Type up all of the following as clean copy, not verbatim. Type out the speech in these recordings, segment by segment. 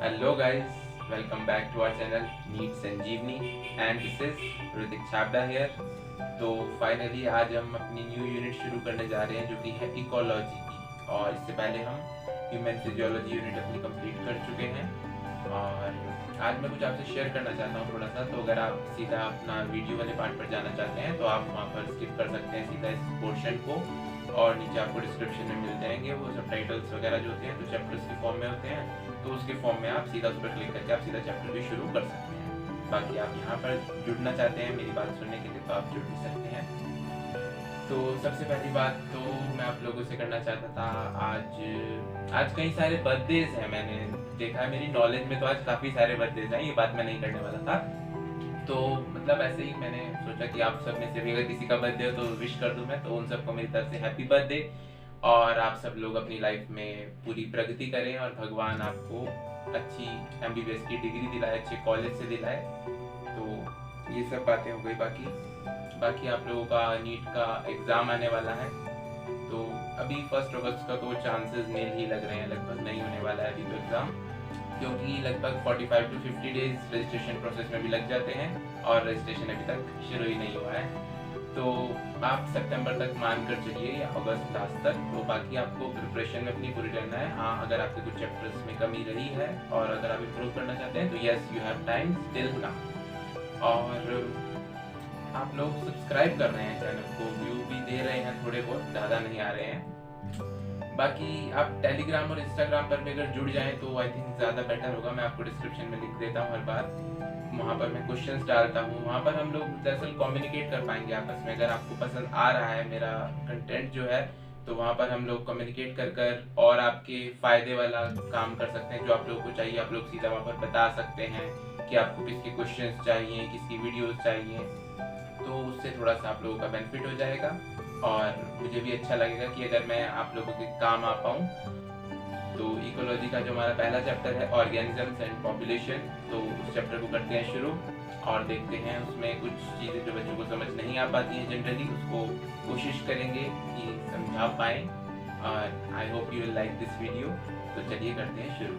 Hello guys, welcome back to our channel Meet Sanjeevani and this is Ritik Chhabda here। तो finally आज हम अपनी new unit शुरू करने जा रहे हैं जो कि है इकोलॉजी की। और इससे पहले हम ह्यूमन फिजियोलॉजी यूनिट अपनी कंप्लीट कर चुके हैं और आज मैं कुछ आपसे शेयर करना चाहता हूँ थोड़ा सा। तो अगर आप सीधा अपना वीडियो वाले पार्ट पर जाना चाहते हैं तो आप वहाँ पर स्किप कर सकते हैं सीधा इस पोर्शन को, और नीचे आपको डिस्क्रिप्शन में मिल जाएंगे वो सब टाइटल्स वगैरह जो होते हैं, तो चैप्टर्स के फॉर्म में होते हैं, तो उसके फॉर्म में आप सीधा उस पर क्लिक करके आप सीधा चैप्टर भी शुरू कर सकते हैं। बाकी आप यहाँ पर जुड़ना चाहते हैं मेरी बात सुनने के लिए तो आप जुड़ भी सकते हैं। तो सबसे पहली बात तो मैं आप लोगों से करना चाहता था, आज कई सारे बर्थडेज हैं। मैंने देखा है मेरी नॉलेज में तो आज काफ़ी सारे बर्थडेज हैं। ये बात मैं नहीं करने वाला था, तो मतलब ऐसे ही मैंने सोचा कि आप सब में से भी अगर किसी का बर्थडे हो तो विश कर दूं मैं। तो उन सबको मेरी तरफ से हैप्पी बर्थडे, और आप सब लोग अपनी लाइफ में पूरी प्रगति करें और भगवान आपको अच्छी MBBS की डिग्री दिलाए, अच्छे कॉलेज से दिलाए। तो ये सब बातें हो गई। बाकी आप लोगों का नीट का एग्ज़ाम आने वाला है, तो अभी 1 अगस्त का तो चांसेस मेल ही लग रहे हैं, लगभग नहीं होने वाला है अभी तो एग्ज़ाम, क्योंकि लगभग 45 to 50 डेज रजिस्ट्रेशन प्रोसेस में भी लग जाते हैं और रजिस्ट्रेशन अभी तक शुरू ही नहीं हुआ है। तो आप सितंबर तक मान कर चलिए या अगस्त लास्ट तक। तो बाकी आपको प्रिपरेशन में अपनी पूरी रहना है। हाँ, अगर आपके कुछ चैप्टर्स में कमी रही है और अगर आप इम्प्रूव करना चाहते हैं तो yes you have time still now. और आप लोग सब्सक्राइब कर रहे हैं चैनल को, व्यू भी दे रहे हैं थोड़े बहुत, ज़्यादा नहीं आ रहे हैं। बाकी आप टेलीग्राम और इंस्टाग्राम पर भी अगर जुड़ जाएं तो आई थिंक ज़्यादा बेटर होगा। मैं आपको डिस्क्रिप्शन में लिख देता हूँ हर बार, वहाँ पर मैं क्वेश्चंस डालता हूँ। वहाँ पर हम लोग दरअसल कम्युनिकेट कर पाएंगे आपस में। अगर आपको पसंद आ रहा है मेरा कंटेंट जो है, तो वहाँ पर हम लोग कम्युनिकेट कर और आपके फ़ायदे वाला काम कर सकते हैं। जो आप लोगों को चाहिए आप लोग सीधा वहाँ पर बता सकते हैं कि आपको किसके क्वेश्चंस चाहिए, किसकी वीडियोस चाहिए। तो उससे थोड़ा सा आप लोगों का बेनिफिट हो जाएगा और मुझे भी अच्छा लगेगा कि अगर मैं आप लोगों के काम आ पाऊँ। तो इकोलॉजी का जो हमारा पहला चैप्टर है ऑर्गेनिजम्स एंड पॉपुलेशन, तो उस चैप्टर को करते हैं शुरू और देखते हैं उसमें कुछ चीज़ें जो बच्चों को समझ नहीं आ पाती हैं जनरली, उसको कोशिश करेंगे कि समझा पाएँ। और I hope you will like this video. तो चलिए करते हैं शुरू।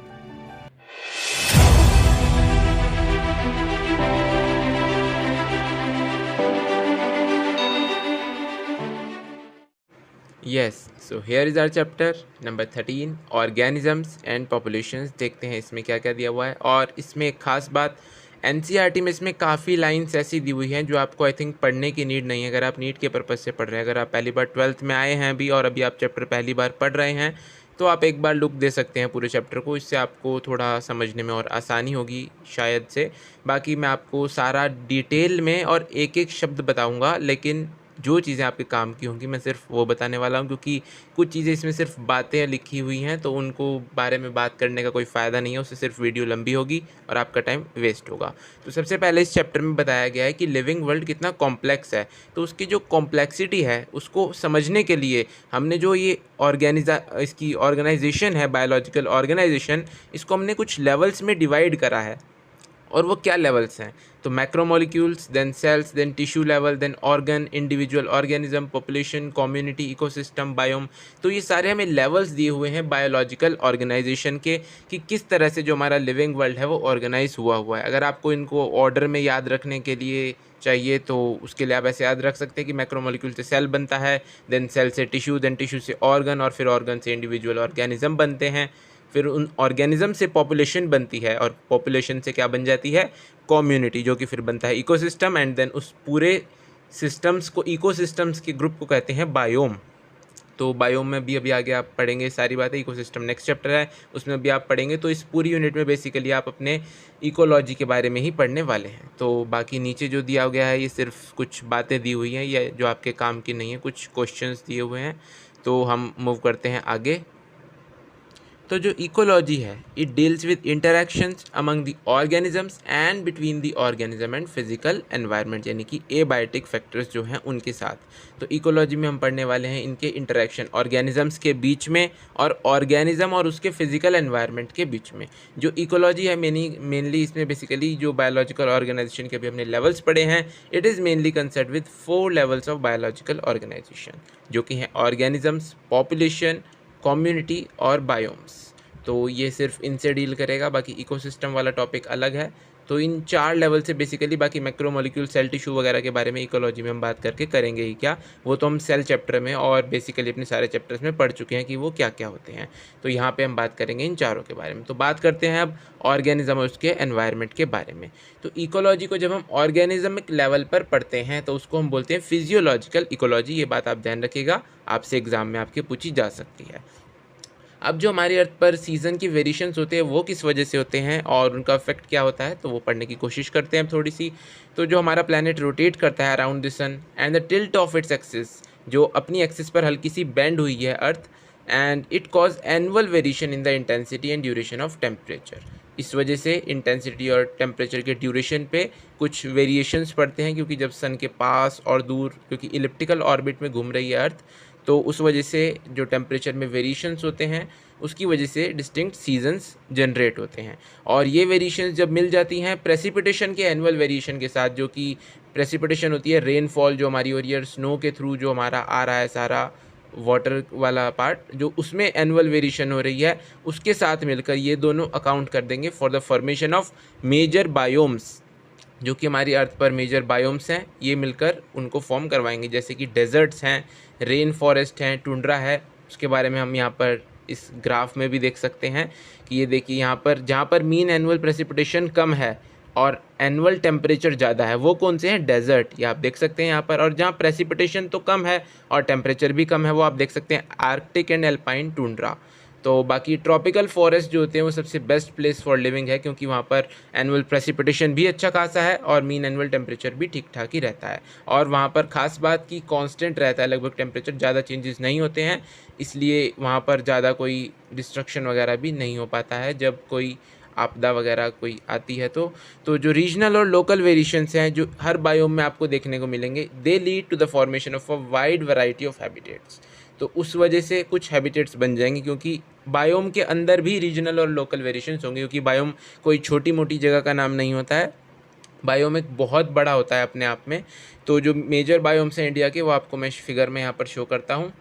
Yes, so here is our chapter number 13 organisms and populations। देखते हैं इसमें क्या क्या दिया हुआ है। और इसमें एक ख़ास बात, NCERT में इसमें काफ़ी लाइंस ऐसी दी हुई हैं जो आपको आई थिंक पढ़ने की नीड नहीं है। अगर आप नीट के पर्पज़ से पढ़ रहे हैं, अगर आप पहली बार 12th में आए हैं अभी और अभी आप चैप्टर पहली बार पढ़ रहे हैं, तो आप एक बार लुक दे सकते हैं पूरे चैप्टर को। इससे आपको थोड़ा समझने में और आसानी होगी शायद से। बाकी मैं आपको सारा डिटेल में और एक एक शब्द बताऊँगा, लेकिन जो चीज़ें आपके काम की होंगी मैं सिर्फ वो बताने वाला हूँ, क्योंकि कुछ चीज़ें इसमें सिर्फ बातें लिखी हुई हैं तो उनको बारे में बात करने का कोई फ़ायदा नहीं है, उससे सिर्फ वीडियो लंबी होगी और आपका टाइम वेस्ट होगा। तो सबसे पहले इस चैप्टर में बताया गया है कि लिविंग वर्ल्ड कितना कॉम्प्लेक्स है। तो उसकी जो कॉम्प्लेक्सिटी है उसको समझने के लिए हमने जो ये इसकी ऑर्गेनाइजेशन है, बायोलॉजिकल ऑर्गेनाइजेशन, इसको हमने कुछ लेवल्स में डिवाइड करा है। और वो क्या लेवल्स हैं? तो macromolecules, then cells, then tissue level, then organ, individual organism, population, community, ecosystem, biome. तो ये सारे हमें लेवल्स दिए हुए हैं बायोलॉजिकल ऑर्गेनाइजेशन के, कि किस तरह से जो हमारा लिविंग वर्ल्ड है वो ऑर्गेनाइज हुआ है। अगर आपको इनको ऑर्डर में याद रखने के लिए चाहिए तो उसके लिए आप ऐसे याद रख सकते हैं कि मैक्रोमोलिक्यूल से सेल बनता है, देन सेल से टिश्यू, देन टिश्यू से ऑर्गन, और फिर ऑर्गन से इंडिविजुअल ऑर्गेनिज्म बनते हैं। फिर उन ऑर्गेनिज्म से पॉपुलेशन बनती है और पॉपुलेशन से क्या बन जाती है? कम्युनिटी, जो कि फिर बनता है इकोसिस्टम। एंड देन उस पूरे सिस्टम्स को, इकोसिस्टम्स के ग्रुप को कहते हैं बायोम। तो बायोम में भी अभी आगे आप पढ़ेंगे सारी बातें। इकोसिस्टम नेक्स्ट चैप्टर है, उसमें भी आप पढ़ेंगे। तो इस पूरी यूनिट में बेसिकली आप अपने इकोलॉजी के बारे में ही पढ़ने वाले हैं। तो बाकी नीचे जो दिया गया है ये सिर्फ कुछ बातें दी हुई हैं, ये जो आपके काम की नहीं है, कुछ क्वेश्चंस दिए हुए हैं। तो हम मूव करते हैं आगे। तो जो इकोलॉजी है, it deals with interactions among the organisms and between the organism and physical environment, यानी कि एबायोटिक फैक्टर्स जो हैं उनके साथ। तो इकोलॉजी में हम पढ़ने वाले हैं इनके इंटरेक्शन ऑर्गेनिजम्स के बीच में और ऑर्गेनिज्म और उसके फिजिकल एनवायरनमेंट के बीच में। जो इकोलॉजी है मेनली इसमें बेसिकली जो बायोलॉजिकल ऑर्गेनाइजेशन के भी हमने लेवल्स पढ़े हैं, it is mainly concern with 4 levels of biological organisation, जो कि हैं ऑर्गेनिजम्स, पॉपुलेशन, कम्युनिटी और बायोम्स। तो ये सिर्फ इनसे डील करेगा, बाकी इकोसिस्टम वाला टॉपिक अलग है। तो इन 4 लेवल से बेसिकली, बाकी मैक्रोमोलिक्यूल, सेल टिश्यू वगैरह के बारे में इकोलॉजी में हम बात करके करेंगे ही क्या, वो तो हम सेल चैप्टर में और बेसिकली अपने सारे चैप्टर्स में पढ़ चुके हैं कि वो क्या क्या होते हैं। तो यहाँ पे हम बात करेंगे इन चारों के बारे में। तो बात करते हैं अब ऑर्गेनिज्म और उसके एनवायरनमेंट के बारे में। तो इकोलॉजी को जब हम ऑर्गेनिज्मिक लेवल पर पढ़ते हैं तो उसको हम बोलते हैं फिजियोलॉजिकल इकोलॉजी। ये बात आप ध्यान रखिएगा, आपसे एग्जाम में आपके पूछी जा सकती है। अब जो हमारी अर्थ पर सीज़न की वेरिएशंस होते हैं वो किस वजह से होते हैं और उनका इफेक्ट क्या होता है, तो वो पढ़ने की कोशिश करते हैं थोड़ी सी। तो जो हमारा प्लैनेट रोटेट करता है around the sun and the tilt of its axis, जो अपनी एक्सिस पर हल्की सी बेंड हुई है earth, and it cause annual variation in the intensity and duration of temperature. इस वजह से इंटेंसिटी और टेम्परेचर के ड्यूरेशन पे कुछ वेरिएशंस पड़ते हैं, क्योंकि जब सन के पास और दूर, क्योंकि इलिप्टिकल ऑर्बिट में घूम रही है अर्थ, तो उस वजह से जो टेम्परेचर में वेरिएशंस होते हैं उसकी वजह से डिस्टिंक्ट सीजन्स जनरेट होते हैं। और ये वेरिएशंस जब मिल जाती हैं प्रेसिपिटेशन के एनुअल वेरिएशन के साथ, जो कि प्रेसिपिटेशन होती है रेनफॉल जो हमारी हो रही है स्नो के थ्रू, जो हमारा आ रहा है सारा वाटर वाला पार्ट, जो उसमें एनुअल वेरिएशन हो रही है, उसके साथ मिलकर ये दोनों अकाउंट कर देंगे for the formation of major biomes, जो कि हमारी अर्थ पर मेजर बायोम्स हैं, ये मिलकर उनको फॉर्म करवाएंगे। जैसे कि डेजर्ट्स हैं, रेन फॉरेस्ट हैं, टुंड्रा है, उसके बारे में हम यहाँ पर इस ग्राफ में भी देख सकते हैं कि ये देखिए यहाँ पर जहाँ पर मीन एनुअल प्रेसिपिटेशन कम है और एनुअल टेम्परेचर ज़्यादा है, वो कौन से हैं, डेजर्ट, ये आप देख सकते हैं यहाँ पर। और जहाँ प्रेसिपिटेशन तो कम है और टेम्परेचर भी कम है, वो आप देख सकते हैं आर्कटिक एंड एल्पाइन टुंड्रा। तो बाकी ट्रॉपिकल फॉरेस्ट जो होते हैं वो सबसे बेस्ट प्लेस फॉर लिविंग है, क्योंकि वहाँ पर एनुअल प्रेसिपिटेशन भी अच्छा खासा है और मीन एनुअल टेम्परेचर भी ठीक ठाक ही रहता है। और वहाँ पर ख़ास बात की कांस्टेंट रहता है, लगभग टेम्परेचर ज़्यादा चेंजेस नहीं होते हैं, इसलिए वहाँ पर ज़्यादा कोई डिस्ट्रक्शन वगैरह भी नहीं हो पाता है जब कोई आपदा वगैरह कोई आती है। तो जो रीजनल और लोकल वेरिएशंस हैं जो हर बायोम में आपको देखने को मिलेंगे, they lead to the formation of a wide variety of habitats. तो उस वजह से कुछ हैबिटेट्स बन जाएंगे, क्योंकि बायोम के अंदर भी रीजनल और लोकल वेरिएशंस होंगे, क्योंकि बायोम कोई छोटी मोटी जगह का नाम नहीं होता है, बायोम एक बहुत बड़ा होता है अपने आप में। तो जो मेजर बायोम्स हैं इंडिया के, वो आपको मैं फिगर में यहाँ पर शो करता हूँ,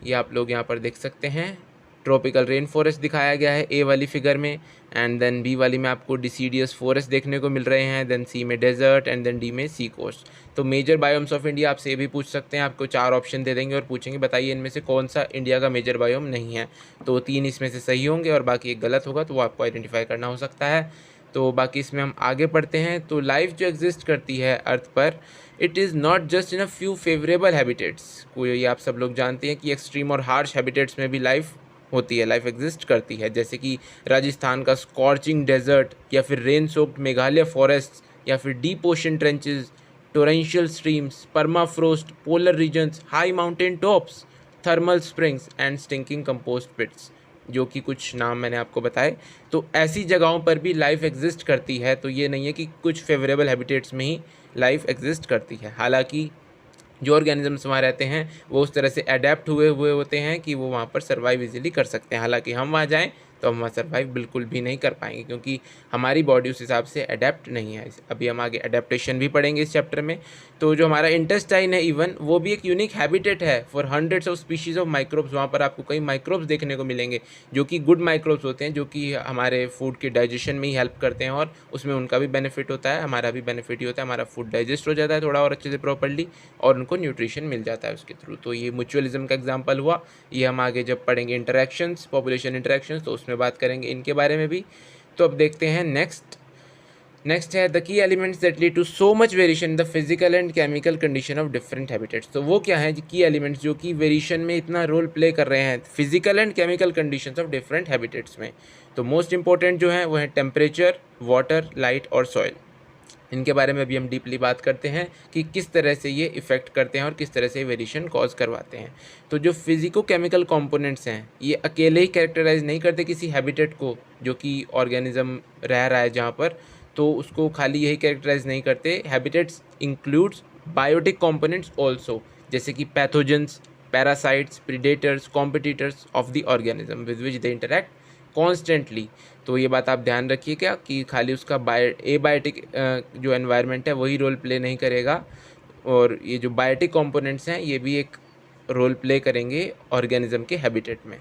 ये आप लोग यहाँ पर देख सकते हैं। ट्रॉपिकल रेन फॉरेस्ट दिखाया गया है ए वाली फिगर में, एंड देन बी वाली में आपको डिसीडियस फॉरेस्ट देखने को मिल रहे हैं, देन सी में डेजर्ट, एंड देन डी में सी कोस्ट। तो मेजर बायोम्स ऑफ इंडिया आपसे ये भी पूछ सकते हैं, आपको 4 ऑप्शन दे देंगे और पूछेंगे बताइए इनमें से कौन सा इंडिया का मेजर बायोम नहीं है। तो 3 इसमें से सही होंगे और बाकी एक गलत होगा, तो वो आपको आइडेंटिफाई करना हो सकता है। तो बाकी इसमें हम आगे पढ़ते हैं। तो लाइफ जो एग्जिस्ट करती है अर्थ पर, it is not just in a few favourable habitats. कोई आप सब लोग जानते हैं कि एक्सट्रीम और हार्श हैबिटेट्स में भी लाइफ होती है, लाइफ एग्जिस्ट करती है, जैसे कि राजस्थान का स्कॉर्चिंग डेजर्ट, या फिर रेन सोक्ड मेघालय फॉरेस्ट, या फिर deep ocean trenches, torrential streams, permafrost, polar regions, high mountain tops, thermal springs and stinking compost pits, जो कि कुछ नाम मैंने आपको बताए। तो ऐसी जगहों पर भी लाइफ एग्जिस्ट करती है। तो ये नहीं है कि कुछ फेवरेबल हैबिटेट्स में ही लाइफ एग्जिस्ट करती है। हालांकि जो ऑर्गेनिजम्स वहाँ रहते हैं वो उस तरह से अडेप्ट हुए होते हैं कि वो वहाँ पर सर्वाइव इजीली कर सकते हैं। हालांकि हम वहाँ जाएं तो हम वहाँ सर्वाइव बिल्कुल भी नहीं कर पाएंगे, क्योंकि हमारी बॉडी उस हिसाब से अडेप्ट नहीं है। अभी हम आगे अडेप्टेशन भी पढ़ेंगे इस चैप्टर में। तो जो हमारा इंटेस्टाइन है इवन, वो भी एक यूनिक हैबिटेट है for hundreds of species of microbes. वहाँ पर आपको कई माइक्रोब्स देखने को मिलेंगे जो कि गुड माइक्रोब्स होते हैं, जो कि हमारे फूड के डाइजेशन में ही हेल्प करते हैं, और उसमें उनका भी बेनिफिट होता है, हमारा भी बेनिफिट ही होता है। हमारा फूड डाइजेस्ट हो जाता है थोड़ा और अच्छे से प्रॉपर्ली, और उनको न्यूट्रिशन मिल जाता है उसके थ्रू। तो ये म्यूचुअलिज्म का एग्जाम्पल हुआ। ये हम आगे जब पढ़ेंगे इंटरेक्शंस, पॉपुलेशन इंटरेक्शंस, तो उसमें बात करेंगे इनके बारे में भी। तो अब देखते हैं नेक्स्ट है the key elements that lead to so much variation in the physical and chemical condition of different habitats. तो वो क्या है की एलिमेंट्स जो कि वेरिएशन में इतना रोल प्ले कर रहे हैं physical and chemical conditions of different habitats में। तो मोस्ट इंपॉर्टेंट जो है वो है टेम्परेचर, वाटर, लाइट और सॉइल। इनके बारे में भी हम डीपली बात करते हैं कि किस तरह से ये इफ़ेक्ट करते हैं और किस तरह से वेरिएशन कॉज करवाते हैं। तो जो फिजिको केमिकल कंपोनेंट्स हैं ये अकेले ही कैरेक्टराइज नहीं करते किसी हैबिटेट को, जो कि ऑर्गेनिज्म रह रहा है जहाँ पर, तो उसको खाली यही कैरेक्टराइज नहीं करते। Habitats includes biotic components also, जैसे कि pathogens, parasites, predators, competitors of the organism with which they interact constantly. तो ये बात आप ध्यान रखिए क्या कि खाली उसका एबायोटिक जो एनवायरनमेंट है वही रोल प्ले नहीं करेगा, और ये जो बायोटिक कंपोनेंट्स हैं ये भी एक रोल प्ले करेंगे ऑर्गेनिज्म के हैबिटेट में।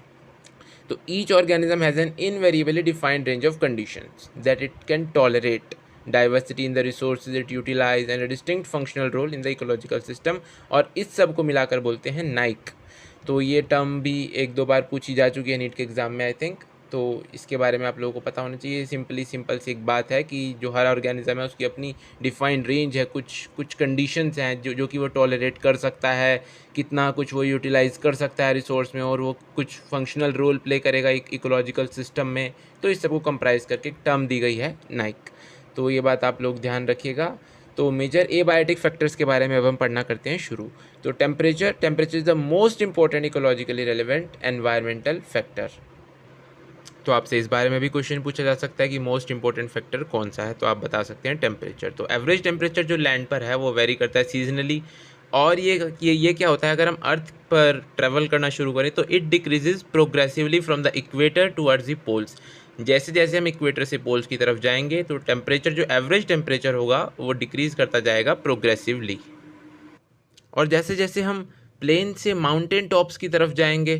तो each organism has an invariably defined range of conditions that it can tolerate, diversity in the resources it utilise and a distinct functional role in the ecological system, और इस सब को मिलाकर बोलते हैं नाइक। तो ये टर्म भी एक दो बार पूछी जा चुकी है नीट के एग्ज़ाम में आई थिंक, तो इसके बारे में आप लोगों को पता होना चाहिए। सिंपल सी एक बात है कि जो हर ऑर्गेनिज्म है उसकी अपनी डिफाइंड रेंज है, कुछ कंडीशंस हैं जो कि वो टॉलरेट कर सकता है, कितना कुछ वो यूटिलाइज़ कर सकता है रिसोर्स में, और वो कुछ फंक्शनल रोल प्ले करेगा एक इकोलॉजिकल सिस्टम में। तो इस सब को कंप्राइज करके एक टर्म दी गई है नाइक। तो ये बात आप लोग ध्यान रखिएगा। तो मेजर एबायोटिक फैक्टर्स के बारे में अब हम पढ़ना करते हैं शुरू। तो temperature is the most important ecologically relevant environmental factor. तो आपसे इस बारे में भी क्वेश्चन पूछा जा सकता है कि मोस्ट इंपॉर्टेंट फैक्टर कौन सा है, तो आप बता सकते हैं टेम्परेचर। तो एवरेज टेम्परेचर जो लैंड पर है वो वेरी करता है सीजनली, और ये क्या होता है, अगर हम अर्थ पर ट्रेवल करना शुरू करें तो it decreases progressively from the equator towards the poles. जैसे जैसे हम इक्वेटर से पोल्स की तरफ जाएंगे तो टेम्परेचर, जो एवरेज टेम्परेचर होगा वो डिक्रीज करता जाएगा प्रोग्रेसिवली। और जैसे जैसे हम प्लेन से माउंटेन टॉप्स की तरफ जाएंगे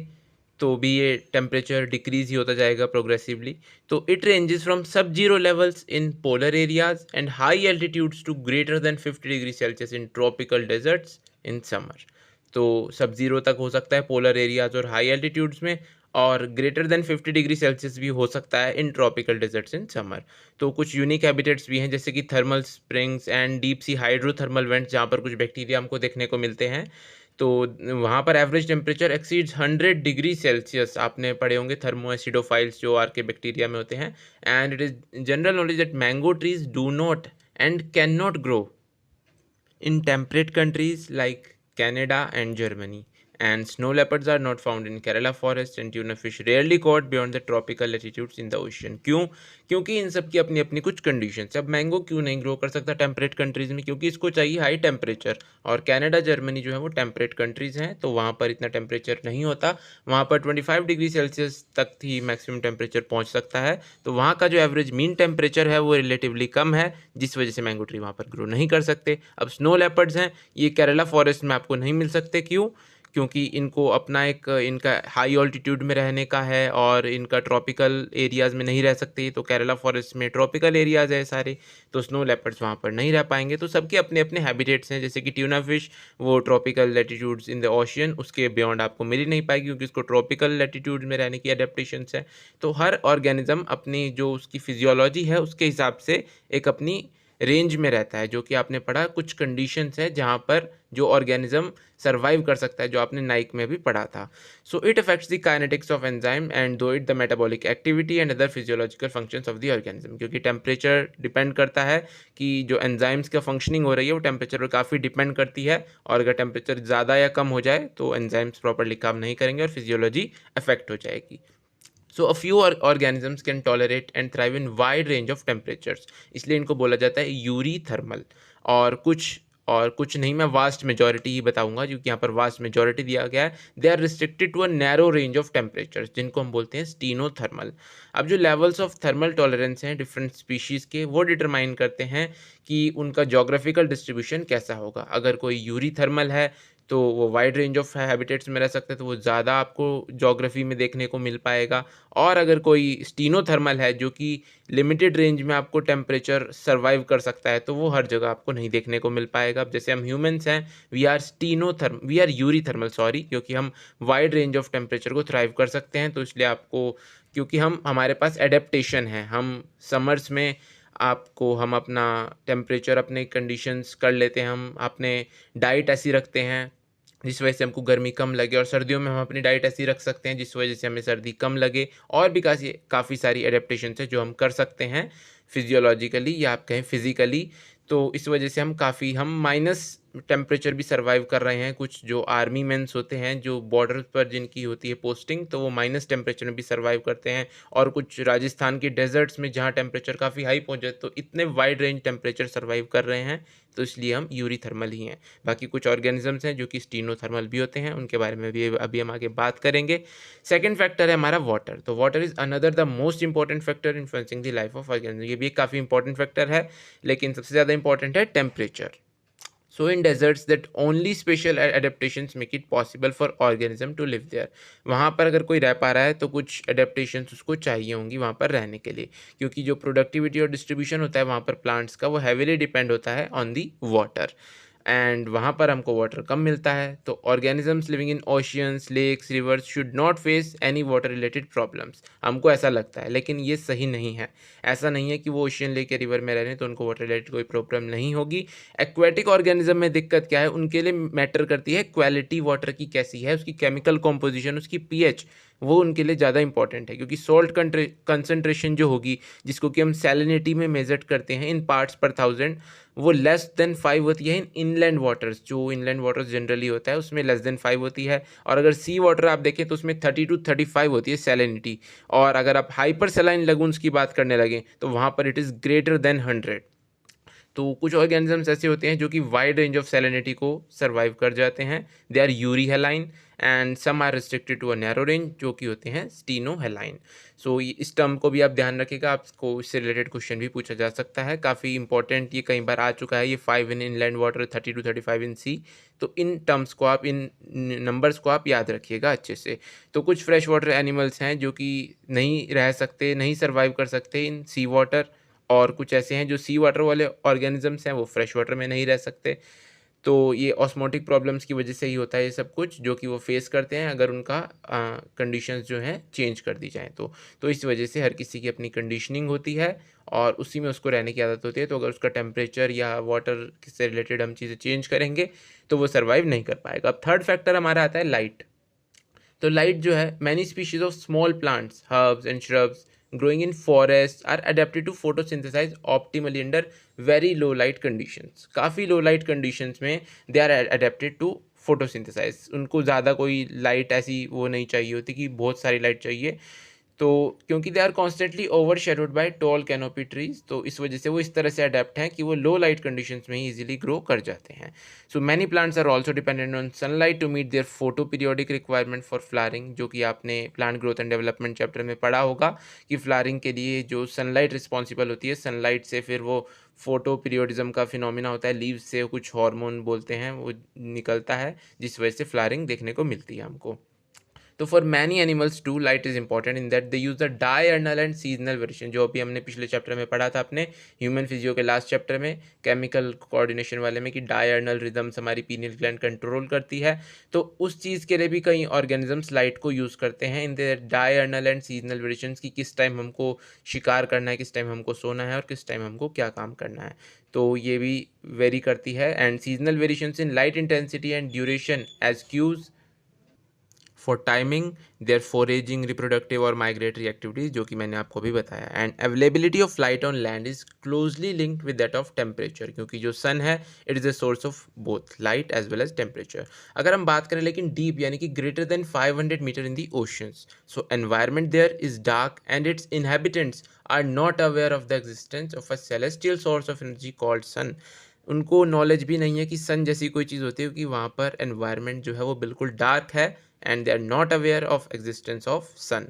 तो भी ये टेम्परेचर डिक्रीज ही होता जाएगा प्रोग्रेसिवली। तो it ranges from sub zero levels in polar areas and high altitudes to greater than 50 degree Celsius in tropical deserts in summer. तो सब जीरो तक हो सकता है पोलर एरियाज और हाई एल्टीट्यूड्स में, और ग्रेटर देन 50 डिग्री सेल्सियस भी हो सकता है in tropical deserts in summer. तो कुछ यूनिक हैबिटेट्स भी हैं जैसे कि thermal springs and deep sea hydrothermal vents, जहाँ पर कुछ बैक्टीरिया हमको देखने को मिलते हैं। तो वहाँ पर average temperature exceeds 100 degree Celsius. आपने पढ़े होंगे थर्मो एसिडोफाइल्स जो आर के बैक्टीरिया में होते हैं। And it is general knowledge that mango trees do not and can not grow in temperate countries like Canada and Germany, and snow leopards are not found in Kerala forest, and tuna fish rarely caught beyond the tropical latitudes in the ocean। क्योंकि इन सब की अपनी अपनी कुछ conditions है। अब mango क्यों नहीं ग्रो कर सकता टेम्परेट कंट्रीज़ में, क्योंकि इसको चाहिए हाई टेम्परेचर, और कनाडा जर्मनी जो है वो टेम्परेट कंट्रीज़ हैं, तो वहाँ पर इतना टेम्परेचर नहीं होता। वहाँ पर 25 डिग्री सेल्सियस तक ही मैक्सिमम टेम्परेचर पहुँच सकता है। तो वहाँ का जो एवरेज मीन टेम्परेचर है वो रिलेटिवली कम है, जिस वजह से मैंगो ट्री वहाँ पर ग्रो नहीं कर सकते। अब स्नो लेपर्ड्स हैं, ये केरला फॉरेस्ट में आपको नहीं मिल सकते। क्यों? क्योंकि इनको अपना एक इनका हाई ऑल्टीट्यूड में रहने का है, और इनका ट्रॉपिकल एरियाज़ में नहीं रह सकते। तो केरला फॉरेस्ट में ट्रॉपिकल एरियाज़ है सारे, तो स्नो लेपर्ड्स वहाँ पर नहीं रह पाएंगे। तो सबके अपने अपने हैबिटेट्स हैं, जैसे कि ट्यूना फिश वो tropical latitudes in the ocean, उसके बियॉन्ड आपको मिल ही नहीं पाएगी क्योंकि उसको ट्रॉपिकल लैटिट्यूड में रहने की एडेप्टेशंस है। तो हर ऑर्गेनिज्म अपनी जो उसकी फिजियोलॉजी है उसके हिसाब से एक अपनी रेंज में रहता है, जो कि आपने पढ़ा कुछ कंडीशंस है जहाँ पर जो ऑर्गेनिज्म सर्वाइव कर सकता है, जो आपने नाइक में भी पढ़ा था। So it affects the kinetics of enzyme and do it the metabolic activity and other physiological functions of the organism. क्योंकि टेम्परेचर डिपेंड करता है कि जो एंजाइम्स का फंक्शनिंग हो रही है वो टेम्परेचर पर काफ़ी डिपेंड करती है, और अगर टेम्परेचर ज़्यादा या कम हो जाए तो एंजाइम्स प्रॉपरली काम नहीं करेंगे और फिजियोलॉजी अफेक्ट हो जाएगी। So a few organisms can tolerate and thrive in wide range of temperatures, इसलिए इनको बोला जाता है यूरी थर्मल। और कुछ नहीं, मैं वास्ट मेजॉरिटी ही बताऊंगा क्योंकि यहाँ पर वास्ट मेजॉरिटी दिया गया है। They are restricted to a narrow range of temperatures, जिनको हम बोलते हैं स्टीनोथर्मल। अब जो लेवल्स ऑफ थर्मल टॉलरेंस हैं डिफरेंट स्पीशीज़ के, वो डिटरमाइन करते हैं कि उनका जोग्राफिकल डिस्ट्रीब्यूशन कैसा होगा। अगर कोई यूरी थर्मल है तो वो वाइड रेंज ऑफ हैबिटेट्स में रह सकते हैं, तो वो ज़्यादा आपको जोग्राफी में देखने को मिल पाएगा। और अगर कोई स्टीनोथर्मल है जो कि लिमिटेड रेंज में आपको टेम्परेचर सर्वाइव कर सकता है, तो वो हर जगह आपको नहीं देखने को मिल पाएगा। अब जैसे हम ह्यूमंस हैं, we are eurythermal sorry, क्योंकि हम वाइड रेंज ऑफ टेम्परेचर को थ्राइव कर सकते हैं। तो इसलिए आपको, क्योंकि हमारे पास एडेप्टेशन है, हम समर्स में हम अपना टेम्परेचर अपने कंडीशंस कर लेते हैं, हम अपने डाइट ऐसी रखते हैं जिस वजह से हमको गर्मी कम लगे, और सर्दियों में हम अपनी डाइट ऐसी रख सकते हैं जिस वजह से हमें सर्दी कम लगे। और भी काफ़ी सारी एडेप्टेशन है जो हम कर सकते हैं फिजियोलॉजिकली या आप कहें फिज़िकली। तो इस वजह से हम माइनस टेम्परेचर भी सर्वाइव कर रहे हैं। कुछ जो आर्मी मेंस होते हैं जो बॉर्डर पर जिनकी होती है पोस्टिंग, तो वो माइनस टेम्परेचर में भी सर्वाइव करते हैं। और कुछ राजस्थान के डेजर्ट्स में जहाँ टेम्परेचर काफ़ी हाई पहुँच जाए, तो इतने वाइड रेंज टेम्परेचर सर्वाइव कर रहे हैं, तो इसलिए हम यूरी थर्मल ही हैं। बाकी कुछ ऑर्गेनिजम्स हैं जो कि स्टीनोथर्मल भी होते हैं, उनके बारे में भी अभी हम आगे बात करेंगे। सेकेंड फैक्टर है हमारा वाटर। तो water is another the most important factor influencing the life of organism. ये भी एक काफ़ी इंपॉर्टेंट फैक्टर है, लेकिन सबसे ज़्यादा इंपॉर्टेंट है temperature. So in deserts that only special adaptations make it possible for organism to live there. वहाँ पर अगर कोई रह पा रहा है तो कुछ एडेप्टेशंस उसको चाहिए होंगी वहाँ पर रहने के लिए, क्योंकि जो प्रोडक्टिविटी और डिस्ट्रीब्यूशन होता है वहाँ पर प्लांट्स का वो हैविली डिपेंड होता है ऑन दी वाटर, एंड वहाँ पर हमको वाटर कम मिलता है। तो organisms living in oceans, lakes, rivers should not face any water related problems, हमको ऐसा लगता है, लेकिन ये सही नहीं है। ऐसा नहीं है कि वो ओशियन, लेक या रिवर में रह रहे हैं तो उनको वाटर रिलेटेड कोई प्रॉब्लम नहीं होगी। एक्वेटिक ऑर्गेनिज्म में दिक्कत क्या है, उनके लिए मैटर करती है क्वालिटी वाटर की कैसी है, उसकी केमिकल कॉम्पोजिशन, उसकी पीएच, वो उनके लिए ज़्यादा इंपॉर्टेंट है, क्योंकि सॉल्ट कंसनट्रेशन जो होगी, जिसको कि हम सैलिनिटी में मेजर करते हैं इन पार्ट्स पर थाउजेंड, वो लेस देन 5 होती है इन इनलैंड वाटर्स। जो इनलैंड वाटर्स जनरली होता है उसमें लेस देन 5 होती है, और अगर सी वाटर आप देखें तो उसमें 30 to 35 होती है सैलिनिटी, और अगर आप हाइपर सैलाइन लगून्स की बात करने लगें तो वहाँ पर इट इज़ ग्रेटर देन 100। तो कुछ ऑर्गेनिजम्स ऐसे होते हैं जो कि वाइड रेंज ऑफ सैलिनिटी को सर्वाइव कर जाते हैं, they are euryhaline, and some are restricted to a narrow range जो कि होते हैं स्टीनो हेलाइन। सो इस टर्म को भी आप ध्यान रखिएगा, आपको इससे रिलेटेड क्वेश्चन भी पूछा जा सकता है, काफ़ी इंपॉर्टेंट ये कई बार आ चुका है, ये 5 इन इनलैंड वाटर, 30 to 35 इन सी। तो इन टर्म्स को आप, इन नंबर्स को आप याद रखिएगा अच्छे से। तो कुछ फ्रेश वाटर एनिमल्स हैं जो कि नहीं रह सकते, नहीं सर्वाइव कर सकते इन सी वाटर, और कुछ ऐसे हैं जो सी वाटर वाले ऑर्गेनिजम्स हैं वो फ्रेश वाटर में नहीं रह सकते। तो ये ऑस्मोटिक प्रॉब्लम्स की वजह से ही होता है ये सब कुछ, जो कि वो फेस करते हैं अगर उनका कंडीशंस जो हैं चेंज कर दी जाएँ तो इस वजह से हर किसी की अपनी कंडीशनिंग होती है और उसी में उसको रहने की आदत होती है। तो अगर उसका टेम्परेचर या वाटर से रिलेटेड हम चीज़ें चेंज करेंगे तो वो सर्वाइव नहीं कर पाएगा। अब थर्ड फैक्टर हमारा आता है लाइट। तो लाइट जो है, many species of small plants, herbs and shrubs growing in forests are adapted to photosynthesize optimally under very low light conditions। काफ़ी low light conditions में they are adapted to photosynthesize। उनको ज़्यादा कोई light ऐसी वो नहीं चाहिए होती कि बहुत सारी लाइट चाहिए, तो क्योंकि they are constantly overshadowed by tall canopy trees, तो इस वजह से वो इस तरह से अडेप्ट हैं कि वो लो लाइट कंडीशंस में ही इजीली ग्रो कर जाते हैं। So many plants are also dependent on sunlight to meet their photoperiodic requirement for flowering, जो कि आपने plant growth and development chapter में पढ़ा होगा कि फ्लावरिंग के लिए जो सनलाइट रिस्पॉन्सिबल होती है, सनलाइट से फिर वो फोटो पीरियोडिज्म का फिनोमिना होता है, लीव्स से कुछ हार्मोन बोलते हैं वो निकलता है, जिस वजह से फ्लावरिंग देखने को मिलती है हमको। तो for many animals too light is important in that they use the diurnal and seasonal variation, जो अभी हमने पिछले चैप्टर में पढ़ा था अपने ह्यूमन फिजियो के लास्ट चैप्टर में, केमिकल कोऑर्डिनेशन वाले में, कि डायर्नल रिदम्स हमारी पीनियल ग्लैंड कंट्रोल करती है। तो उस चीज़ के लिए भी कई ऑर्गेनिजम्स लाइट को यूज़ करते हैं in the diurnal and seasonal variation, कि किस टाइम हमको शिकार करना है, किस टाइम हमको सोना है और किस टाइम हमको क्या काम करना है। तो ये भी वेरी करती है। And seasonal variations in light intensity and duration as cues for timing their foraging, reproductive और माइग्रेटरी एक्टिविटीज़, जो कि मैंने आपको भी बताया। And availability of light on land is closely linked with that of temperature, क्योंकि जो सन है it is a source of both light as well as temperature. अगर हम बात करें लेकिन डीप, यानी कि greater than 500 metre in the oceans, so environment there is dark and its inhabitants are not aware of the existence of a celestial source of energy called sun. उनको knowledge भी नहीं है कि सन जैसी कोई चीज़ होती है, क्योंकि वहाँ पर एनवायरनमेंट जो है वो बिल्कुल डार्क है and they are not aware of existence of sun.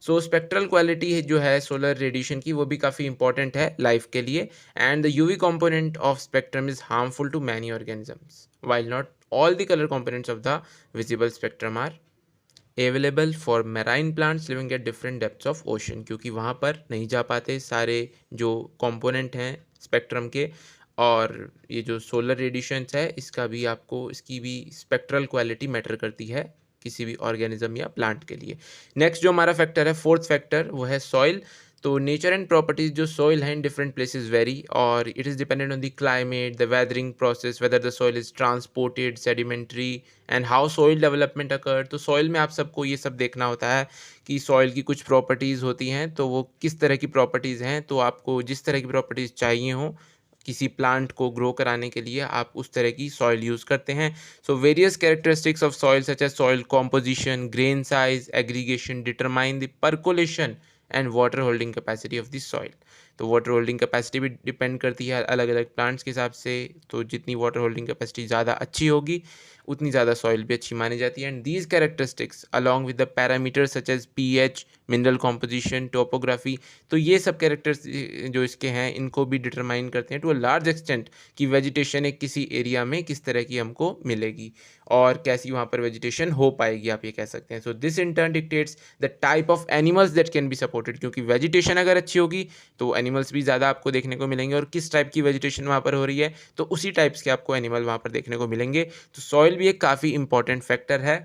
So spectral quality जो है सोलर रेडिएशन की, वो भी काफ़ी इंपॉर्टेंट है लाइफ के लिए। And the UV component of spectrum is harmful to many organisms while not all the colour components of the visible spectrum are available for marine plants living at different depths of ocean, क्योंकि वहाँ पर नहीं जा पाते सारे जो component हैं spectrum के। और ये जो सोलर रेडिएशंस है इसका भी आपको, इसकी भी स्पेक्ट्रल क्वालिटी मैटर करती है किसी भी ऑर्गेनिज्म या प्लांट के लिए। नेक्स्ट जो हमारा फैक्टर है, फोर्थ फैक्टर, वो है सॉइल। तो नेचर एंड प्रॉपर्टीज जो सॉइल है इन डिफरेंट प्लेसेस वेरी, और it is dependent on the climate, the weathering process, whether the soil is transported, sedimentary, and how soil development occur. तो soil में आप सबको ये सब देखना होता है कि सॉइल की कुछ प्रॉपर्टीज़ होती हैं, तो वो किस तरह की प्रॉपर्टीज़ हैं। तो आपको जिस तरह की प्रॉपर्टीज़ चाहिए हो किसी प्लांट को ग्रो कराने के लिए, आप उस तरह की सॉइल यूज़ करते हैं। So various characteristics of soil such as soil composition, grain size, aggregation determine the percolation and water holding capacity of the soil. तो वाटर होल्डिंग कैपेसिटी भी डिपेंड करती है अलग अलग प्लांट्स के हिसाब से। तो जितनी वाटर होल्डिंग कैपेसिटी ज़्यादा अच्छी होगी उतनी ज़्यादा सॉइल भी अच्छी मानी जाती है। And these characteristics along with the parameters such as pH, mineral composition, topography, तो ये सब कैरेक्टर्स जो इसके हैं इनको भी डिटरमाइन करते हैं टू अ लार्ज एक्सटेंट कि वेजिटेशन एक किसी एरिया में किस तरह की हमको मिलेगी और कैसी वहाँ पर वेजिटेशन हो पाएगी, आप ये कह सकते हैं। So this in turn dictates the type of animals that can be supported, क्योंकि वेजिटेशन अगर अच्छी होगी तो एनिमल्स भी ज़्यादा आपको देखने को मिलेंगे, और किस टाइप की वेजिटेशन वहाँ पर हो रही है तो उसी टाइप्स के आपको एनिमल वहाँ पर देखने को मिलेंगे। तो सॉइल भी एक काफ़ी इंपॉर्टेंट फैक्टर है।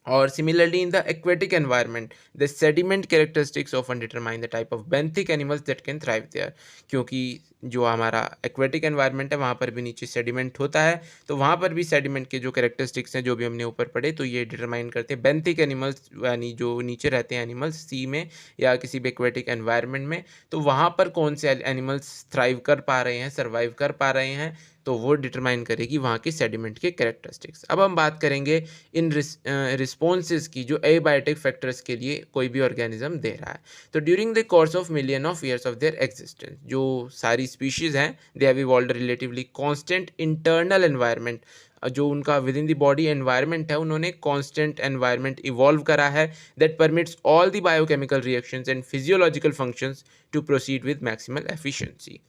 और similarly in the aquatic environment the sediment characteristics often determine the type of benthic animals that can thrive there, क्योंकि जो हमारा एक्वेटिक एनवायरनमेंट है वहाँ पर भी नीचे सेडिमेंट होता है, तो वहाँ पर भी सेडिमेंट के जो कैरेक्टरिस्टिक्स हैं जो भी हमने ऊपर पढ़े तो ये डिटरमाइन करते हैं बेंथिक एनिमल्स, यानी जो नीचे रहते हैं एनिमल्स सी में या किसी भी एक्वेटिक एनवायरनमेंट में, तो वहाँ पर कौन से एनिमल्स थ्राइव कर पा रहे हैं, सर्वाइव कर पा रहे हैं, तो वो डिटरमाइन करेगी वहाँ की सेडिमेंट के कैरेक्टरिस्टिक्स। अब हम बात करेंगे इन रिस्पॉन्सेज की जो एबायोटिक फैक्टर्स के लिए कोई भी ऑर्गेनिज्म दे रहा है। तो during the course of million of years of their existence जो सारी स्पीशीज़ हैं they have evolved relatively constant internal environment, जो उनका within the body environment है उन्होंने कांस्टेंट एनवायरनमेंट इवॉल्व करा है that permits all the biochemical reactions and physiological functions to proceed with maximal efficiency,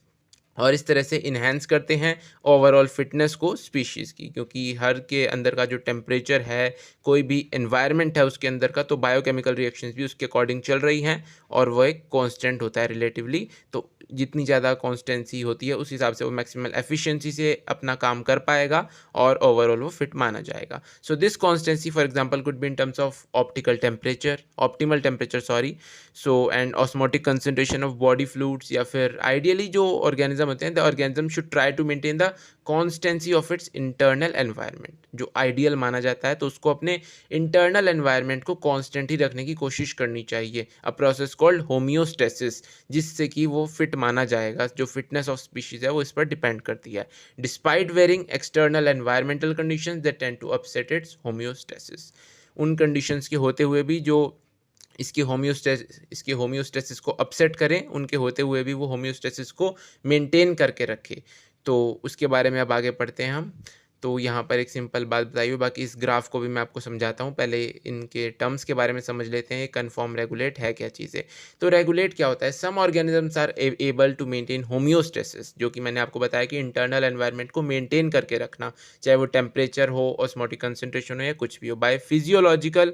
और इस तरह से इन्हेंस करते हैं ओवरऑल फिटनेस को स्पीशीज़ की, क्योंकि हर के अंदर का जो टेम्परेचर है, कोई भी एनवायरनमेंट है उसके अंदर का, तो बायोकेमिकल रिएक्शंस भी उसके अकॉर्डिंग चल रही हैं और वो एक कांस्टेंट होता है रिलेटिवली। तो जितनी ज़्यादा कांस्टेंसी होती है उस हिसाब से वो मैक्सिमल एफिशिएंसी से अपना काम कर पाएगा और ओवरऑल वो फिट माना जाएगा। So this constancy for example could be in terms of optimal temperature so and osmotic concentration of body fluids, या फिर आइडियली जो ऑर्गेनिज्म होते हैं the organism should try to maintain the constancy of its internal environment, जो ideal माना जाता है तो उसको अपने इंटरनल एनवायरनमेंट को कांस्टेंट ही रखने की कोशिश करनी चाहिए, अ प्रोसेस कॉल्ड होम्योस्टेसिस, जिससे कि वो फिट माना जाएगा। जो फिटनेस ऑफ स्पीशीज है वो इस पर डिपेंड करती है। Despite varying external environmental conditions that tend to upset its homeostasis, उन कंडीशंस के होते हुए भी जो इसकी होम्योस्टेसिस को अपसेट करें, उनके होते हुए भी वो होम्योस्टेसिस को मेंटेन करके रखे। तो उसके बारे में अब आगे पढ़ते हैं हम। तो यहाँ पर एक सिंपल बात बताई हुई, बाकी इस ग्राफ को भी मैं आपको समझाता हूँ। पहले इनके टर्म्स के बारे में समझ लेते हैं, कन्फर्म रेगुलेट है क्या चीज़ है। तो रेगुलेट क्या होता है, some organisms are able to maintain homeostasis, जो कि मैंने आपको बताया कि इंटरनल एनवायरनमेंट को मेंटेन करके रखना, चाहे वो टेम्परेचर हो, ऑस्मोटिक कंसंट्रेशन हो या कुछ भी हो, बाय फिजियोलॉजिकल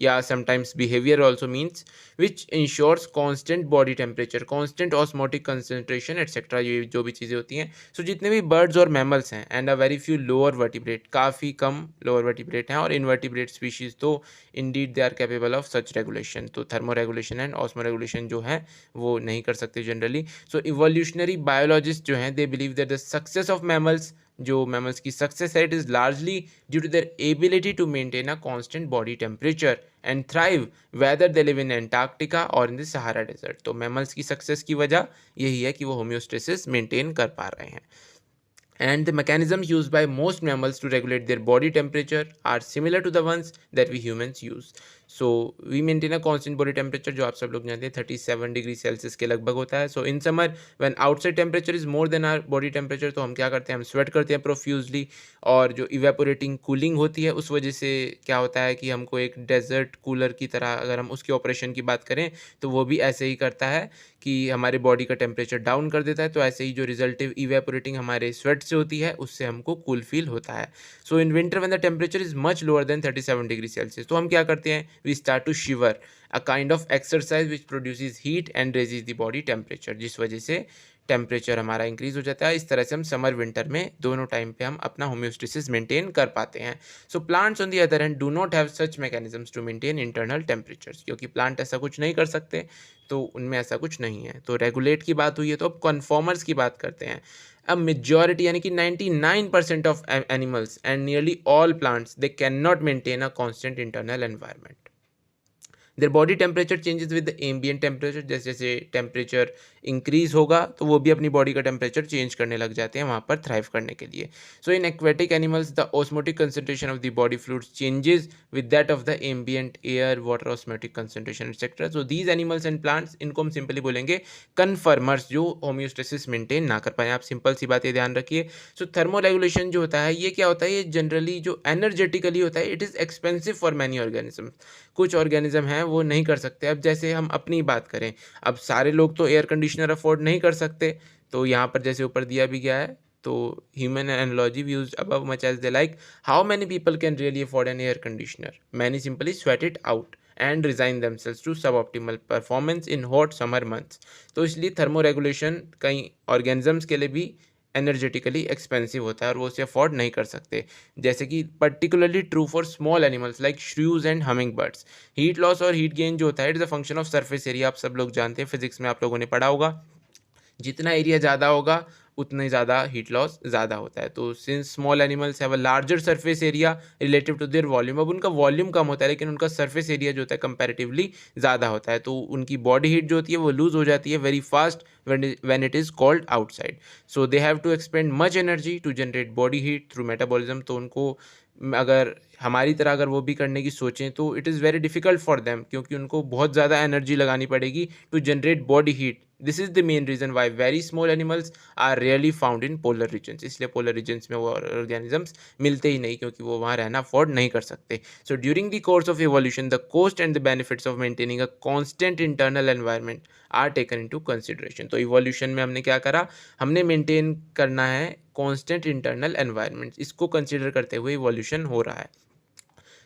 या sometimes behaviour also means which ensures constant body temperature, constant osmotic concentration etcetera, ये जो भी चीज़ें होती हैं। सो जितने भी बर्ड्स और मैमल्स हैं and a very few lower vertebrate, काफ़ी कम लोअर वर्टिब्रेट हैं, और इनवर्टिब्रेट स्पीशीज़ तो indeed they are capable of such regulation. तो thermoregulation and osmoregulation जो है वो नहीं कर सकते जनरली। सो इवोल्यूशनरी बायोलॉजिस्ट जो हैं they believe that the success of mammals, जो मैमल्स की सक्सेस है, it is largely due to their ability to maintain a constant body temperature and thrive whether they live in Antarctica और in the Sahara desert. तो mammals की success की वजह यही है कि वो होम्योस्टेसिस मेंटेन कर पा रहे हैं। And the mechanisms used by most mammals to regulate their body temperature are similar to the ones that we humans use. So we maintain a constant body temperature, जो आप सब लोग जानते हैं 37 डिग्री सेल्सियस के लगभग होता है। So in summer when outside temperature is more than our body temperature, तो हम क्या करते हैं, हम स्वेट करते हैं प्रोफ्यूजली, और जो इवेपोरेटिंग कूलिंग होती है उस वजह से क्या होता है कि हमको एक डेजर्ट कूलर की तरह, अगर हम उसके ऑपरेशन की बात करें तो वो भी ऐसे ही करता है कि हमारे बॉडी का टेम्परेचर डाउन कर देता है। तो ऐसे ही जो रिजल्टिव इवेपोरेटिंग हमारे स्वेट से होती है उससे हमको कूल फील होता है। So in winter when the temperature is much lower than 37 degree Celsius, तो हम क्या करते हैं, we start to shiver, a kind of exercise which produces heat and raises the body temperature, जिस वजह से टेम्परेचर हमारा इंक्रीज हो जाता है। इस तरह से हम समर विंटर में दोनों टाइम पे हम अपना होम्योस्टेसिस मेंटेन कर पाते हैं। So plants on the other hand do not have such mechanisms to maintain internal temperatures, क्योंकि प्लांट ऐसा कुछ नहीं कर सकते, तो उनमें ऐसा कुछ नहीं है। तो रेगुलेट की बात हुई है, तो अब कन्फॉर्मर्स की बात करते हैं। अब मेजॉरिटी यानी कि 99% of animals and nearly all plants they can not maintain a constant internal environment. There body temperature changes with the ambient temperature, जैसे जैसे टेम्परेचर इंक्रीज होगा तो वो भी अपनी बॉडी का टेम्परेचर चेंज करने लग जाते हैं वहाँ पर थ्राइव करने के लिए. So in aquatic animals the osmotic concentration of the body fluids changes with that of the ambient air water osmotic concentration etcetera. So these animals and plants, इनको हम सिंपली बोलेंगे कन्फर्मर्स, जो होम्योस्टेसिस मेंटेन ना कर पाए. आप simple सी बात ये ध्यान रखिए. सो थर्मो रेगुलेशन जो होता है ये क्या होता है, ये जनरली जो एनर्जेटिकली होता है, it is expensive for many organism. कुछ ऑर्गेनिज्म हैं वो नहीं कर सकते. अब जैसे हम अपनी बात करें, अब सारे लोग तो एयर कंडीशनर अफोर्ड नहीं कर सकते, तो यहाँ पर जैसे ऊपर दिया भी गया है, तो human analogy we used above much as they like. How many people can really afford an air conditioner? Many simply sweat it out and resign themselves to suboptimal performance in hot summer months. तो इसलिए thermo regulation कई organisms के लिए भी energetically expensive होता है और वो उसे अफोर्ड नहीं कर सकते. जैसे कि particularly true for small animals like श्रूज and humming birds. Heat loss और हीट गेन जो होता है it is a function of surface area. आप सब लोग जानते हैं, फिजिक्स में आप लोगों ने पढ़ा होगा, जितना एरिया ज़्यादा होगा उतना ही ज़्यादा हीट लॉस ज़्यादा होता है. तो since small animals have a larger surface area relative to their volume, अब उनका वॉल्यूम कम होता है लेकिन उनका सरफेस एरिया जो होता है कंपैरेटिवली ज़्यादा होता है, तो उनकी बॉडी हीट जो होती है वो लूज़ हो जाती है very fast when it is cold outside. So they have to expend much energy to generate body heat through metabolism. तो उनको अगर हमारी तरह अगर वो भी करने की सोचें तो it is very difficult for them, क्योंकि उनको बहुत ज़्यादा एनर्जी लगानी पड़ेगी to generate body heat. This is the main reason why very small animals are really found in polar regions. इसलिए पोलर रीजन्स में वो ऑर्गेनिजम्स मिलते ही नहीं, क्योंकि वो वहाँ रहना अफोर्ड नहीं कर सकते. So during the course of evolution the cost and the benefits of maintaining a constant internal environment are taken into consideration. तो इवोल्यूशन में हमने क्या करा, हमने मेंटेन करना है कांस्टेंट इंटरनल एनवायरनमेंट, इसको कंसीडर करते हुए इवोल्यूशन हो रहा है.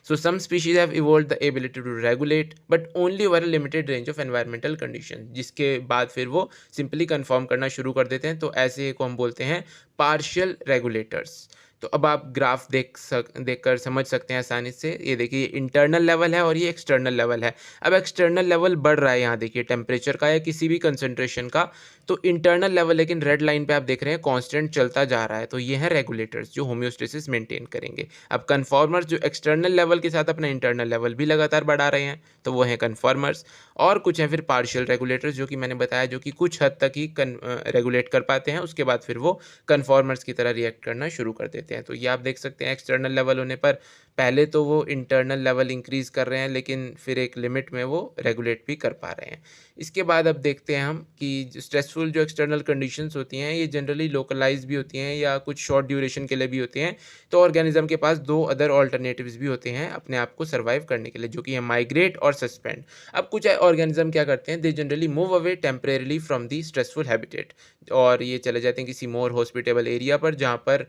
So some species have evolved the ability to regulate but only over a limited range of environmental conditions, जिसके बाद फिर वो सिंपली कंफर्म करना शुरू कर देते हैं. तो ऐसे को हम बोलते हैं पार्शियल रेगुलेटर्स. तो अब आप ग्राफ देखकर समझ सकते हैं आसानी से. ये देखिए इंटरनल लेवल है और ये एक्सटर्नल लेवल है. अब एक्सटर्नल लेवल बढ़ रहा है, यहाँ देखिए टेम्परेचर का या किसी भी कंसंट्रेशन का. तो इंटरनल लेवल लेकिन रेड लाइन पे आप देख रहे हैं कांस्टेंट चलता जा रहा है. तो ये है रेगुलेटर्स जो होम्योस्टेसिस मेंटेन करेंगे. अब कन्फॉर्मर्स जो एक्सटर्नल लेवल के साथ अपना इंटरनल लेवल भी लगातार बढ़ा रहे हैं, तो वो हैं कन्फॉर्मर्स. और कुछ हैं फिर पार्शियल रेगुलेटर्स, जो कि मैंने बताया जो कि कुछ हद तक ही रेगुलेट कर पाते हैं, उसके बाद फिर वो कन्फॉर्मर्स की तरह रिएक्ट करना शुरू कर देते हैं. तो ये आप देख सकते हैं एक्सटर्नल लेवल होने पर पहले तो वो इंटरनल लेवल इंक्रीज़ कर रहे हैं, लेकिन फिर एक लिमिट में वो रेगुलेट भी कर पा रहे हैं. इसके बाद अब देखते हैं हम कि स्ट्रेसफुल जो एक्सटर्नल कंडीशंस होती हैं ये जनरली लोकलाइज भी होती हैं या कुछ शॉर्ट ड्यूरेशन के लिए भी होती हैं. तो ऑर्गेनिज्म के पास दो अदर ऑल्टरनेटिव्स भी होते हैं अपने आप को सर्वाइव करने के लिए, जो कि है माइग्रेट और सस्पेंड. अब कुछ ऑर्गेनिज्म क्या करते हैं, they generally move away temporarily from the stressful habitat, और ये चले जाते हैं किसी मोर हॉस्पिटेबल एरिया पर जहाँ पर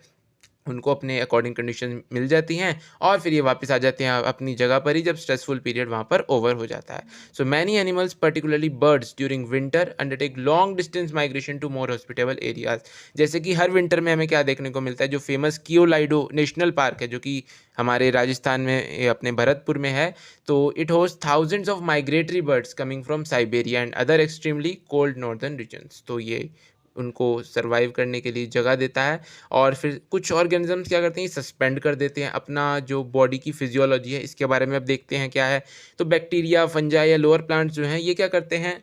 उनको अपने अकॉर्डिंग कंडीशन मिल जाती हैं, और फिर ये वापस आ जाते हैं अपनी जगह पर ही जब स्ट्रेसफुल पीरियड वहाँ पर ओवर हो जाता है. So many animals particularly birds during winter undertake long distance migration to more hospitable areas. जैसे कि हर विंटर में हमें क्या देखने को मिलता है, जो फेमस कियोलाइडो नेशनल पार्क है जो कि हमारे राजस्थान में अपने भरतपुर में है. तो it hosts thousands of migratory birds coming from Siberia and other extremely cold northern regions. तो ये उनको सर्वाइव करने के लिए जगह देता है. और फिर कुछ ऑर्गेनिजम्स क्या करते हैं, सस्पेंड कर देते हैं अपना जो बॉडी की फिजियोलॉजी है. इसके बारे में अब देखते हैं क्या है. तो बैक्टीरिया, फंजाई या लोअर प्लांट्स जो हैं ये क्या करते हैं,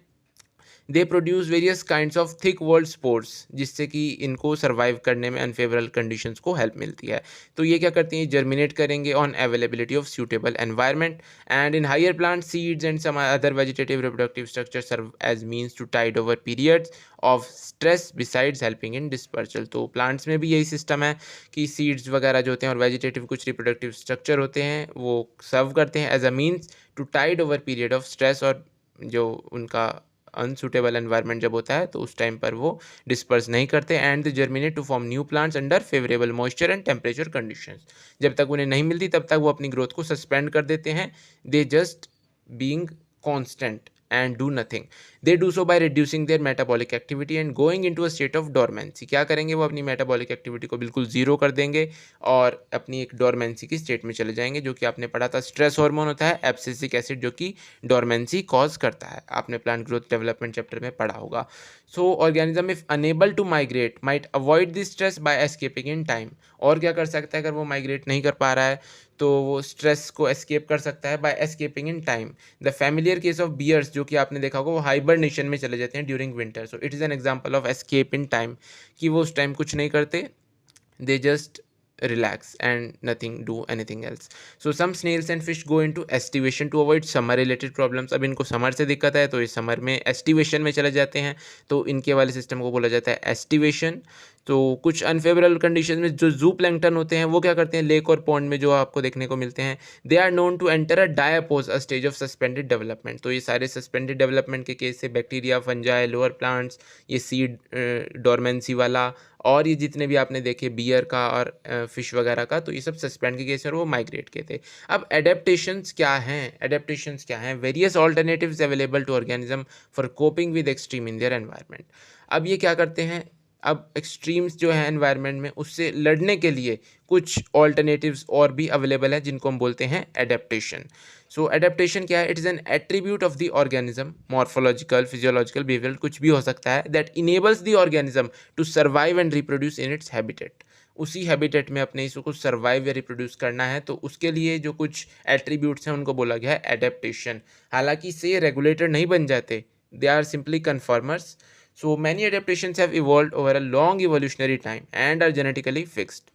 they produce various kinds of thick walled spores, जिससे कि इनको सर्वाइव करने में अनफेवरेबल कंडीशंस को हेल्प मिलती है. तो ये क्या करती हैं, जर्मिनेट करेंगे on availability of suitable environment. And in higher plant seeds and some other vegetative reproductive structure serve as means to tide over periods of stress besides helping in dispersal. तो plants में भी यही system है कि seeds वगैरह जो होते हैं और वेजिटेटिव कुछ रिप्रोडक्टिव स्ट्रक्चर होते हैं वो सर्व करते हैं as a means to tide over period of stress, और जो उनका अनसूटेबल एनवायरनमेंट जब होता है तो उस टाइम पर वो डिस्पर्स नहीं करते. And the germinate to form new plants under favourable moisture and temperature conditions. जब तक उन्हें नहीं मिलती तब तक वो अपनी ग्रोथ को सस्पेंड कर देते हैं. They just being constant and do nothing. They do so by reducing their metabolic activity and going into a state of dormancy. क्या करेंगे, वो अपनी metabolic activity को बिल्कुल ज़ीरो कर देंगे और अपनी एक dormancy की स्टेट में चले जाएंगे, जो कि आपने पढ़ा था स्ट्रेस हार्मोन होता है एब्सिसिक एसिड जो कि dormancy कॉज करता है, आपने प्लांट ग्रोथ डेवलपमेंट चैप्टर में पढ़ा होगा. So organism if unable to migrate might avoid this stress by escaping in time. और क्या कर सकता है अगर वो माइग्रेट नहीं कर पा रहा है, तो वो स्ट्रेस को एस्केप कर सकता है by escaping in time. The familiar case of bears जो कि आपने देखा होगा, वो हाइबरनेशन में चले जाते हैं during winter, so it is an example of escape in time, कि वो उस टाइम कुछ नहीं करते, they just relax and nothing do anything else. So some snails and fish go into estivation to avoid summer related problems. अब इनको summer से दिक्कत है तो ये समर में एस्टिवेशन में चले जाते हैं, तो इनके वाले सिस्टम को बोला जाता है एस्टिवेशन। तो कुछ अनफेवरेबल कंडीशन में जो जू प्लैंकटन होते हैं वो क्या करते हैं, लेक और पॉन्ड में जो आपको देखने को मिलते हैं, they are known to enter a diapause, a stage of suspended development. तो ये सारे सस्पेंडेड डेवलपमेंट के केस से बैक्टीरिया, फंजाई, लोअर प्लांट्स, ये सीड डोरमेंसी वाला, और ये जितने भी आपने देखे बियर का और फिश वगैरह का, तो ये सब सस्पेंड के केस और वो माइग्रेट के थे। अब एडेप्टेशंस क्या हैं, various alternatives available to organism for coping with extreme in their environment. अब ये क्या करते हैं, अब एक्सट्रीम्स जो है एनवायरनमेंट में उससे लड़ने के लिए कुछ ऑल्टरनेटिव्स और भी अवेलेबल है, जिनको हम बोलते हैं एडेप्टेशन। सो एडेप्टेशन क्या है, it is an attribute of the organism, morphological, physiological, behavioural, कुछ भी हो सकता है, that enables the organism to survive and reproduce in its habitat. उसी हैबिटेट में अपने इसको कुछ सर्वाइव या रिप्रोड्यूस करना है, तो उसके लिए जो कुछ एट्रीब्यूट्स हैं उनको बोला गया है एडेप्टेशन। हालांकि इससे ये रेगुलेटर नहीं बन जाते, they are simply conformers. So many adaptations have evolved over a long evolutionary time and are genetically fixed.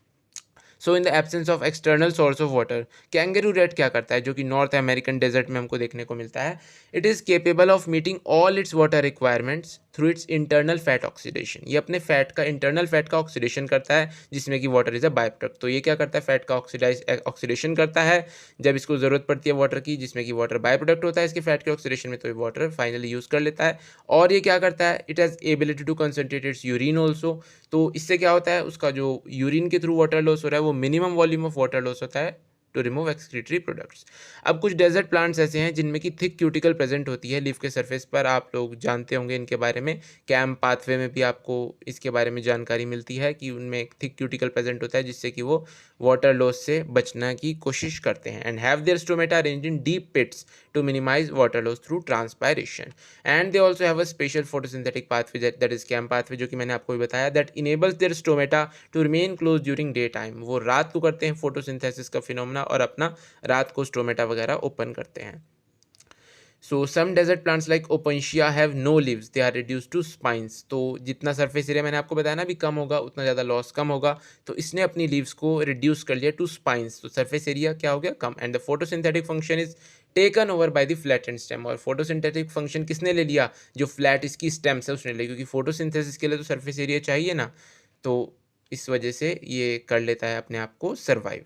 So in the absence of external source of water, kangaroo rate क्या करता है, जो कि नॉर्थ अमेरिकन डेजर्ट में हमको देखने को मिलता है, it is capable of meeting all it's water requirements through it's internal fat oxidation. ये अपने फैट का, इंटरनल फैट का ऑक्सीडेशन करता है, जिसमें कि water is a by product. तो ये क्या करता है, फैट का ऑक्सीडेशन करता है जब इसको ज़रूरत पड़ती है वाटर की, जिसमें कि वाटर बाय प्रोडक्ट होता है इसके फैट के ऑक्सीडेशन में, तो ये वाटर फाइनली यूज़ कर लेता है। और ये क्या करता है, it has ability to concentrate its urine also. तो इससे क्या होता है, उसका जो यूरिन के थ्रू वाटर लॉस हो रहा है वो minimum volume of water loss होता है टू रिमूव एक्सक्रीटरी प्रोडक्ट्स। अब कुछ डेजर्ट प्लांट्स ऐसे हैं जिनमें की थिक क्यूटिकल प्रेजेंट होती है लीफ के सरफेस पर, आप लोग जानते होंगे इनके बारे में, कैम्प पाथवे में भी आपको इसके बारे में जानकारी मिलती है कि उनमें एक थिक क्यूटिकल प्रेजेंट होता है जिससे कि वो वाटर लॉस से बचने की कोशिश करते हैं, and have their stomata arranged in deep pits to minimise water loss through transpiration. And they also have a special photosynthetic pathway that is कैम्प पाथवे, जो कि मैंने आपको भी बताया, that enables their stomata to remain close during day time. वो रात को करते हैं फोटोसिंथेसिस का फिनोमेना और अपना रात को स्टोमेटा वगैरह ओपन करते हैं। So some desert plants like opuntia have no leaves, they are reduce to spines. तो जितना सरफेस एरिया मैंने आपको बताया ना भी कम होगा, उतना ज़्यादा लॉस कम होगा, तो इसने अपनी लीव्स को रिड्यूस कर लिया टू स्पाइंस, तो सरफेस एरिया क्या हो गया, कम। And the photosynthetic function is taken over by the flattened stem. और फोटोसिंथेटिक फंक्शन किसने ले लिया, जो फ्लैट इसकी स्टेम्स है उसने ले लिया, क्योंकि फोटोसिंथेसिस के लिए तो सरफेस एरिया चाहिए ना, तो इस वजह से ये कर लेता है अपने आप को सर्वाइव।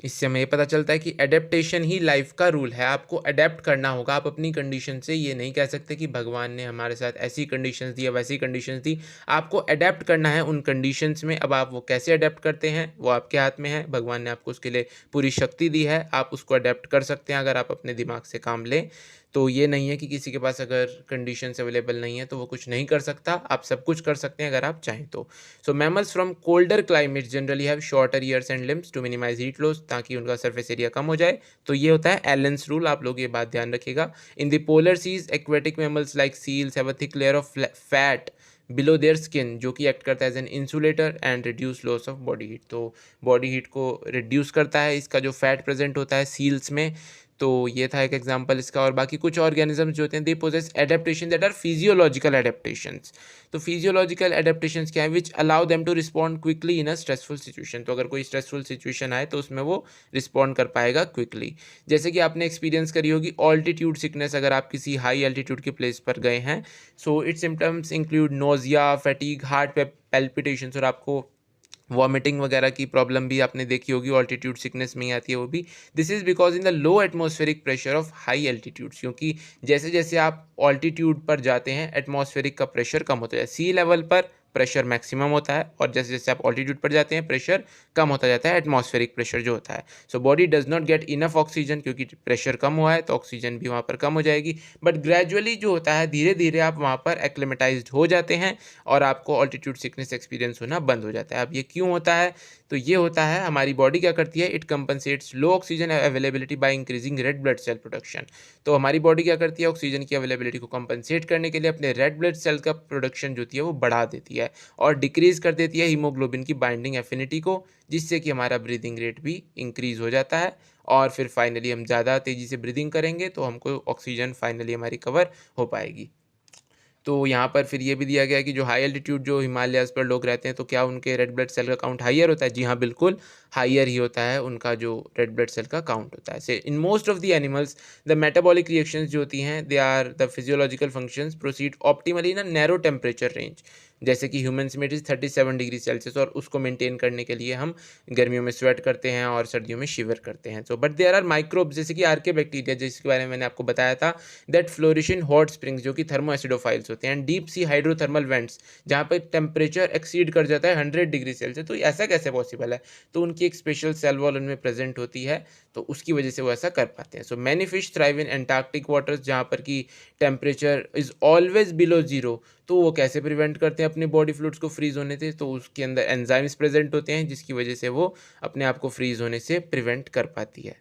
इससे हमें ये पता चलता है कि एडेप्टेशन ही लाइफ का रूल है, आपको अडेप्ट करना होगा। आप अपनी कंडीशन से ये नहीं कह सकते कि भगवान ने हमारे साथ ऐसी कंडीशंस दी या वैसी कंडीशंस दी, आपको अडेप्ट करना है उन कंडीशंस में। अब आप वो कैसे अडेप्ट करते हैं वो आपके हाथ में है, भगवान ने आपको उसके लिए पूरी शक्ति दी है, आप उसको अडेप्ट कर सकते हैं अगर आप अपने दिमाग से काम लें। तो ये नहीं है कि किसी के पास अगर कंडीशंस अवेलेबल नहीं है तो वो कुछ नहीं कर सकता, आप सब कुछ कर सकते हैं अगर आप चाहें तो। So mammals from colder climate generally have shorter ears and limbs to minimise heat loss, ताकि उनका सरफेस एरिया कम हो जाए। तो ये होता है एलेंस रूल, आप लोग ये बात ध्यान रखिएगा। In the polar seas aquatic mammals like seals have a thick layer of fat below their skin, जो कि एक्ट करता है as an insulator and reduce loss of body heat. तो बॉडी हीट को रिड्यूस करता है इसका जो फैट प्रेजेंट होता है सील्स में। तो ये था एक एग्जांपल इसका। और बाकी कुछ ऑर्गेनिजम्स जो होते हैं they possess adaptation that are physiological adaptations. तो फिजियोलॉजिकल एडेप्टेशंस क्या है, which allow them to respond quickly in a stressful situation. तो अगर कोई स्ट्रेसफुल सिचुएशन आए तो उसमें वो रिस्पॉन्ड कर पाएगा क्विकली। जैसे कि आपने एक्सपीरियंस करी होगी ऑल्टीट्यूड सिकनेस, अगर आप किसी हाई एल्टीट्यूड के प्लेस पर गए हैं। So it's symptoms include nausea, fatigue, heart palpitations, और आपको वॉमिटिंग वगैरह की प्रॉब्लम भी आपने देखी होगी, ऑल्टीट्यूड सिकनेस में ही आती है वो भी। This is because in the low atmospheric pressure of high altitudes, क्योंकि जैसे जैसे आप ऑल्टीट्यूड पर जाते हैं एटमॉस्फेरिक का प्रेशर कम होता है। सी लेवल पर प्रेशर मैक्सिमम होता है और जैसे जैसे आप ऑल्टीट्यूड पर जाते हैं प्रेशर कम होता जाता है, एटमॉस्फेरिक प्रेशर जो होता है। So body does not get enough oxygen, क्योंकि प्रेशर कम हुआ है तो ऑक्सीजन भी वहाँ पर कम हो जाएगी। बट ग्रेजुअली जो होता है धीरे धीरे आप वहाँ पर एक्लेमेटाइज्ड हो जाते हैं और आपको ऑल्टीट्यूड सिकनेस एक्सपीरियंस होना बंद हो जाता है। अब ये क्यों होता है, तो ये होता है हमारी बॉडी क्या करती है, it compensates low oxygen availability by increasing red blood cell production. तो हमारी बॉडी क्या करती है, ऑक्सीजन की अवेलेबिलिटी को कंपनसेट करने के लिए अपने रेड ब्लड सेल का प्रोडक्शन जो होती है वो बढ़ा देती है। है और डिक्रीज़ कर देती है हीमोग्लोबिन की बाइंडिंग एफिनिटी को, जिससे कि हमारा ब्रीदिंग रेट भी इंक्रीज़ हो जाता है और फिर फाइनली हम ज़्यादा तेज़ी से ब्रीदिंग करेंगे तो हमको ऑक्सीजन फाइनली हमारी कवर हो पाएगी। तो यहाँ पर फिर ये भी दिया गया है कि जो हाई एल्टीट्यूड जो हिमालयाज़ पर लोग रहते हैं तो क्या उनके रेड ब्लड सेल का काउंट हाईयर होता है? जी हाँ, बिल्कुल हाईयर ही होता है उनका जो रेड ब्लड सेल का काउंट होता है। So in most of the animals the metabolic reactions जो होती हैं they are the physiological functions proceed optimally in a narrow temperature range. जैसे कि ह्यूमन्स में इट इज़ 37 डिग्री सेल्सियस और उसको मेंटेन करने के लिए हम गर्मियों में स्वेट करते हैं और सर्दियों में शिवर करते हैं। So but there are microbes जैसे कि आर्के बैक्टीरिया जिसके बारे में मैंने आपको बताया था that flourish in hot springs जो कि थर्मो एसिडोफाइल्स होते हैं and deep sea hydrothermal vents जहाँ पर टेम्परेचर एक्सीड कर जाता है 100 डिग्री सेल्सियस। तो ऐसा कैसे पॉसिबल है? तो उनकी एक स्पेशल सेल वॉल उनमें प्रेजेंट होती है तो उसकी वजह से वो ऐसा कर पाते हैं। So many fish thrive in Antarctic waters जहाँ पर कि temperature is always below zero. तो वो कैसे प्रिवेंट करते हैं अपने बॉडी फ्लूइड्स को फ्रीज होने से? तो उसके अंदर एंजाइम्स प्रेजेंट होते हैं जिसकी वजह से वो अपने आप को फ्रीज होने से प्रिवेंट कर पाती है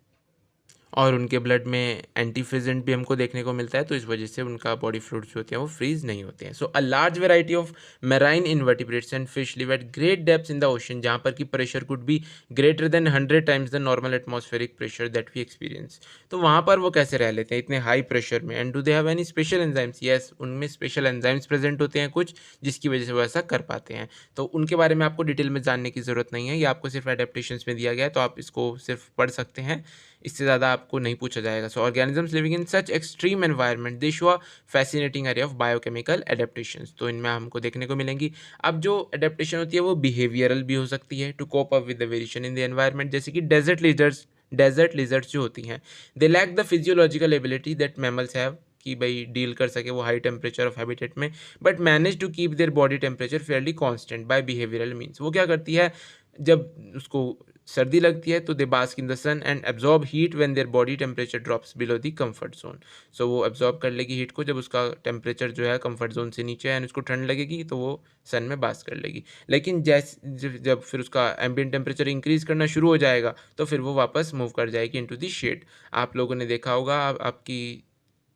और उनके ब्लड में एंटीफिजेंट भी हमको देखने को मिलता है तो इस वजह से उनका बॉडी फ्लूइड्स होते हैं वो फ्रीज नहीं होते हैं। So a large variety of marine invertebrates and fish live at great depths in the ocean जहाँ पर कि pressure could be greater than 100 times the normal atmospheric pressure that we experience. तो वहाँ पर वो कैसे रह लेते हैं इतने हाई प्रेशर में? And do they have any special enzymes? Yes, उनमें स्पेशल एंजाइम्स प्रेजेंट होते हैं कुछ जिसकी वजह से वो ऐसा कर पाते हैं। तो उनके बारे में आपको डिटेल में जानने की ज़रूरत नहीं है, ये आपको सिर्फ एडेप्टेशंस में दिया गया है तो आप इसको सिर्फ पढ़ सकते हैं, इससे ज़्यादा आपको नहीं पूछा जाएगा। सो organisms living in such extreme environment they show a fascinating area of biochemical adaptations. तो इनमें हमको देखने को मिलेंगी। अब जो एडेप्टेशन होती है वो बिहेवियरल भी हो सकती है to cope up with the variation in the environment. जैसे कि डेजर्ट लिजर्ड्स जो होती हैं they lack the physiological ability that mammals have कि भाई डील कर सके वो हाई टेम्परेचर ऑफ हैबिटेट में, but manage to keep their body temperature fairly constant by behavioural means. वो क्या करती है, जब उसको सर्दी लगती है तो they bask in the sun and absorb heat when their body temperature drops below the comfort zone. So वो एब्जॉर्ब कर लेगी हीट को जब उसका टेम्परेचर जो है कंफर्ट जोन से नीचे है एंड उसको ठंड लगेगी तो वो सन में बास्क कर लेगी। लेकिन जब फिर उसका एम्बिएंट टेम्परेचर इंक्रीज करना शुरू हो जाएगा तो फिर वो वापस मूव कर जाएगी इनटू द शेड। आप लोगों ने देखा होगा आपकी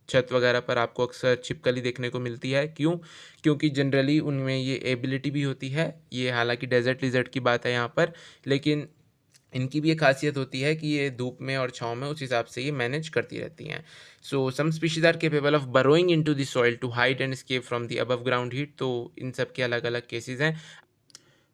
छत वगैरह पर आपको अक्सर छिपकली देखने को मिलती है। क्यों? क्योंकि जनरली उनमें ये एबिलिटी भी होती है। ये हालांकि डेजर्ट लिजर्ट की बात है यहाँ पर, लेकिन इनकी भी एक खासियत होती है कि ये धूप में और छाँव में उस हिसाब से ये मैनेज करती रहती हैं। So some species are capable of burrowing into the soil to hide and escape from the above ground heat. तो इन सब के अलग अलग केसेस हैं।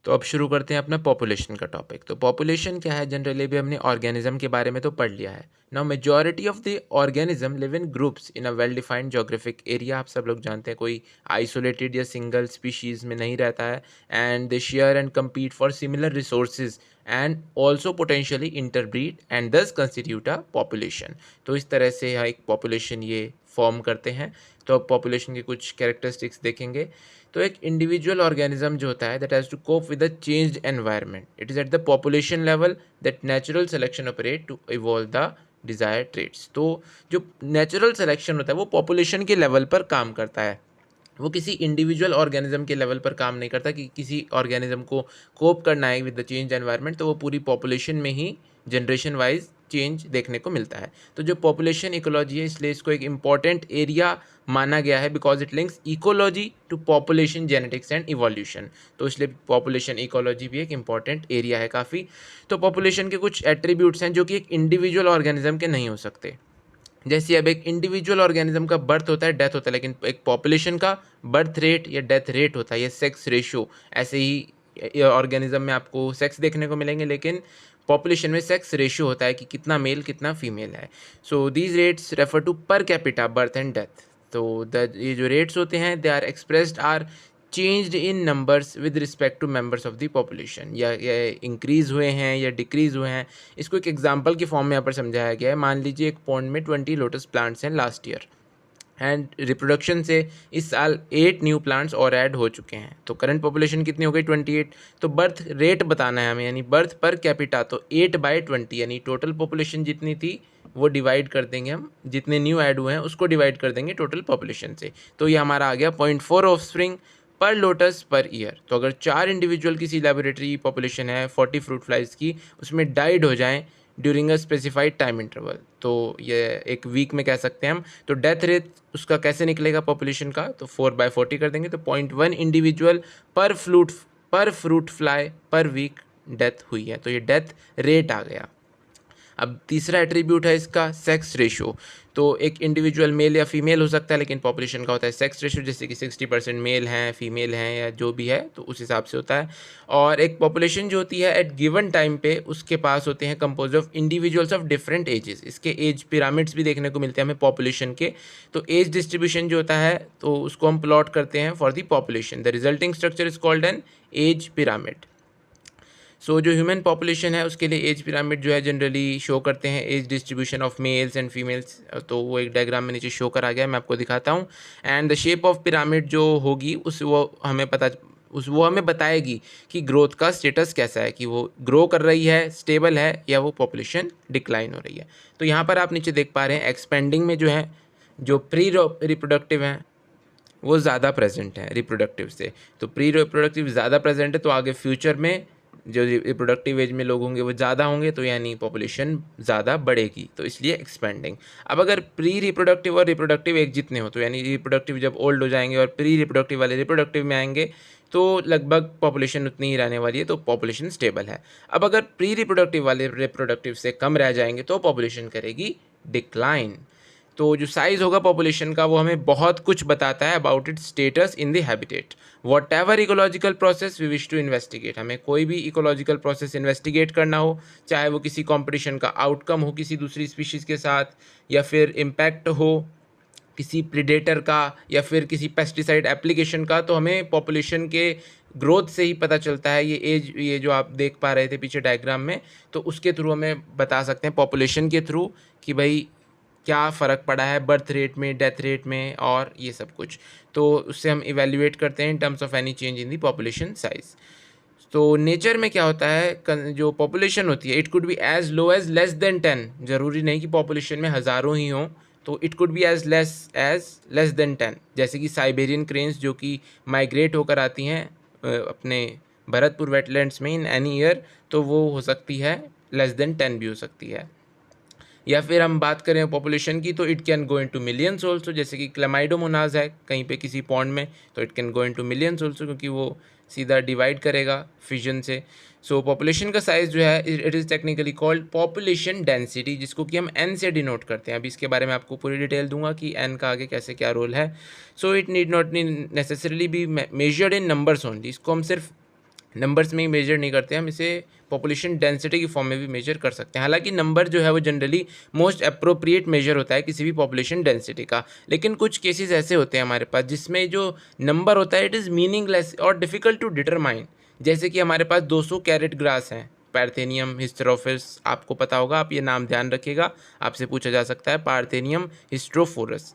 तो अब शुरू करते हैं अपना पॉपुलेशन का टॉपिक। तो पॉपुलेशन क्या है? जनरली भी हमने ऑर्गेनिज्म के बारे में तो पढ़ लिया है। Now majority of the organism live in groups in a well defined geographic area. आप सब लोग जानते हैं कोई आइसोलेटेड या सिंगल स्पीशीज़ में नहीं रहता है and they share and compete for similar resources and also potentially interbreed and दस कंस्टिट्यूट अ पॉपुलेशन। तो इस तरह से एक पॉपुलेशन ये फॉर्म करते हैं। तो अब पॉपुलेशन के कुछ कैरेक्टरिस्टिक्स देखेंगे। तो एक इंडिविजुअल ऑर्गेनिज्म जो होता है that has to cope with the changed environment. It is at the population level that natural selection operate to evolve the desire traits. तो जो नेचुरल सिलेक्शन होता है वो पॉपुलेशन के लेवल पर काम करता है, वो किसी इंडिविजुअल ऑर्गेनिज्म के लेवल पर काम नहीं करता कि किसी ऑर्गेनिज्म को कोप करना है विद द चेंज एनवायरनमेंट तो वो पूरी पॉपुलेशन में ही जनरेशन वाइज चेंज देखने को मिलता है। तो जो पॉपुलेशन इकोलॉजी है इसलिए इसको एक इम्पॉर्टेंट एरिया माना गया है because it links ecology to population genetics and evolution. तो इसलिए पॉपुलेशन इकोलॉजी भी एक इम्पॉर्टेंट एरिया है काफ़ी। तो पॉपुलेशन के कुछ एट्रीब्यूट्स हैं जो कि एक इंडिविजुअल ऑर्गेनिज्म के नहीं हो सकते। जैसे अब एक इंडिविजुअल ऑर्गेनिज्म का बर्थ होता है, डेथ होता है, लेकिन एक पॉपुलेशन का बर्थ रेट या डेथ रेट होता है या सेक्स रेशो। ऐसे ही ऑर्गेनिज्म में आपको सेक्स देखने को मिलेंगे लेकिन पॉपुलेशन में सेक्स रेशियो होता है कि कितना मेल कितना फीमेल है। So these rates refer to per capita birth and death. तो ये जो रेट्स होते हैं they are expressed are changed in numbers with respect to members of the population. या इंक्रीज़ हुए हैं या डिक्रीज़ हुए हैं। इसको एक एग्जांपल की फॉर्म में यहाँ पर समझाया गया है। मान लीजिए एक पॉन्ड में 20 लोटस प्लांट्स हैं लास्ट ईयर एंड रिप्रोडक्शन से इस साल 8 न्यू प्लांट्स और ऐड हो चुके हैं। तो करंट पॉपुलेशन कितनी हो गई? 28। तो बर्थ रेट बताना है हमें यानी बर्थ पर कैपिटा, तो 8/20 यानी टोटल पॉपुलेशन जितनी थी वो डिवाइड कर देंगे हम, जितने न्यू ऐड हुए हैं उसको डिवाइड कर देंगे टोटल पॉपुलेशन से। तो ये हमारा आ गया 0.4 ऑफस्प्रिंग पर लोटस पर ईयर। तो अगर 4 इंडिविजुअल किसी लेबोरेटरी पॉपुलेशन है 40 फ्रूट फ्लाइज की, उसमें डाइड हो जाएं during a specified time interval. तो ये एक वीक में कह सकते हैं हम। तो डेथ रेट उसका कैसे निकलेगा पॉपुलेशन का, तो 4/40 कर देंगे, तो 0.1 individual per fruit fly per week death हुई है, तो ये डेथ रेट आ गया। अब तीसरा एट्रीब्यूट है इसका सेक्स रेशो। तो एक इंडिविजुअल मेल या फीमेल हो सकता है, लेकिन पॉपुलेशन का होता है सेक्स रेशो, जैसे कि 60% मेल हैं, फीमेल हैं, या जो भी है, तो उस हिसाब से होता है। और एक पॉपुलेशन जो होती है एट गिवन टाइम पे उसके पास होते हैं compose of individuals of different ages. इसके एज पिरामिड्स भी देखने को मिलते हैं हमें पॉपुलेशन के। तो एज डिस्ट्रीब्यूशन जो होता है तो उसको हम प्लॉट करते हैं for the population. The resulting structure is called an age pyramid. So जो ह्यूमन पॉपुलेशन है उसके लिए एज पिरामिड जो है जनरली शो करते हैं age distribution of males and females. तो वो एक डायग्राम में नीचे शो करा गया है, मैं आपको दिखाता हूँ। And the shape of pyramid जो होगी वो हमें बताएगी कि ग्रोथ का स्टेटस कैसा है, कि वो ग्रो कर रही है, स्टेबल है, या वो पॉपुलेशन डिक्लाइन हो रही है। तो यहाँ पर आप नीचे देख पा रहे हैं एक्सपेंडिंग में जो है, जो प्री रिप्रोडक्टिव हैं वो ज़्यादा प्रेजेंट है रिप्रोडक्टिव से। तो प्री रिप्रोडक्टिव ज़्यादा प्रेजेंट है, तो आगे फ्यूचर में जो रिप्रोडक्टिव एज में लोग होंगे वो ज़्यादा होंगे, तो यानी पॉपुलेशन ज़्यादा बढ़ेगी, तो इसलिए एक्सपेंडिंग। अब अगर प्री रिप्रोडक्टिव और रिप्रोडक्टिव एक जितने हो, तो यानी रिप्रोडक्टिव जब ओल्ड हो जाएंगे और प्री रिप्रोडक्टिव वाले रिप्रोडक्टिव में आएंगे, तो लगभग पॉपुलेशन उतनी ही रहने वाली है, तो पॉपुलेशन स्टेबल है। अब अगर प्री रिप्रोडक्टिव वाले रिप्रोडक्टिव से कम रह जाएंगे तो पॉपुलेशन करेगी डिक्लाइन। तो जो साइज़ होगा पॉपुलेशन का वो हमें बहुत कुछ बताता है about its status in the habitat. Whatever ecological process we wish to investigate, हमें कोई भी इकोलॉजिकल प्रोसेस इन्वेस्टिगेट करना हो, चाहे वो किसी कॉम्पिटिशन का आउटकम हो किसी दूसरी स्पीशीज़ के साथ, या फिर इम्पैक्ट हो किसी प्रीडेटर का, या फिर किसी पेस्टिसाइड एप्लीकेशन का, तो हमें पॉपुलेशन के ग्रोथ से ही पता चलता है। ये जो आप देख पा रहे थे पीछे डायग्राम में, तो उसके थ्रू हमें बता सकते हैं पॉपुलेशन के थ्रू कि भाई क्या फ़र्क पड़ा है बर्थ रेट में, डेथ रेट में, और ये सब कुछ। तो उससे हम इवेल्युएट करते हैं in terms of any change in the population size. तो नेचर में क्या होता है, जो पॉपुलेशन होती है it could be as low as less than 10। ज़रूरी नहीं कि पॉपुलेशन में हज़ारों ही हों, तो it could be as less than 10। जैसे कि साइबेरियन क्रेन्स जो कि माइग्रेट होकर आती हैं अपने भरतपुर वेटलैंड्स में इन एनी ईयर, तो वो हो सकती है लेस देन 10 भी हो सकती है। या फिर हम बात करें पॉपुलेशन की, तो it can go into millions also, जैसे कि क्लेमाइडोमोनाज है कहीं पे किसी पॉन्ड में, तो it can go into millions also, क्योंकि वो सीधा डिवाइड करेगा फिजन से। सो पॉपुलेशन का साइज़ जो है it is technically called population density, जिसको कि हम एन से डिनोट करते हैं। अभी इसके बारे में आपको पूरी डिटेल दूंगा कि एन का आगे कैसे क्या रोल है। So it need not necessarily be measured in numbers only, इसको हम सिर्फ नंबर्स में ही मेजर नहीं करते, हम इसे पॉपुलेशन डेंसिटी की फॉर्म में भी मेजर कर सकते हैं। हालांकि नंबर जो है वो जनरली मोस्ट अप्रोप्रिएट मेजर होता है किसी भी पॉपुलेशन डेंसिटी का, लेकिन कुछ केसेस ऐसे होते हैं हमारे पास जिसमें जो नंबर होता है इट इज़ मीनिंगलेस और डिफ़िकल्ट टू डिटरमाइन। जैसे कि हमारे पास 200 कैरेट ग्रास हैं, पार्थेनियम हिस्टेरोफोरस, आपको पता होगा, आप ये नाम ध्यान रखिएगा, आपसे पूछा जा सकता है, पार्थेनियम हिस्टेरोफोरस।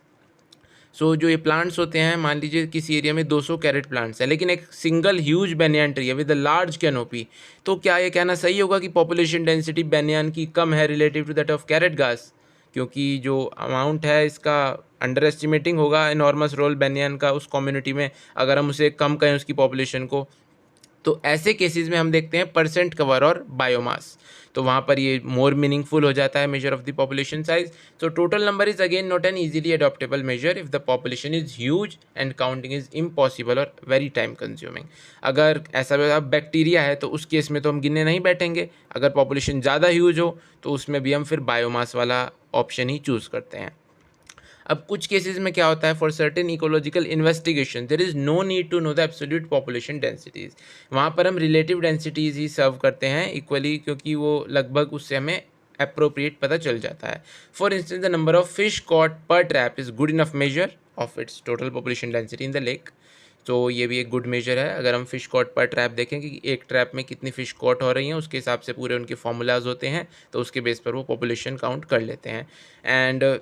सो जो ये प्लांट्स होते हैं, मान लीजिए किसी एरिया में 200 कैरेट प्लांट्स है, लेकिन एक सिंगल ह्यूज बेनियान ट्री है विद अ लार्ज कैनोपी, तो क्या ये कहना सही होगा कि पॉपुलेशन डेंसिटी बेनियान की कम है relative to that of carrot घास? क्योंकि जो अमाउंट है इसका अंडर एस्टिमेटिंग होगा इनॉर्मस रोल बेनियान का उस कम्युनिटी में, अगर हम उसे कम करें उसकी पॉपुलेशन को। तो ऐसे केसेस में हम देखते हैं परसेंट कवर और बायोमास, तो वहाँ पर ये मोर मीनिंगफुल हो जाता है measure of the population size. So total number is again not an easily adoptable measure if the population is huge and counting is impossible और वेरी टाइम कंज्यूमिंग। अगर ऐसा बैक्टीरिया है तो उस केस में तो हम गिनने नहीं बैठेंगे, अगर पॉपुलेशन ज़्यादा ह्यूज हो तो उसमें भी हम फिर बायोमास वाला ऑप्शन ही चूज़ करते हैं। अब कुछ केसेस में क्या होता है, for certain ecological investigation there is no need to know the absolute population densities, वहाँ पर हम रिलेटिव डेंसिटीज़ ही सर्व करते हैं इक्वली, क्योंकि वो लगभग उससे हमें अप्रोप्रिएट पता चल जाता है। For instance the number of fish caught per trap is good enough measure of its total population density in the lake. तो ये भी एक गुड मेजर है। अगर हम फ़िश कॉट पर ट्रैप देखें कि एक ट्रैप में कितनी फ़िश कॉट हो रही हैं, उसके हिसाब से पूरे उनके फार्मूलाज होते हैं, तो उसके बेस पर वो पॉपुलेशन काउंट कर लेते हैं। एंड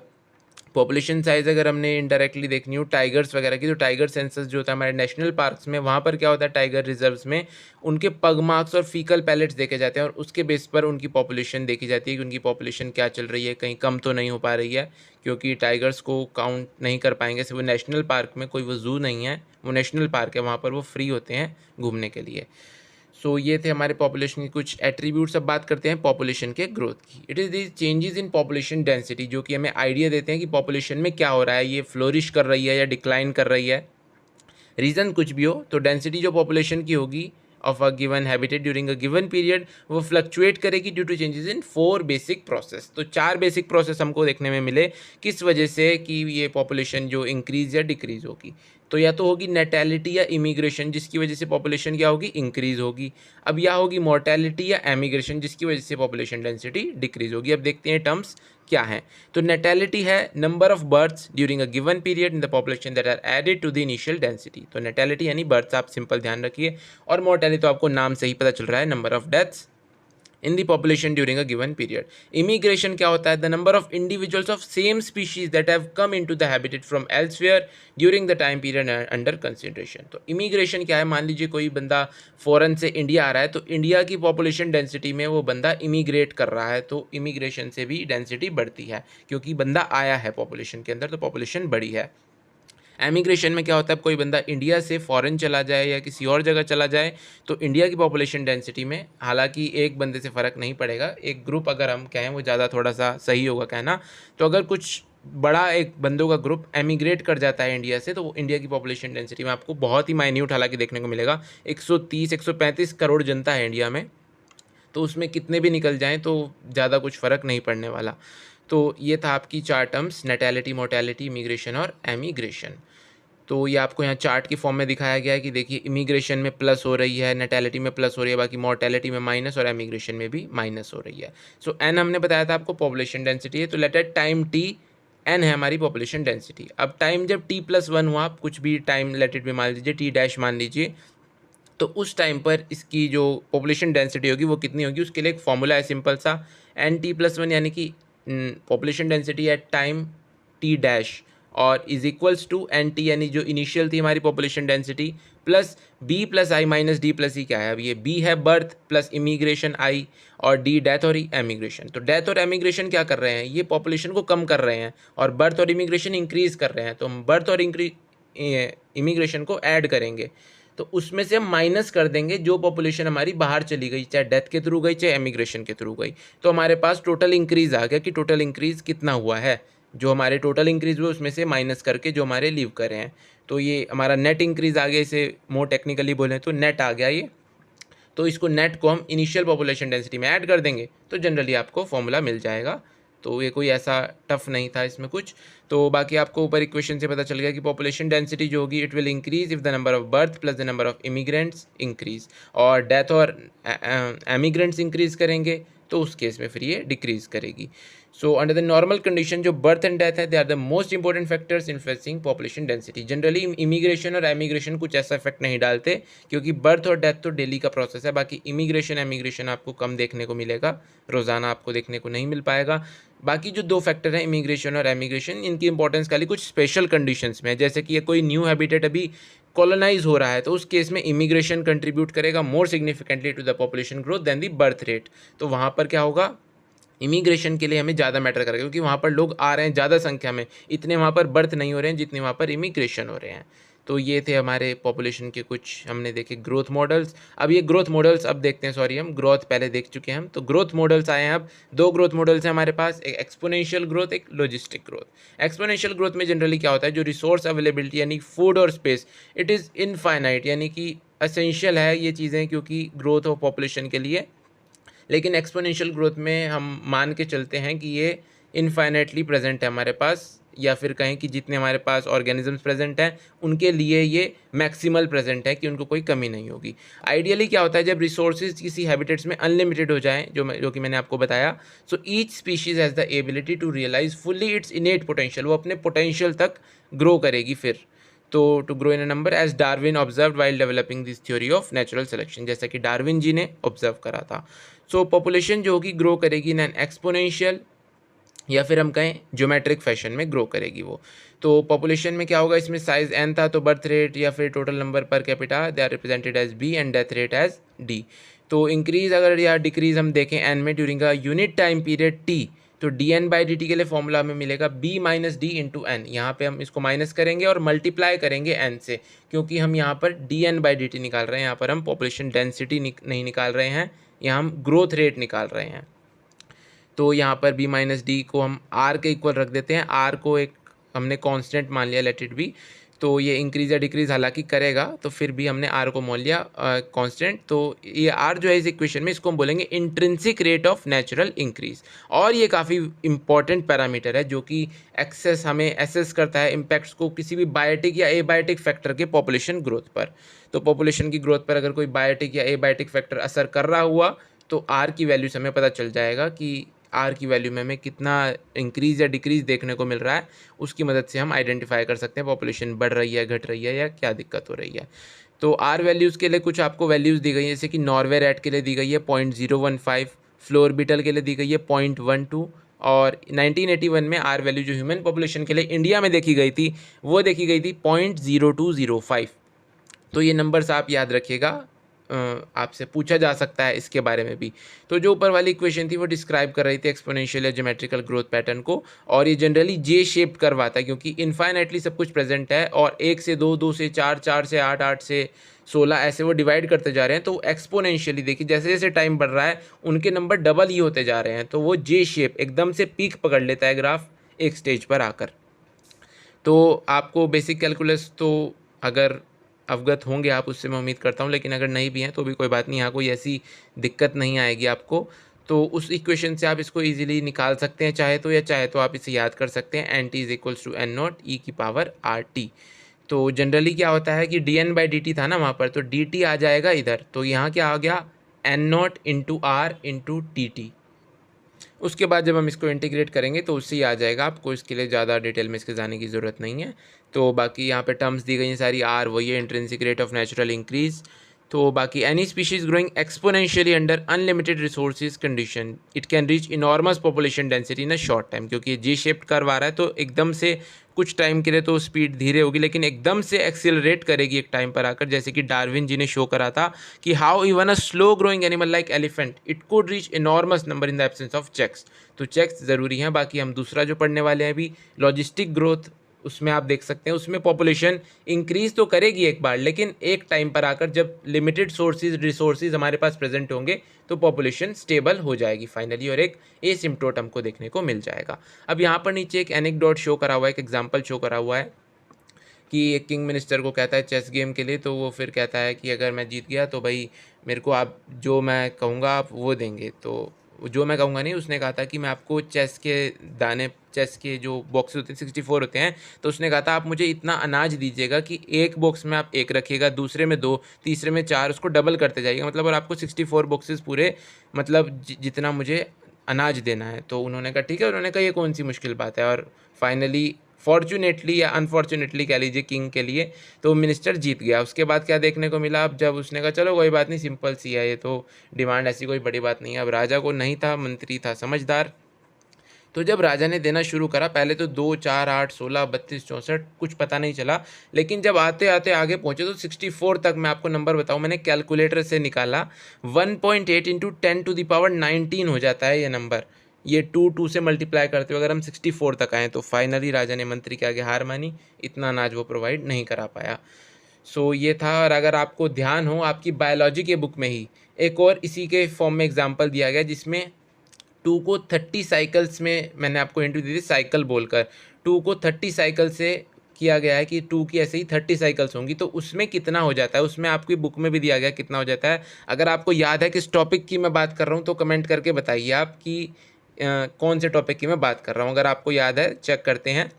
पॉपुलेशन साइज़ अगर हमने इनडायरेक्टली देखनी हो टाइगर्स वगैरह की, तो टाइगर सेंसस जो होता है हमारे नेशनल पार्क्स में, वहाँ पर क्या होता है टाइगर रिजर्व्स में उनके पग मार्क्स और फीकल पैलेट्स देखे जाते हैं, और उसके बेस पर उनकी पॉपुलेशन देखी जाती है कि उनकी पॉपुलेशन क्या चल रही है, कहीं कम तो नहीं हो पा रही है, क्योंकि टाइगर्स को काउंट नहीं कर पाएंगे सिर्फ वो नेशनल पार्क में, कोई वो ज़ू नहीं है, वो नेशनल पार्क है, वहाँ पर वो फ्री होते हैं घूमने के लिए। सो ये थे हमारे पॉपुलेशन के कुछ एट्रीब्यूट्स। अब बात करते हैं पॉपुलेशन के ग्रोथ की। It is these changes in population density, जो कि हमें आइडिया देते हैं कि पॉपुलेशन में क्या हो रहा है, ये फ्लोरिश कर रही है या डिक्लाइन कर रही है। रीज़न कुछ भी हो, तो डेंसिटी जो पॉपुलेशन की होगी of a given habitat during a given period, वो फ्लक्चुएट करेगी due to changes in 4 basic process. तो 4 बेसिक प्रोसेस हमको देखने में मिले किस वजह से कि ये पॉपुलेशन जो इंक्रीज या डिक्रीज होगी। तो या तो होगी नेटैलिटी या इमिग्रेशन, जिसकी वजह से पॉपुलेशन क्या होगी, इंक्रीज होगी। अब या होगी मोर्टेलिटी या एमिग्रेशन, जिसकी वजह से पॉपुलेशन डेंसिटी डिक्रीज होगी। अब देखते हैं टर्म्स क्या हैं। तो नेटैलिटी है number of births during a given period in the population that are added to the initial density. तो नेटैलिटी यानी बर्थ्स, आप सिंपल ध्यान रखिए। और मोर्टेलिटी तो आपको नाम से ही पता चल रहा है, number of deaths in the population during a given period. Immigration क्या होता है, the number of individuals of same species that have come into the habitat from elsewhere during the time period under consideration. तो immigration क्या है, मान लीजिए कोई बंदा फॉरेन से इंडिया आ रहा है, तो इंडिया की पॉपुलेशन डेंसिटी में वो बंदा इमिग्रेट कर रहा है, तो इमिग्रेशन से भी डेंसिटी बढ़ती है क्योंकि बंदा आया है पॉपुलेशन के अंदर, तो पॉपुलेशन बढ़ी है। एमिग्रेशन में क्या होता है, कोई बंदा इंडिया से फॉरेन चला जाए या किसी और जगह चला जाए, तो इंडिया की पॉपुलेशन डेंसिटी में हालांकि एक बंदे से फ़र्क नहीं पड़ेगा, एक ग्रुप अगर हम कहें वो ज़्यादा थोड़ा सा सही होगा कहना, तो अगर कुछ बड़ा एक बंदों का ग्रुप एमिग्रेट कर जाता है इंडिया से, तो वो इंडिया की पॉपुलेशन डेंसिटी में आपको बहुत ही माइन्यूट हालांकि देखने को मिलेगा। 130-135 करोड़ जनता है इंडिया में, तो उसमें कितने भी निकल जाएँ तो ज़्यादा कुछ फ़र्क नहीं पड़ने वाला। तो ये था आपकी 4 टर्म्स, नेटैलिटी, मोर्टेलिटी, इमिग्रेशन और एमिग्रेशन। तो ये आपको यहाँ चार्ट की फॉर्म में दिखाया गया है कि देखिए इमिग्रेशन में प्लस हो रही है, नेटैलिटी में प्लस हो रही है, बाकी मोर्टेलिटी में माइनस और एमिग्रेशन में भी माइनस हो रही है। सो एन हमने बताया था आपको पॉपुलेशन डेंसिटी है, तो let at time T N है हमारी पॉपुलेशन डेंसिटी। अब टाइम जब t+1 हुआ, आप कुछ भी टाइम लेट इट भी मान लीजिए, t' मान लीजिए, तो उस टाइम पर इसकी जो पॉपुलेशन डेंसिटी होगी वो कितनी होगी, उसके लिए एक फॉर्मूला है सिंपल सा, n t+1 यानी कि population density at time t' और is equals to N T यानी जो इनिशियल थी हमारी population density plus B plus I minus D plus E. क्या है, अब ये बी है बर्थ प्लस इमिग्रेशन आई और डी डेथ और एमिग्रेशन। तो डेथ और एमिग्रेशन क्या कर रहे हैं, ये पॉपुलेशन को कम कर रहे हैं, और बर्थ और इमिग्रेशन इंक्रीज़ कर रहे हैं। तो हम बर्थ और इमिग्रेशन को ऐड करेंगे, तो उसमें से हम माइनस कर देंगे जो पॉपुलेशन हमारी बाहर चली गई, चाहे डेथ के थ्रू गई चाहे एमिग्रेशन के थ्रू गई। तो हमारे पास टोटल इंक्रीज़ आ गया कि टोटल इंक्रीज़ कितना हुआ है, जो हमारे टोटल इंक्रीज़ हुए उसमें से माइनस करके जो हमारे लीव करे हैं, तो ये हमारा नेट इंक्रीज़ आ गया। इसे मोर टेक्निकली बोलें तो नेट आ गया ये। तो इसको नेट को हम इनिशियल पॉपुलेशन डेंसिटी में ऐड कर देंगे, तो जनरली आपको फॉर्मूला मिल जाएगा। तो ये कोई ऐसा टफ नहीं था इसमें कुछ। तो बाकी आपको ऊपर इक्वेशन से पता चल गया कि पॉपुलेशन डेंसिटी जो होगी it will increase if the number of birth plus the number of immigrants increase, और डेथ और एमिग्रेंट्स इंक्रीज करेंगे तो उस केस में फिर ये डिक्रीज करेगी। So under the normal condition जो बर्थ एंड डेथ है they are the most important factors influencing population density. Generally immigration और एमिग्रेशन कुछ ऐसा इफेक्ट नहीं डालते क्योंकि बर्थ और डेथ तो डेली का प्रोसेस है। बाकी इमिग्रेशन एमिग्रेशन आपको कम देखने को मिलेगा, रोज़ाना आपको देखने को नहीं मिल पाएगा। बाकी जो 2 फैक्टर हैं इमिग्रेशन और एमिग्रेशन, इनकी इंपॉर्टेंस खाली कुछ स्पेशल कंडीशंस में है, जैसे कि ये कोई न्यू हैबिटेट अभी कॉलोनाइज हो रहा है तो उस केस में इमिग्रेशन कंट्रीब्यूट करेगा more significantly to the population growth than the birth rate. तो वहाँ पर क्या होगा, इमिग्रेशन के लिए हमें ज़्यादा मैटर करेगा क्योंकि वहाँ पर लोग आ रहे हैं ज़्यादा संख्या में, इतने वहाँ पर बर्थ नहीं हो रहे हैं जितने वहाँ पर इमिग्रेशन हो रहे हैं। तो ये थे हमारे पॉपुलेशन के कुछ हमने देखे ग्रोथ मॉडल्स। अब ये ग्रोथ मॉडल्स अब देखते हैं, सॉरी हम ग्रोथ पहले देख चुके हैं हम। तो ग्रोथ मॉडल्स आए हैं, अब 2 ग्रोथ मॉडल्स हैं हमारे पास, एक एक्सपोनेंशियल ग्रोथ, एक लॉजिस्टिक ग्रोथ। एक्सपोनेंशियल ग्रोथ में जनरली क्या होता है, जो रिसोर्स अवेलेबिलिटी यानी फूड और स्पेस इट इज़ इनफाइनाइट, यानी कि असेंशियल है ये चीज़ें क्योंकि ग्रोथ ऑफ पॉपुलेशन के लिए। लेकिन एक्सपोनेंशियल ग्रोथ में हम मान के चलते हैं कि ये इनफाइनाइटली प्रेजेंट है हमारे पास, या फिर कहें कि जितने हमारे पास ऑर्गेनिजम्स प्रेजेंट हैं उनके लिए ये मैक्सिमल प्रेजेंट है कि उनको कोई कमी नहीं होगी। आइडियली क्या होता है, जब रिसोर्सेज किसी हैबिटेट्स में अनलिमिटेड हो जाएं, जो कि मैंने आपको बताया, so each species has the ability to realise fully its innate potential, वो अपने पोटेंशियल तक ग्रो करेगी फिर। तो to grow in a number as Darwin observe while developing this theory of natural selection, जैसा कि डार्विन जी ने ऑब्जर्व करा था। सो पॉपुलेशन जो होगी ग्रो करेगी इन एन एक्सपोनेंशियल या फिर हम कहें ज्योमेट्रिक फैशन में ग्रो करेगी वो। तो पॉपुलेशन में क्या होगा, इसमें साइज एन था तो बर्थ रेट या फिर total number per capita they are represented as B and death rate as D. तो इंक्रीज अगर या डिक्रीज हम देखें एन में during a unit time period T, तो D N by D T के लिए फॉर्मूला हमें मिलेगा B minus D into N. यहाँ पर हम इसको माइनस करेंगे और मल्टीप्लाई करेंगे एन से, क्योंकि हम यहाँ पर D N by D T निकाल रहे हैं, यहाँ पर हम पॉपुलेशन डेंसिटी नहीं निकाल रहे हैं, यहाँ हम ग्रोथ रेट निकाल रहे हैं। तो यहाँ पर बी माइनस डी को हम आर के इक्वल रख देते हैं, आर को एक हमने कांस्टेंट मान लिया, लेट इट बी। तो ये इंक्रीज या डिक्रीज हालांकि करेगा, तो फिर भी हमने आर को मान लिया कांस्टेंट। तो ये आर जो है इस इक्वेशन में, इसको हम बोलेंगे intrinsic rate of natural increase. और ये काफ़ी इंपॉर्टेंट पैरामीटर है जो कि एक्सेस हमें एसेस करता है इम्पैक्ट्स को किसी भी बायोटिक या एबायोटिक फैक्टर के पॉपुलेशन ग्रोथ पर। तो पॉपुलेशन की ग्रोथ पर अगर कोई बायोटिक या एबायोटिक फैक्टर असर कर रहा हुआ तो आर की वैल्यू से हमें पता चल जाएगा कि आर की वैल्यू में हमें कितना इंक्रीज़ या डिक्रीज़ देखने को मिल रहा है। उसकी मदद से हम आइडेंटिफाई कर सकते हैं पॉपुलेशन बढ़ रही है, घट रही है या क्या दिक्कत हो रही है। तो आर वैल्यूज़ के लिए कुछ आपको वैल्यूज़ दी गई है, जैसे कि नॉर्वे रैट के लिए दी गई है 0.015, फ्लोर बीटल के लिए दी गई है 0.12, और 1981 में आर वैल्यू जो ह्यूमन पॉपुलेशन के लिए इंडिया में देखी गई थी वो देखी गई थी 0.0205। तो ये नंबर्स आप याद रखिएगा, आपसे पूछा जा सकता है इसके बारे में भी। तो जो ऊपर वाली इक्वेशन थी वो डिस्क्राइब कर रही थी एक्सपोनेंशियल या ज्योमेट्रिकल ग्रोथ पैटर्न को, और ये जनरली जे शेप्ड करवाता है क्योंकि इनफाइनाइटली सब कुछ प्रेजेंट है, और 1 से 2, 2 से 4, 4 से 8, 8 से 16 ऐसे वो डिवाइड करते जा रहे हैं। तो एक्सपोनेंशियली देखिए जैसे जैसे टाइम बढ़ रहा है उनके नंबर डबल ही होते जा रहे हैं। तो वो जे शेप एकदम से पीक पकड़ लेता है ग्राफ एक स्टेज पर आकर। तो आपको बेसिक कैलकुलस तो अगर अवगत होंगे आप उससे, मैं उम्मीद करता हूँ, लेकिन अगर नहीं भी हैं तो भी कोई बात नहीं, यहाँ कोई ऐसी दिक्कत नहीं आएगी आपको। तो उस इक्वेशन से आप इसको इजीली निकाल सकते हैं चाहे तो, या चाहे तो आप इसे याद कर सकते हैं, N T is equals to N naught e की पावर आर टी। तो जनरली क्या होता है कि D N by D T था ना वहाँ पर, तो डी टी आ जाएगा इधर, तो यहाँ क्या आ गया N naught into R into T T. उसके बाद जब हम इसको इंटीग्रेट करेंगे तो उससे ही आ जाएगा, आपको इसके लिए ज़्यादा डिटेल में इसके जाने की ज़रूरत नहीं है। तो बाकी यहाँ पे टर्म्स दी गई हैं सारी, आर वही है intrinsic rate of natural increase. तो बाकी any species growing exponentially under unlimited resources condition it can reach enormous population density in a short time, क्योंकि ये जी शेप्ड कर्व आ रहा है तो एकदम से कुछ टाइम के लिए तो स्पीड धीरे होगी, लेकिन एकदम से एक्सिलरेट करेगी एक टाइम पर आकर, जैसे कि डार्विन जी ने शो करा था कि how even a slow growing animal like elephant it could reach enormous number in the absence of checks. तो चेक्स ज़रूरी हैं। बाकी हम दूसरा जो पढ़ने वाले हैं अभी लॉजिस्टिक ग्रोथ, उसमें आप देख सकते हैं उसमें पॉपुलेशन इंक्रीज़ तो करेगी एक बार, लेकिन एक टाइम पर आकर जब लिमिटेड रिसोर्सेज हमारे पास प्रेजेंट होंगे तो पॉपुलेशन स्टेबल हो जाएगी फाइनली, और एक एसिम्प्टोट हमको देखने को मिल जाएगा। अब यहाँ पर नीचे एक एनेक्डोट शो करा हुआ है, एक एग्जाम्पल शो करा हुआ है कि एक किंग मिनिस्टर को कहता है चेस गेम के लिए, तो वो फिर कहता है कि अगर मैं जीत गया तो भाई मेरे को आप जो मैं कहूँगा आप वो देंगे। तो जो मैं कहूँगा नहीं, उसने कहा था कि मैं आपको चेस के दाने, चेस के जो बॉक्स होते हैं 64 होते हैं, तो उसने कहा था आप मुझे इतना अनाज दीजिएगा कि एक बॉक्स में आप एक रखिएगा, दूसरे में 2, तीसरे में 4, उसको डबल करते जाइएगा, मतलब और आपको 64 बॉक्सेस पूरे, मतलब जितना मुझे अनाज देना है। तो उन्होंने कहा ठीक है, उन्होंने कहा ये कौन सी मुश्किल बात है, और फाइनली फॉर्चुनेटली या अनफॉर्चुनेटली कह लीजिए किंग के लिए, तो मिनिस्टर जीत गया। उसके बाद क्या देखने को मिला, अब जब उसने कहा चलो कोई बात नहीं, सिंपल सी है ये तो डिमांड, ऐसी कोई बड़ी बात नहीं है। अब राजा को नहीं था, मंत्री था समझदार, तो जब राजा ने देना शुरू करा, पहले तो 2, 4, 8, 16, 32, 64 कुछ पता नहीं चला, लेकिन जब आते आते आगे पहुँचे तो 64 तक, मैं आपको नंबर बताऊँ, मैंने कैलकुलेटर से निकाला, 1.8 इंटू 10⁻19 हो जाता है ये नंबर। ये 2 से मल्टीप्लाई करते हुए अगर हम 64 तक आएँ तो फाइनली राजा ने मंत्री के आगे हार मानी, इतना अनाज वो प्रोवाइड नहीं करा पाया। सो ये था। और अगर आपको ध्यान हो, आपकी बायोलॉजी के बुक में ही एक और इसी के फॉर्म में एग्जाम्पल दिया गया, जिसमें 2 को 30 साइकिल्स में, मैंने आपको हिंट दी थी साइकिल बोलकर, 2 को 30 साइकिल से किया गया है कि 2 की ऐसे ही 30 साइकिल्स होंगी, तो उसमें कितना हो जाता है, उसमें आपकी बुक में भी दिया गया कितना हो जाता है। अगर आपको याद है किस टॉपिक की मैं बात कर रहा हूँ तो कमेंट करके बताइए आप कि कौन से टॉपिक की मैं बात कर रहा हूँ। अगर आपको याद है, चेक करते हैं,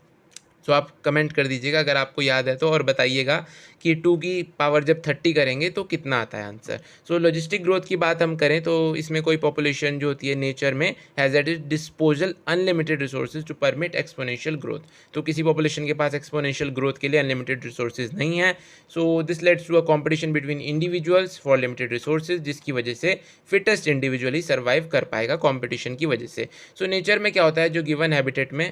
तो आप कमेंट कर दीजिएगा अगर आपको याद है तो, और बताइएगा कि 2 की पावर जब 30 करेंगे तो कितना आता है आंसर। सो लॉजिस्टिक ग्रोथ की बात हम करें तो इसमें कोई पॉपुलेशन जो होती है नेचर में has at its disposal unlimited resources to permit exponential growth. तो किसी पॉपुलेशन के पास एक्सपोनेंशियल ग्रोथ के लिए अनलिमिटेड रिसोर्सेज नहीं है। So this leads to a competition between individuals for limited resources, जिसकी वजह से फिटेस्ट इंडिविजुअली सर्वाइव कर पाएगा कॉम्पिटिशन की वजह से। सो नेचर में क्या होता है, जो गिवन हैबिटेट में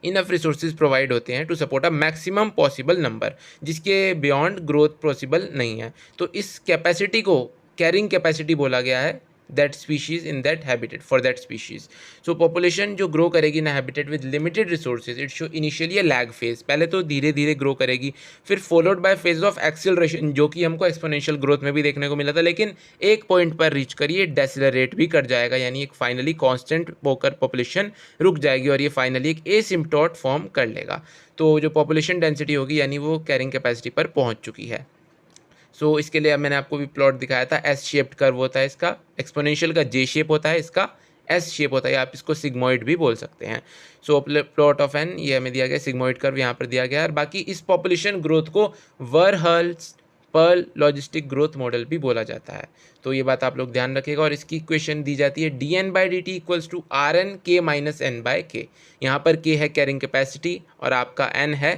इनफ रिसोर्सेज प्रोवाइड होते हैं to support a maximum possible number, जिसके बियॉन्ड ग्रोथ पॉसिबल नहीं है। तो इस कैपेसिटी को कैरिंग कैपेसिटी बोला गया है that species in that habitat for that species. So population जो grow करेगी ना habitat with limited resources, it show initially a lag phase, पहले तो धीरे धीरे grow करेगी, फिर followed by phase of acceleration जो कि हमको exponential growth में भी देखने को मिला था, लेकिन एक point पर reach करिए decelerate भी कर जाएगा, यानी एक finally constant होकर population रुक जाएगी और ये finally एक asymptote form कर लेगा. तो जो population density होगी यानी वो carrying capacity पर पहुंच चुकी है. सो इसके लिए अब मैंने आपको भी प्लॉट दिखाया था, एस शेप्ड कर्व होता है इसका, एक्सपोनेंशियल का जे शेप होता है, इसका एस शेप होता है, आप इसको सिग्मोइड भी बोल सकते हैं. सो प्लॉट ऑफ एन ये हमें दिया गया, सिग्मोइड कर्व यहाँ पर दिया गया है. और बाकी इस पॉपुलेशन ग्रोथ को वर्हल्स पर्ल लॉजिस्टिक ग्रोथ मॉडल भी बोला जाता है. तो ये बात आप लोग ध्यान रखिएगा. और इसकी इक्वेशन दी जाती है D N by D T equals to R N K minus N by K. यहाँ पर के है कैरिंग कैपेसिटी और आपका एन है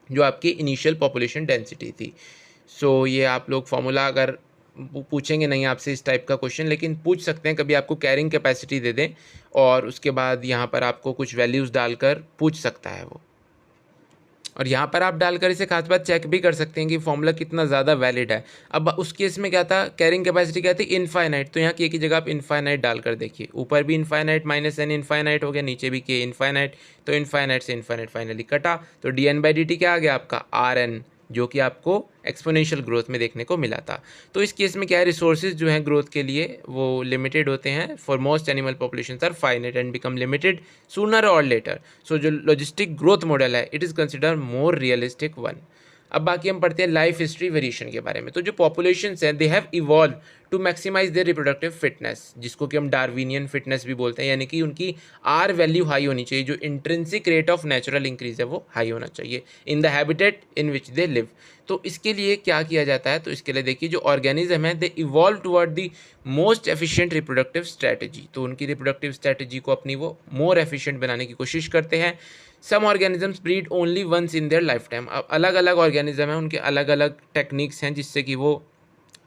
जो आपकी इनिशियल पॉपुलेशन डेंसिटी थी. सो ये आप लोग फॉर्मूला अगर पूछेंगे नहीं आपसे इस टाइप का क्वेश्चन, लेकिन पूछ सकते हैं कभी आपको कैरिंग कैपेसिटी दे दें और उसके बाद यहाँ पर आपको कुछ वैल्यूज़ डालकर पूछ सकता है वो. और यहाँ पर आप डालकर इसे खास बात चेक भी कर सकते हैं कि फॉर्मूला कितना ज़्यादा वैलिड है. अब उस केस में क्या था, कैरिंग कैपेसिटी क्या थी, इनफाइनाइट. तो यहाँ के की जगह आप इनफाइनाइट डालकर देखिए, ऊपर भी इनफाइनाइट माइनस एन इनफाइनाइट हो गया, नीचे भी के इनफाइनाइट. तो इनफाइनाइट से इनफाइनाइट फाइनली कटा, तो D N by D T क्या आ गया आपका आर एन, जो कि आपको एक्सपोनेंशियल ग्रोथ में देखने को मिला था. तो इस केस में क्या है, रिसोर्सेज जो हैं ग्रोथ के लिए वो लिमिटेड होते हैं. For most animal populations are finite and become limited sooner और लेटर. सो जो लॉजिस्टिक ग्रोथ मॉडल है it is consider more realistic one. अब बाकी हम पढ़ते हैं लाइफ हिस्ट्री वेरिएशन के बारे में. तो जो पॉपुलेशंस हैं they have evolve to maximise their reproductive fitness, जिसको कि हम डार्विनियन फिटनेस भी बोलते हैं, यानी कि उनकी आर वैल्यू हाई होनी चाहिए, जो intrinsic rate of natural increase है वो हाई होना चाहिए इन the habitat in which they live. तो इसके लिए क्या किया जाता है, तो इसके लिए देखिए जो ऑर्गेनिज्म है they evolve toward the most efficient reproductive strategy. तो उनकी रिप्रोडक्टिव स्ट्रैटेजी को अपनी वो मोर एफिशिएंट बनाने की कोशिश करते हैं. Some organisms breed only once in their life time. अब अलग अलग ऑर्गेनिज्म हैं, उनके अलग अलग टेक्निक्स हैं जिससे कि वो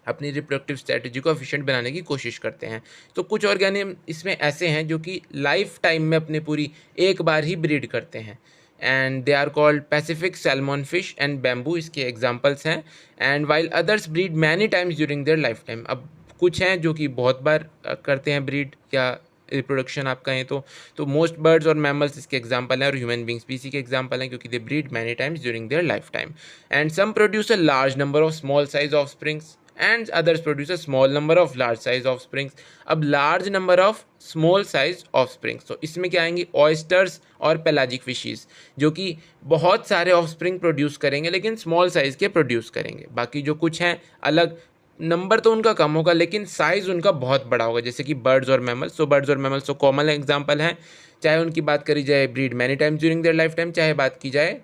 अपनी रिप्रोडक्टिव स्ट्रैटेजी को एफिशिएंट बनाने की कोशिश करते हैं. तो कुछ ऑर्गेनिज्म इसमें ऐसे हैं जो कि लाइफ टाइम में अपने पूरी एक बार ही ब्रीड करते हैं, and they are called Pacific salmon fish and bamboo, इसके एग्जांपल्स हैं. And while others breed many times during their life time. अब कुछ हैं जो कि बहुत बार करते हैं ब्रीड या रिप्रोडक्शन आप कहें तो मोस्ट बर्ड्स और मैमल्स इसके एग्जांपल हैं, और ह्यूमन बींग्स भी इसी के एग्जांपल हैं क्योंकि they breed many times during their life time. And some produce a large number of small size offsprings and others produce a small number of large size offsprings. अब large number of small size offsprings, तो इसमें क्या आएंगी oysters और pelagic fishes, जो कि बहुत सारे offspring प्रोड्यूस करेंगे लेकिन स्मॉल साइज़ के प्रोड्यूस करेंगे. बाकी जो कुछ हैं अलग नंबर तो उनका कम होगा लेकिन साइज़ उनका बहुत बड़ा होगा, जैसे कि बर्ड्स और मैमल्स. तो बर्ड्स और मैमल्स तो कॉमन एग्जाम्पल हैं, चाहे उनकी बात करी जाए breed many times during their life time, चाहे बात की जाए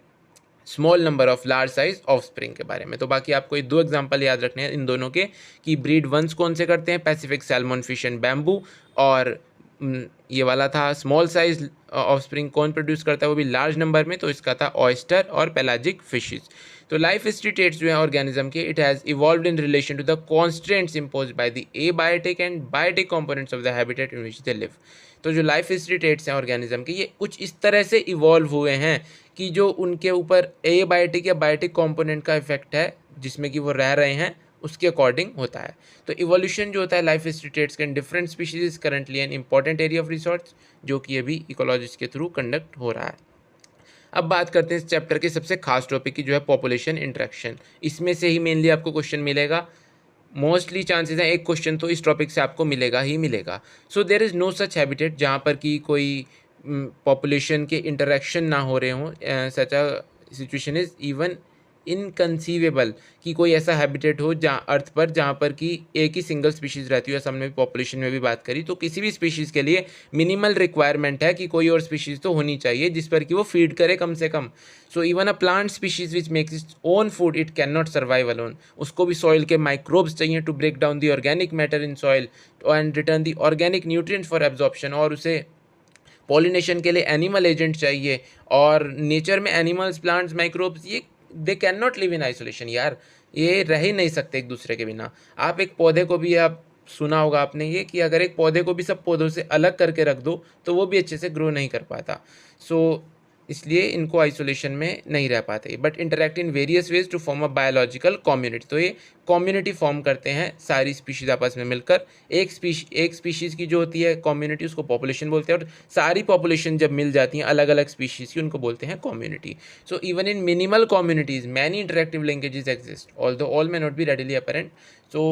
small number of large size of spring के बारे में. तो बाकी आपको ये दो एग्जांपल याद रखने हैं इन दोनों के कि ब्रीड वंस कौन से करते हैं, Pacific salmon fish and bamboo, और ये वाला था स्मॉल साइज ऑफ स्प्रिंग कौन प्रोड्यूस करता है वो भी लार्ज नंबर में, तो इसका था ऑयस्टर और पेलाजिक फिशेज. तो लाइफ हिस्ट्री ट्रेट्स जो है ऑर्गेनिज्म के, it has evolved in relation to the constants imposed by the abiotic and biotic components of the habitat in which they live. तो जो लाइफ हिस्ट्री ट्रेट्स हैं organism के, ये कुछ इस तरह से इवॉल्व हुए हैं कि जो उनके ऊपर एबायोटिक या बायोटिक कंपोनेंट का इफेक्ट है जिसमें कि वो रह रहे हैं उसके अकॉर्डिंग होता है. तो इवोल्यूशन जो होता है लाइफ हिस्ट्री ट्रेट्स के different species is currently an important area of research, जो कि अभी इकोलॉजिस्ट के थ्रू कंडक्ट हो रहा है. अब बात करते हैं इस चैप्टर के सबसे खास टॉपिक की, जो है पॉपुलेशन इंटरेक्शन. इसमें से ही मेनली आपको क्वेश्चन मिलेगा, मोस्टली चांसेस हैं एक क्वेश्चन तो इस टॉपिक से आपको मिलेगा ही मिलेगा. So there is no such habitat जहाँ पर कि कोई पॉपुलेशन के इंटरेक्शन ना हो रहे हों. Such a situation is even inconceivable कि कोई ऐसा हैबिटेट हो जहाँ अर्थ पर जहाँ पर कि एक ही सिंगल स्पीशीज़ रहती हो. हमने पॉपुलेशन में भी बात करी, तो किसी भी स्पीशीज़ के लिए मिनिमल रिक्वायरमेंट है कि कोई और स्पीशीज़ तो होनी चाहिए जिस पर कि वो फीड करे कम से कम. So even a plant species which makes its own food it can not survive alone. उसको भी सॉइल के माइक्रोब्स चाहिए to break down the organic matter in soil and return the organic nutrients for absorption, और उसे pollination के लिए animal agent चाहिए. और नेचर में एनिमल्स, प्लांट्स, माइक्रोब्स, ये they can not live in isolation यार, ये रह ही नहीं सकते एक दूसरे के बिना. आप एक पौधे को भी, आप सुना होगा आपने ये कि अगर एक पौधे को भी सब पौधों से अलग करके रख दो तो वो भी अच्छे से ग्रो नहीं कर पाता. सो इसलिए इनको आइसोलेशन में नहीं रह पाते, but interact in various ways to form a biological community. तो ये कम्युनिटी फॉर्म करते हैं सारी स्पीशीज़ आपस में मिलकर। एक स्पीशीज़ की जो होती है कम्युनिटी उसको पॉपुलेशन बोलते हैं, और सारी पॉपुलेशन जब मिल जाती हैं अलग अलग स्पीशीज़ की उनको बोलते हैं community. So even in minimal communities many interactive linkages exist although all may not be readily apparent. So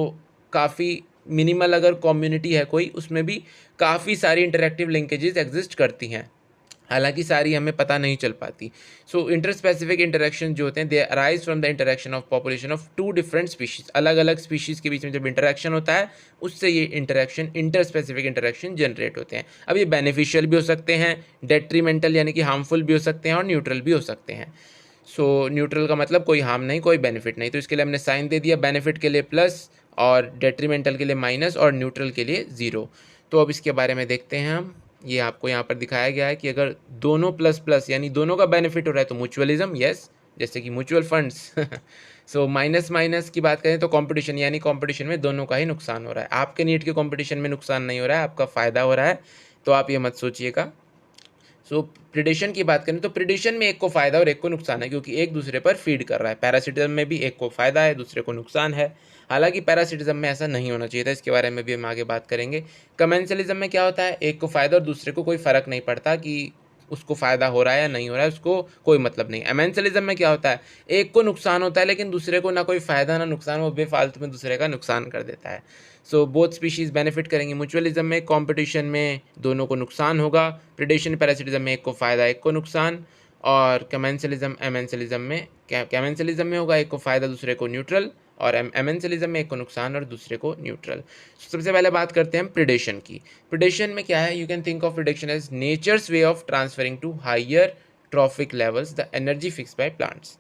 काफ़ी मिनिमल अगर कम्युनिटी है कोई, उसमें भी काफ़ी सारी इंटरेक्टिव लिंकेजेस एग्जिस्ट करती हैं, हालांकि सारी हमें पता नहीं चल पाती। सो इंटरस्पेसिफिक इंटरेक्शन जो होते हैं they arise from the interaction of population of two different species. अलग अलग स्पीशीज़ के बीच में जब इंटरेक्शन होता है उससे ये इंटरेक्शन इंटरस्पेसिफिक इंटरेक्शन जनरेट होते हैं। अब ये बेनिफिशियल भी हो सकते हैं, डेट्रीमेंटल यानी कि हार्मफुल भी हो सकते हैं, और न्यूट्रल भी हो सकते हैं। सो न्यूट्रल का मतलब कोई हार्म नहीं, कोई बेनिफिट नहीं, तो इसके लिए हमने साइन दे दिया, बेनिफिट के लिए प्लस और डेट्रीमेंटल के लिए माइनस और न्यूट्रल के लिए ज़ीरो। तो अब इसके बारे में देखते हैं हम। ये आपको यहाँ पर दिखाया गया है कि अगर दोनों प्लस प्लस यानी दोनों का बेनिफिट हो रहा है तो म्यूचुअलिज्म, यस, जैसे कि mutual funds. So minus minus की बात करें तो कंपटीशन, यानी कंपटीशन में दोनों का ही नुकसान हो रहा है। आपके नीट के कंपटीशन में नुकसान नहीं हो रहा है, आपका फ़ायदा हो रहा है, तो आप ये मत सोचिएगा। सो प्रिडेशन की बात करें तो प्रिडेशन में एक को फ़ायदा और एक को नुकसान है, क्योंकि एक दूसरे पर फीड कर रहा है। पैरासिटिज्म में भी एक को फ़ायदा है, दूसरे को नुकसान है। हालांकि पैरासिटिज्म में ऐसा नहीं होना चाहिए था, इसके बारे में भी हम आगे बात करेंगे। कमेंसलिज्म में क्या होता है, एक को फ़ायदा और दूसरे को कोई फ़र्क नहीं पड़ता कि उसको फ़ायदा हो रहा है या नहीं हो रहा है, उसको कोई मतलब नहीं। एमेंसलिज्म में क्या होता है, एक को नुकसान होता है लेकिन दूसरे को ना कोई फ़ायदा ना नुकसान, वो बेफालतू में दूसरे का नुकसान कर देता है। सो बोथ स्पीशीज़ बेनिफिट करेंगे। म्यूचुअलिज्म में कंपटीशन में दोनों को नुकसान होगा, प्रिडेशन पैरासिटिज्म में एक को फ़ायदा एक को नुकसान, और कमेंसलिज्म एमेंसलिज्म में कैमेंसलिज्म में होगा एक को फ़ायदा दूसरे को न्यूट्रल, और एमेंसलिज्म में एक को नुकसान और दूसरे को न्यूट्रल। सबसे पहले बात करते हैं प्रिडेशन की। प्रिडेशन में क्या है, you can think of predation as nature's way of transferring to higher trophic levels the energy fix by plants.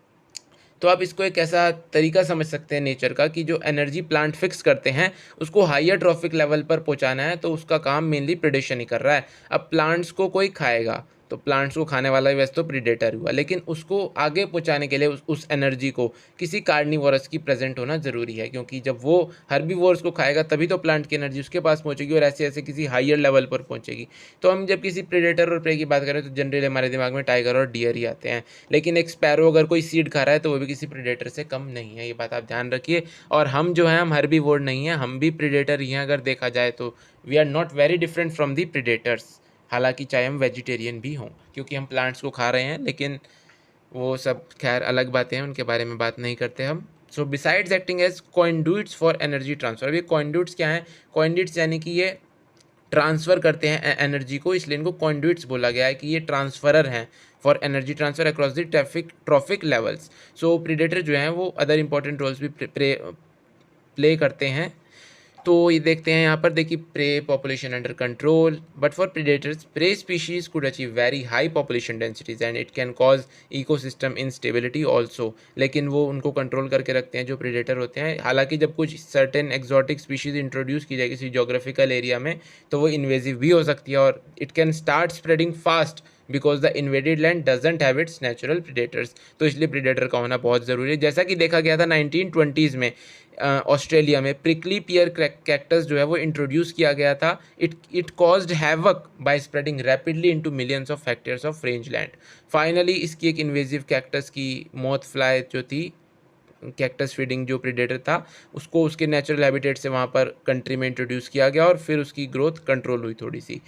तो आप इसको एक ऐसा तरीका समझ सकते हैं नेचर का कि जो एनर्जी प्लांट फिक्स करते हैं उसको हायर ट्रॉफिक लेवल पर पहुंचाना है, तो उसका काम मेनली प्रिडेशन ही कर रहा है। अब प्लांट्स को कोई खाएगा तो प्लांट्स को खाने वाला ही वैसे तो प्रीडेटर हुआ, लेकिन उसको आगे पहुंचाने के लिए उस एनर्जी को किसी कार्निवोरस की प्रेजेंट होना ज़रूरी है, क्योंकि जब वो हर्बीवोर्स को खाएगा तभी तो प्लांट की एनर्जी उसके पास पहुंचेगी और ऐसे ऐसे किसी हायर लेवल पर पहुंचेगी। तो हम जब किसी प्रीडेटर और प्रे की बात करें तो जनरली हमारे दिमाग में टाइगर और डियर ही आते हैं, लेकिन एक स्पैरो अगर कोई सीड खा रहा है तो वो भी किसी प्रीडेटर से कम नहीं है, ये बात आप ध्यान रखिए। और हम जो हैं हम हर्बीवोर नहीं हैं, हम भी प्रीडेटर ही हैं अगर देखा जाए तो। We are not very different from the predators, हालांकि चाहे हम वेजिटेरियन भी हों, क्योंकि हम प्लांट्स को खा रहे हैं, लेकिन वो सब खैर अलग बातें हैं, उनके बारे में बात नहीं करते हम। So besides acting as conduits for energy transfer. अब ये कॉन्ड्यूट्स क्या हैं, कॉन्ड्यूट्स यानी कि ये ट्रांसफ़र करते हैं एनर्जी को, इसलिए इनको कॉन्ड्यूट्स बोला गया है कि ये ट्रांसफरर हैं for energy transfer across the trophic levels. So predator जो हैं वो अदर इंपॉर्टेंट रोल्स भी प्ले करते हैं। तो ये देखते हैं यहाँ पर, देखिए prey population under control, but for predators prey species could achieve very high population densities and it can cause ecosystem instability also. लेकिन वो उनको कंट्रोल करके रखते हैं जो प्रीडेटर होते हैं। हालांकि जब कुछ सर्टेन एक्जॉटिक स्पीशीज इंट्रोड्यूस की जाए किसी जोग्राफिकल एरिया में तो वो इन्वेजिव भी हो सकती है, और it can start spreading fast because the invaded land doesn't have it's natural predators. तो इसलिए प्रीडेटर का होना बहुत ज़रूरी है। जैसा कि देखा गया था 1920s में ऑस्ट्रेलिया में प्रिकली पियर कैक्टस जो है वो इंट्रोड्यूस किया गया था। It caused havoc by spreading rapidly into millions of hectares of range land. Finally इसकी एक इन्वेजिव कैक्टस की मौत फ्लाई जो थी, कैक्टस फीडिंग जो प्रीडेटर था, उसको उसके नेचुरल हैबिटेट से वहाँ पर कंट्री में इंट्रोड्यूस किया गया और फिर उसकी ग्रोथ कंट्रोल हुई थोड़ी सी।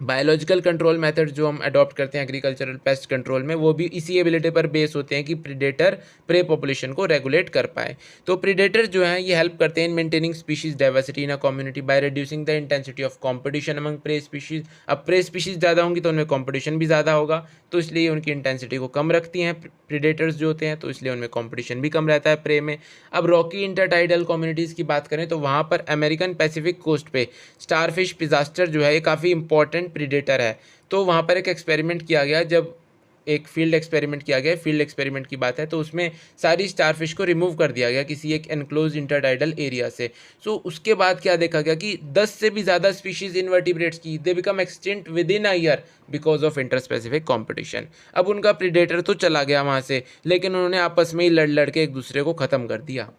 बायोलॉजिकल कंट्रोल मेथड जो हम अडॉप्ट करते हैं एग्रीकल्चरल पेस्ट कंट्रोल में, वो भी इसी एबिलिटी पर बेस होते हैं कि प्रीडेटर प्रे पॉपुलेशन को रेगुलेट कर पाए। तो प्रीडेटर जो हैं ये हेल्प करते हैं in maintaining species diversity in a community by reducing the intensity of competition among prey species. अब प्रे स्पीशीज ज़्यादा होंगी तो उनमें कंपटीशन भी ज़्यादा होगा, तो इसलिए उनकी इंटेंसिटी को कम रखती हैं प्रीडेटर्स जो होते हैं, तो इसलिए उनमें कंपटीशन भी कम रहता है प्रे में। अब रॉकी इंटरटाइडल कम्युनिटीज़ की बात करें तो वहाँ पर अमेरिकन पैसिफिक कोस्ट पे स्टारफिश पिजास्टर जो है ये काफ़ी इंपॉर्टेंट प्रीडेटर है। तो वहाँ पर एक एक्सपेरिमेंट किया गया, जब एक फील्ड एक्सपेरिमेंट किया गया, फील्ड एक्सपेरिमेंट की बात है, तो उसमें सारी स्टारफिश को रिमूव कर दिया गया किसी एक एनक्लोज इंटरटाइडल एरिया से। सो उसके बाद क्या देखा गया कि 10 से भी ज़्यादा स्पीशीज़ इनवर्टिब्रेट्स की they become extinct with in a year because of interspecific competition. अब उनका प्रीडेटर तो चला गया वहाँ से, लेकिन उन्होंने आपस में ही लड़ लड़ के एक दूसरे को ख़त्म कर दिया।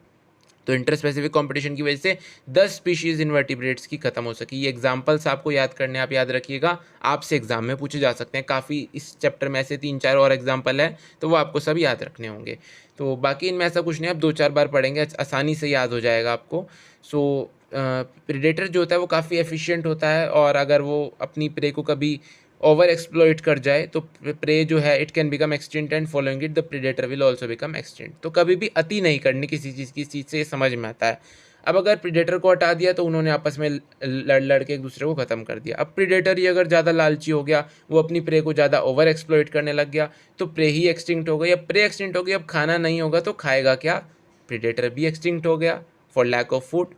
तो इंटर स्पेसिफिक कंपटीशन की वजह से 10 स्पीशीज़ इनवर्टिब्रेट्स की खत्म हो सकी। ये एग्जांपल्स आपको याद करने, आप याद रखिएगा, आपसे एग्जाम में पूछे जा सकते हैं। काफ़ी इस चैप्टर में ऐसे 3-4 और एग्जांपल है, तो वो आपको सब याद रखने होंगे। तो बाकी इनमें ऐसा कुछ नहीं, आप 2-4 बार पढ़ेंगे आसानी से याद हो जाएगा आपको। सो प्रेडेटर जो होता है वो काफ़ी एफिशिएंट होता है, और अगर वो अपनी प्रे को कभी ओवर एक्सप्लॉइट कर जाए तो प्रे जो है it can become extinct, and following it the predator will also become extinct. तो कभी भी अति नहीं करनी किसी चीज़ की, इस चीज़ से ये समझ में आता है। अब अगर प्रेडेटर को हटा दिया तो उन्होंने आपस में लड़ के एक दूसरे को ख़त्म कर दिया। अब प्रेडेटर ही अगर ज़्यादा लालची हो गया, वो अपनी प्रे को ज़्यादा ओवर एक्सप्लॉइट करने लग गया, तो प्रे ही एक्सटिंक्ट हो गई। अब प्रे एक्सटिंक्ट हो गई, अब खाना नहीं होगा तो खाएगा क्या? प्रेडेटर भी एक्सटिंक्ट हो गया फॉर लैक ऑफ फूड।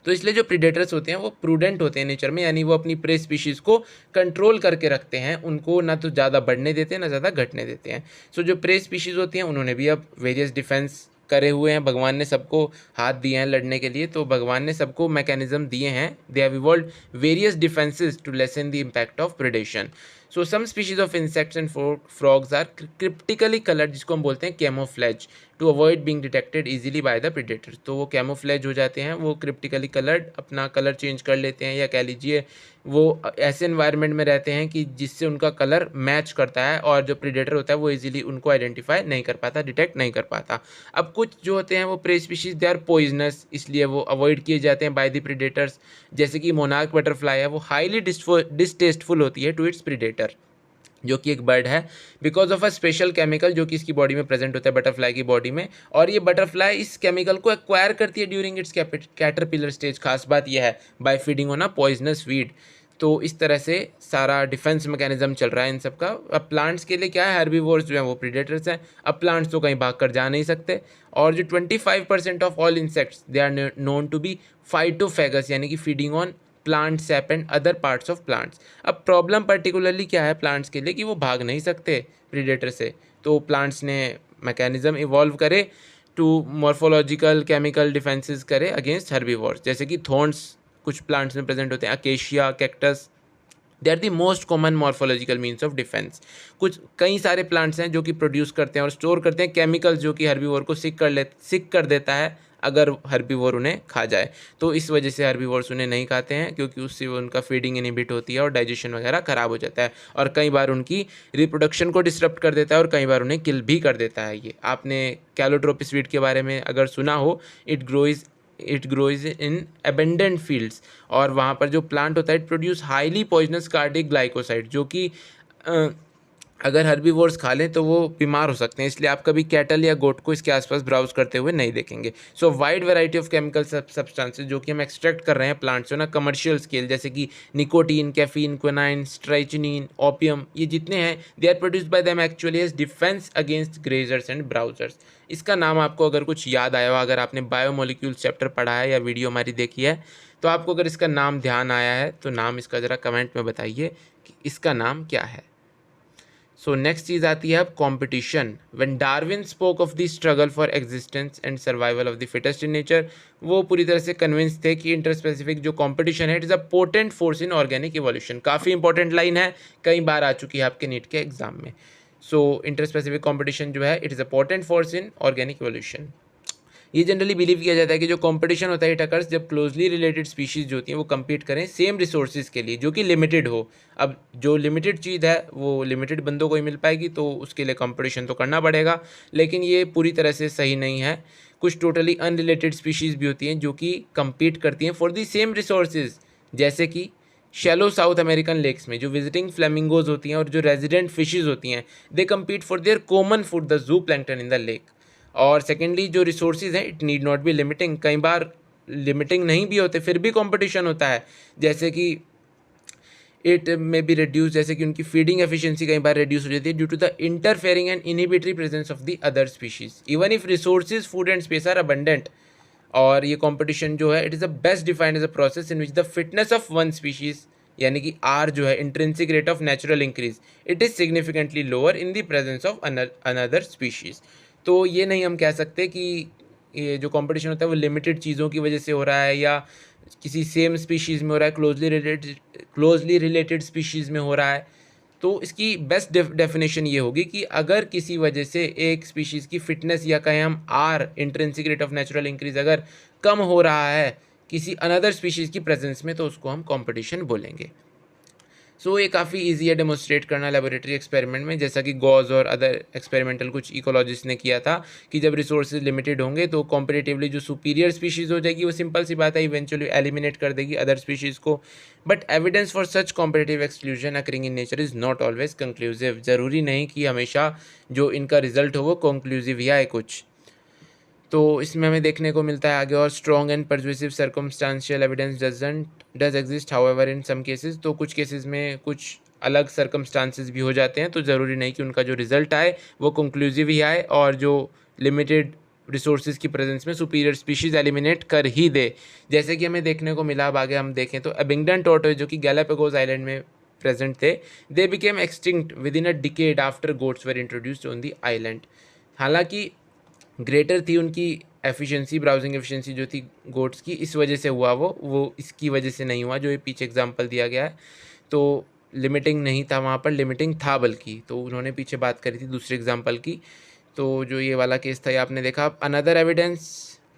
तो इसलिए जो प्रीडेटर्स होते हैं वो प्रूडेंट होते हैं नेचर में, यानी वो अपनी प्रे स्पीशीज़ को कंट्रोल करके रखते हैं, उनको ना तो ज़्यादा बढ़ने देते हैं ना ज़्यादा घटने देते हैं। सो जो प्रे स्पीशीज़ होती हैं उन्होंने भी अब वेरियस डिफेंस करे हुए हैं, भगवान ने सबको हाथ दिए हैं लड़ने के लिए, तो भगवान ने सबको मैकेनिज्म दिए हैं। They have evolved various defences to lessen the impact of predation. So some species of insects and frogs are cryptically coloured, जिसको हम बोलते हैं camouflage, to avoid being detected easily by the predator. तो वो camouflage हो जाते हैं, वो क्रिप्टिकली कलर्ड अपना कलर चेंज कर लेते हैं, या कह लीजिए वो ऐसे एनवायरनमेंट में रहते हैं कि जिससे उनका कलर मैच करता है, और जो प्रेडेटर होता है वो इजीली उनको आइडेंटिफाई नहीं कर पाता, डिटेक्ट नहीं कर पाता। अब कुछ जो होते हैं वो prey species they are poisonous, इसलिए वो अवॉइड किए जाते हैं बाय द प्रेडेटर्स। जैसे कि मोनार्क बटरफ्लाई है, वो हाईली डिस्टेस्टफुल होती है टू इट्स प्रेडेटर, जो कि एक बर्ड है, because of a special chemical जो कि इसकी बॉडी में प्रेजेंट होता है, बटरफ्लाई की बॉडी में। और ये बटरफ्लाई इस केमिकल को एक्वायर करती है ड्यूरिंग इट्स कैटरपिलर स्टेज। खास बात यह है by feeding on a poisonous weed. तो इस तरह से सारा डिफेंस मैकेनिज्म चल रहा है इन सब का। अब प्लांट्स के लिए क्या है, हर्बीवोर्स जो हैं वो प्रीडेटर्स हैं। अब प्लांट्स तो कहीं भाग कर जा नहीं सकते, और जो 25% of all insects they are known to be phytophagous, यानी कि feeding on plant sap and other parts of plants. अब प्रॉब्लम पर्टिकुलरली क्या है प्लांट्स के लिए कि वो भाग नहीं सकते प्रीडेटर से, तो प्लांट्स ने मैकेनिज्म इवॉल्व करे टू मॉर्फोलॉजिकल केमिकल डिफेंसेस करे अगेंस्ट हर्बीवोर्स। जैसे कि थॉर्न्स कुछ प्लांट्स में प्रेजेंट होते हैं, acacia, cactus, they are the most common morphological means of defence. कुछ कई सारे प्लांट्स हैं जो कि प्रोड्यूस करते हैं और स्टोर करते हैं केमिकल्स, जो कि हर्बीवोर को सिक कर देता है अगर हर्बीवोर उन्हें खा जाए। तो इस वजह से हर्बीवोर्स उन्हें नहीं खाते हैं, क्योंकि उससे उनका फीडिंग इनहिबिट होती है और डाइजेशन वगैरह ख़राब हो जाता है, और कई बार उनकी रिप्रोडक्शन को डिस्टर्ब कर देता है, और कई बार उन्हें किल भी कर देता है। ये आपने कैलोट्रोपिस वीड के बारे में अगर सुना हो, इट ग्रोइज इन अबेंडेंट फील्ड्स, और वहाँ पर जो प्लांट होता है it produce highly poisonous cardiac glycoside, जो कि अगर हर्बीवोर्स खा लें तो वो बीमार हो सकते हैं। इसलिए आप कभी कैटल या गोट को इसके आसपास ब्राउज करते हुए नहीं देखेंगे। सो wide variety of chemical substances जो कि हम एक्सट्रैक्ट कर रहे हैं प्लांट से ना कमर्शियल स्केल, जैसे कि nicotine, caffeine, quinine, strychnine, opium, ये जितने हैं they are produced by them actually as defence against grazers and browsers. इसका नाम आपको अगर कुछ याद आया हो, अगर आपने बायोमोलिक्यूल्स चैप्टर पढ़ा है या वीडियो हमारी देखी है, तो आपको अगर इसका नाम ध्यान आया है तो नाम इसका ज़रा कमेंट में बताइए कि इसका नाम क्या है। सो नेक्स्ट चीज़ आती है अब competition. When Darwin spoke of the struggle for existence and survival of the fittest in nature, वो पूरी तरह से कन्विंस थे कि इंटरस्पेसिफिक जो कॉम्पिटिशन है it is a potent force in organic evolution. काफ़ी इंपॉर्टेंट लाइन है, कई बार आ चुकी है आपके नीट के एग्जाम में। सो इंटरस्पेसिफिक कॉम्पिटिशन जो है it is a potent force in organic evolution. ये जनरली बिलीव किया जाता है कि जो कंपटीशन होता है इट अकर्स जब क्लोजली रिलेटेड स्पीशीज़ जो होती हैं वो compete करें सेम रिसोर्सेज के लिए जो कि लिमिटेड हो। अब जो लिमिटेड चीज़ है वो लिमिटेड बंदों को ही मिल पाएगी, तो उसके लिए कंपटीशन तो करना पड़ेगा, लेकिन ये पूरी तरह से सही नहीं है। कुछ टोटली अनरिलेटेड स्पीशीज़ भी होती हैं जो कि compete करती हैं फॉर दी सेम रिसोर्सेज, जैसे कि शैलो साउथ अमेरिकन लेक्स में जो विजिटिंग फ्लेमिंगोज होती हैं और जो रेजिडेंट फिशेज़ होती हैं, दे compete for their common food the zoo plankton in the lake. और सेकेंडली जो रिसोर्सेज हैं it need not be limiting, कई बार लिमिटिंग नहीं भी होते फिर भी कंपटीशन होता है, जैसे कि इट में बी रिड्यूस, जैसे कि उनकी फीडिंग एफिशिएंसी कई बार रिड्यूस हो जाती है due to the interfering and inhibitory presence of the other species even if resources food and space are abundant. और ये कंपटीशन जो है it is the best defined as a process in which the fitness of one species, यानी कि r जो है intrinsic rate of natural increase, it is significantly lower in the presence of another species. तो ये नहीं हम कह सकते कि ये जो कंपटीशन होता है वो लिमिटेड चीज़ों की वजह से हो रहा है या किसी सेम स्पीशीज़ में हो रहा है, क्लोजली रिलेटेड स्पीशीज़ में हो रहा है। तो इसकी बेस्ट डेफिनेशन ये होगी कि अगर किसी वजह से एक स्पीशीज़ की फिटनेस या कहें हम r intrinsic rate of natural increase अगर कम हो रहा है किसी अनदर स्पीशीज़ की प्रेजेंस में, तो उसको हम कंपटीशन बोलेंगे। सो ये काफ़ी इजी है डेमोस्ट्रेट करना लेबोरेटरी एक्सपेरिमेंट में, जैसा कि गॉज और अदर एक्सपेरिमेंटल कुछ इकोलॉजिस्ट ने किया था कि जब रिसोर्सेज लिमिटेड होंगे तो कॉम्पिटिटिवली जो सुपीरियर स्पीशीज़ हो जाएगी वो सिंपल सी बात है इवेंचुअली एलिमिनेट कर देगी अदर स्पीशीज़ को। But evidence for such competitive exclusion occurring in nature is not always conclusive. ज़रूरी नहीं कि हमेशा जो इनका रिजल्ट हो वो कंक्लूसिव ही आए कुछ। तो इसमें हमें देखने को मिलता है आगे, और strong and persuasive circumstantial evidence does exist however in some cases. तो कुछ केसेस में कुछ अलग सर्कमस्टांसेस भी हो जाते हैं, तो ज़रूरी नहीं कि उनका जो रिजल्ट आए वो कंक्लूसिव ही आए और जो लिमिटेड रिसोर्सेज की प्रेजेंस में सुपीरियर स्पीशीज़ एलिमिनेट कर ही दे। जैसे कि हमें देखने को मिला, अब आगे हम देखें तो अबिंगडन टॉर्टोइस जो कि गैलापागोस आइलैंड में प्रेजेंट थे, they became extinct with in a decade after goats were introduced on the island. हालांकि ग्रेटर थी उनकी एफिशिएंसी, ब्राउजिंग एफिशिएंसी जो थी गोट्स की, इस वजह से हुआ वो इसकी वजह से नहीं हुआ जो ये पीछे एग्जांपल दिया गया है। तो लिमिटिंग नहीं था वहाँ पर, लिमिटिंग था बल्कि, तो उन्होंने पीछे बात करी थी दूसरे एग्जांपल की। तो जो ये वाला केस था ये आपने देखा। Another evidence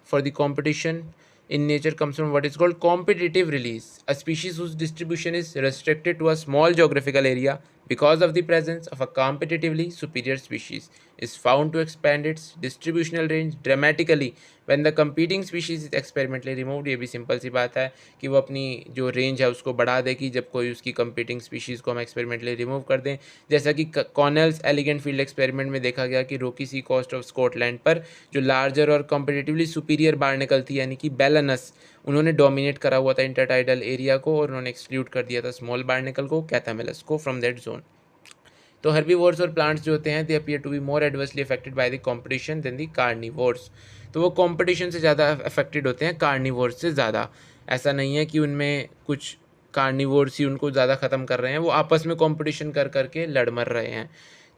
for the competition in nature comes from what is called competitive release, a species whose distribution is restricted to a small geographical area because of the presence of a competitively superior species is found to expand its distributional range dramatically when the competing species is experimentally removed। ये भी simple सी बात है कि वो अपनी जो range है उसको बढ़ा देगी जब कोई उसकी कंपीटिंग स्पीशीज़ को हम एक्सपेरिमेंटली रिमूव कर दें। जैसा कि कॉर्नेल्स एलिगेंट फील्ड एक्सपेरिमेंट में देखा गया कि रोकी सी कोस्ट ऑफ स्कॉटलैंड पर जो लार्जर और कंपेटिटिवली सुपीरियर बार्नेकल थी यानी कि बेलानस, उन्होंने डोमिनेट करा हुआ था इंटरटाइडल एरिया को और उन्होंने एक्सक्लूड कर दिया था स्मॉल बार्नेकल को, कैथामेलस को, फ्रॉम दैट जोन। तो हेर्बीवोर्स और प्लांट्स जो होते हैं they appear to be more adversely affected by the competition than the carnivores. तो वो कंपटीशन से ज़्यादा अफेक्टेड होते हैं कार्निवोर्स से ज़्यादा। ऐसा नहीं है कि उनमें कुछ कार्निवोर्स ही उनको ज़्यादा ख़त्म कर रहे हैं, वो आपस में कंपटीशन कर करके लड़ मर रहे हैं।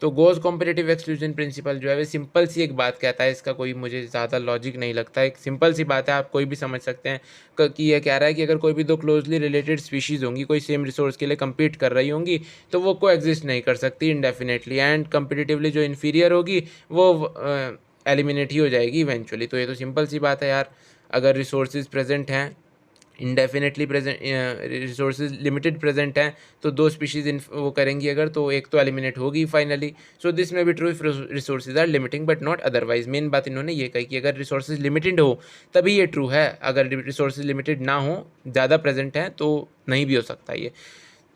तो गोज कॉम्पिटिटिव एक्सक्लूजन प्रिंसिपल जो है वो सिंपल सी एक बात कहता है, इसका कोई मुझे ज़्यादा लॉजिक नहीं लगता, एक सिंपल सी बात है, आप कोई भी समझ सकते हैं कि ये कह रहा है कि अगर कोई भी दो क्लोजली रिलेटेड स्पीशीज़ होंगी, कोई सेम रिसोर्स के लिए compete कर रही होंगी, तो वो को एग्जिस्ट नहीं कर सकती इंडेफिनेटली, एंड कंपिटिटिवली जो इन्फीरियर होगी वो एलिमिनेट ही हो जाएगी इवेंचुअली। तो ये तो सिंपल सी बात है यार, अगर रिसोर्सेज प्रेजेंट हैं, indefinitely present resources limited present हैं, तो दो स्पीशीज़ वो करेंगी अगर, तो एक तो एलिमिनेट होगी finally. So this may be true if resources are limiting but not otherwise. Main बात इन्होंने ये कही कि अगर रिसोर्सेज लिमिटेड हो तभी ये ट्रू है, अगर रिसोर्सेज लिमिटेड ना हो, ज़्यादा प्रेजेंट हैं, तो नहीं भी हो सकता ये।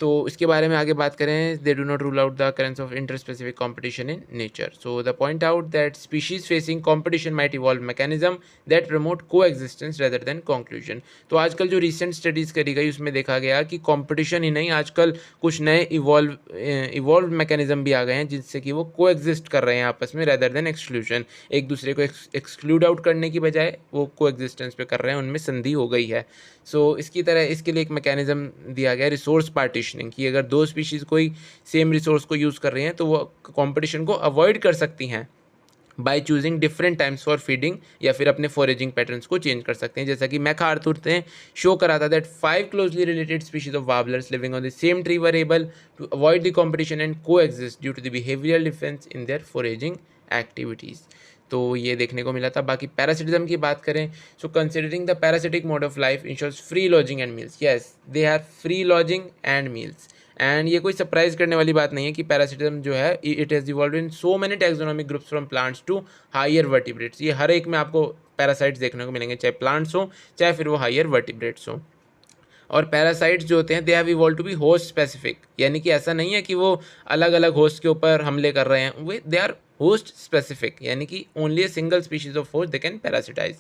तो इसके बारे में आगे बात करें, they do not rule out the occurrence of interspecific competition in nature. So the point out that species facing competition might evolve mechanism that promote को एग्जिस्टेंस रेदर देन कंक्लूजन। तो आजकल जो रिसेंट स्टडीज़ करी गई उसमें देखा गया कि कंपटीशन ही नहीं, आजकल कुछ नए इवॉल्व मैकेनिज्म भी आ गए हैं जिससे कि वो को एग्जिस्ट कर रहे हैं आपस में रेदर देन एक्सक्लूजन। एक दूसरे को एक्सक्लूड आउट करने की बजाय वो को एग्जिस्टेंस पे कर रहे हैं, उनमें संधि हो गई है। सो इसकी तरह इसके लिए एक मैकेनिज्म दिया गया रिसोर्स पार्टीशनिंग, कि अगर दो स्पीशीज़ कोई सेम रिसोर्स को यूज़ कर रही हैं तो वो कंपटीशन को अवॉइड कर सकती हैं by choosing different times for feeding, या फिर अपने फॉरेजिंग पैटर्न्स को चेंज कर सकते हैं। जैसा कि मैकआर्थर ने शो करा था that 5 closely related species of warblers living on the same tree were able to avoid the competition and coexist due to the behavioural difference in their foraging activities. तो ये देखने को मिला था। बाकी पैरासिटिज्म की बात करें, so considering the parasitic mode of life ensures free lodging and meals. Yes, they are free lodging and meals, and ये कोई सरप्राइज करने वाली बात नहीं है कि पैरासिटिज्म जो है it has evolve in so many taxonomic groups from plants to higher vertebrates. ये हर एक में आपको पैरासाइट्स देखने को मिलेंगे, चाहे प्लांट्स हो चाहे फिर वो हायर वर्टिब्रेट्स हो। और पैरासाइट्स जो होते हैं they have evolve to be host specific, यानी कि ऐसा नहीं है कि वो अलग अलग होस्ट के ऊपर हमले कर रहे हैं, वे दे आर होस्ट स्पेसिफिक, यानी कि only a single species of host they can parasitise.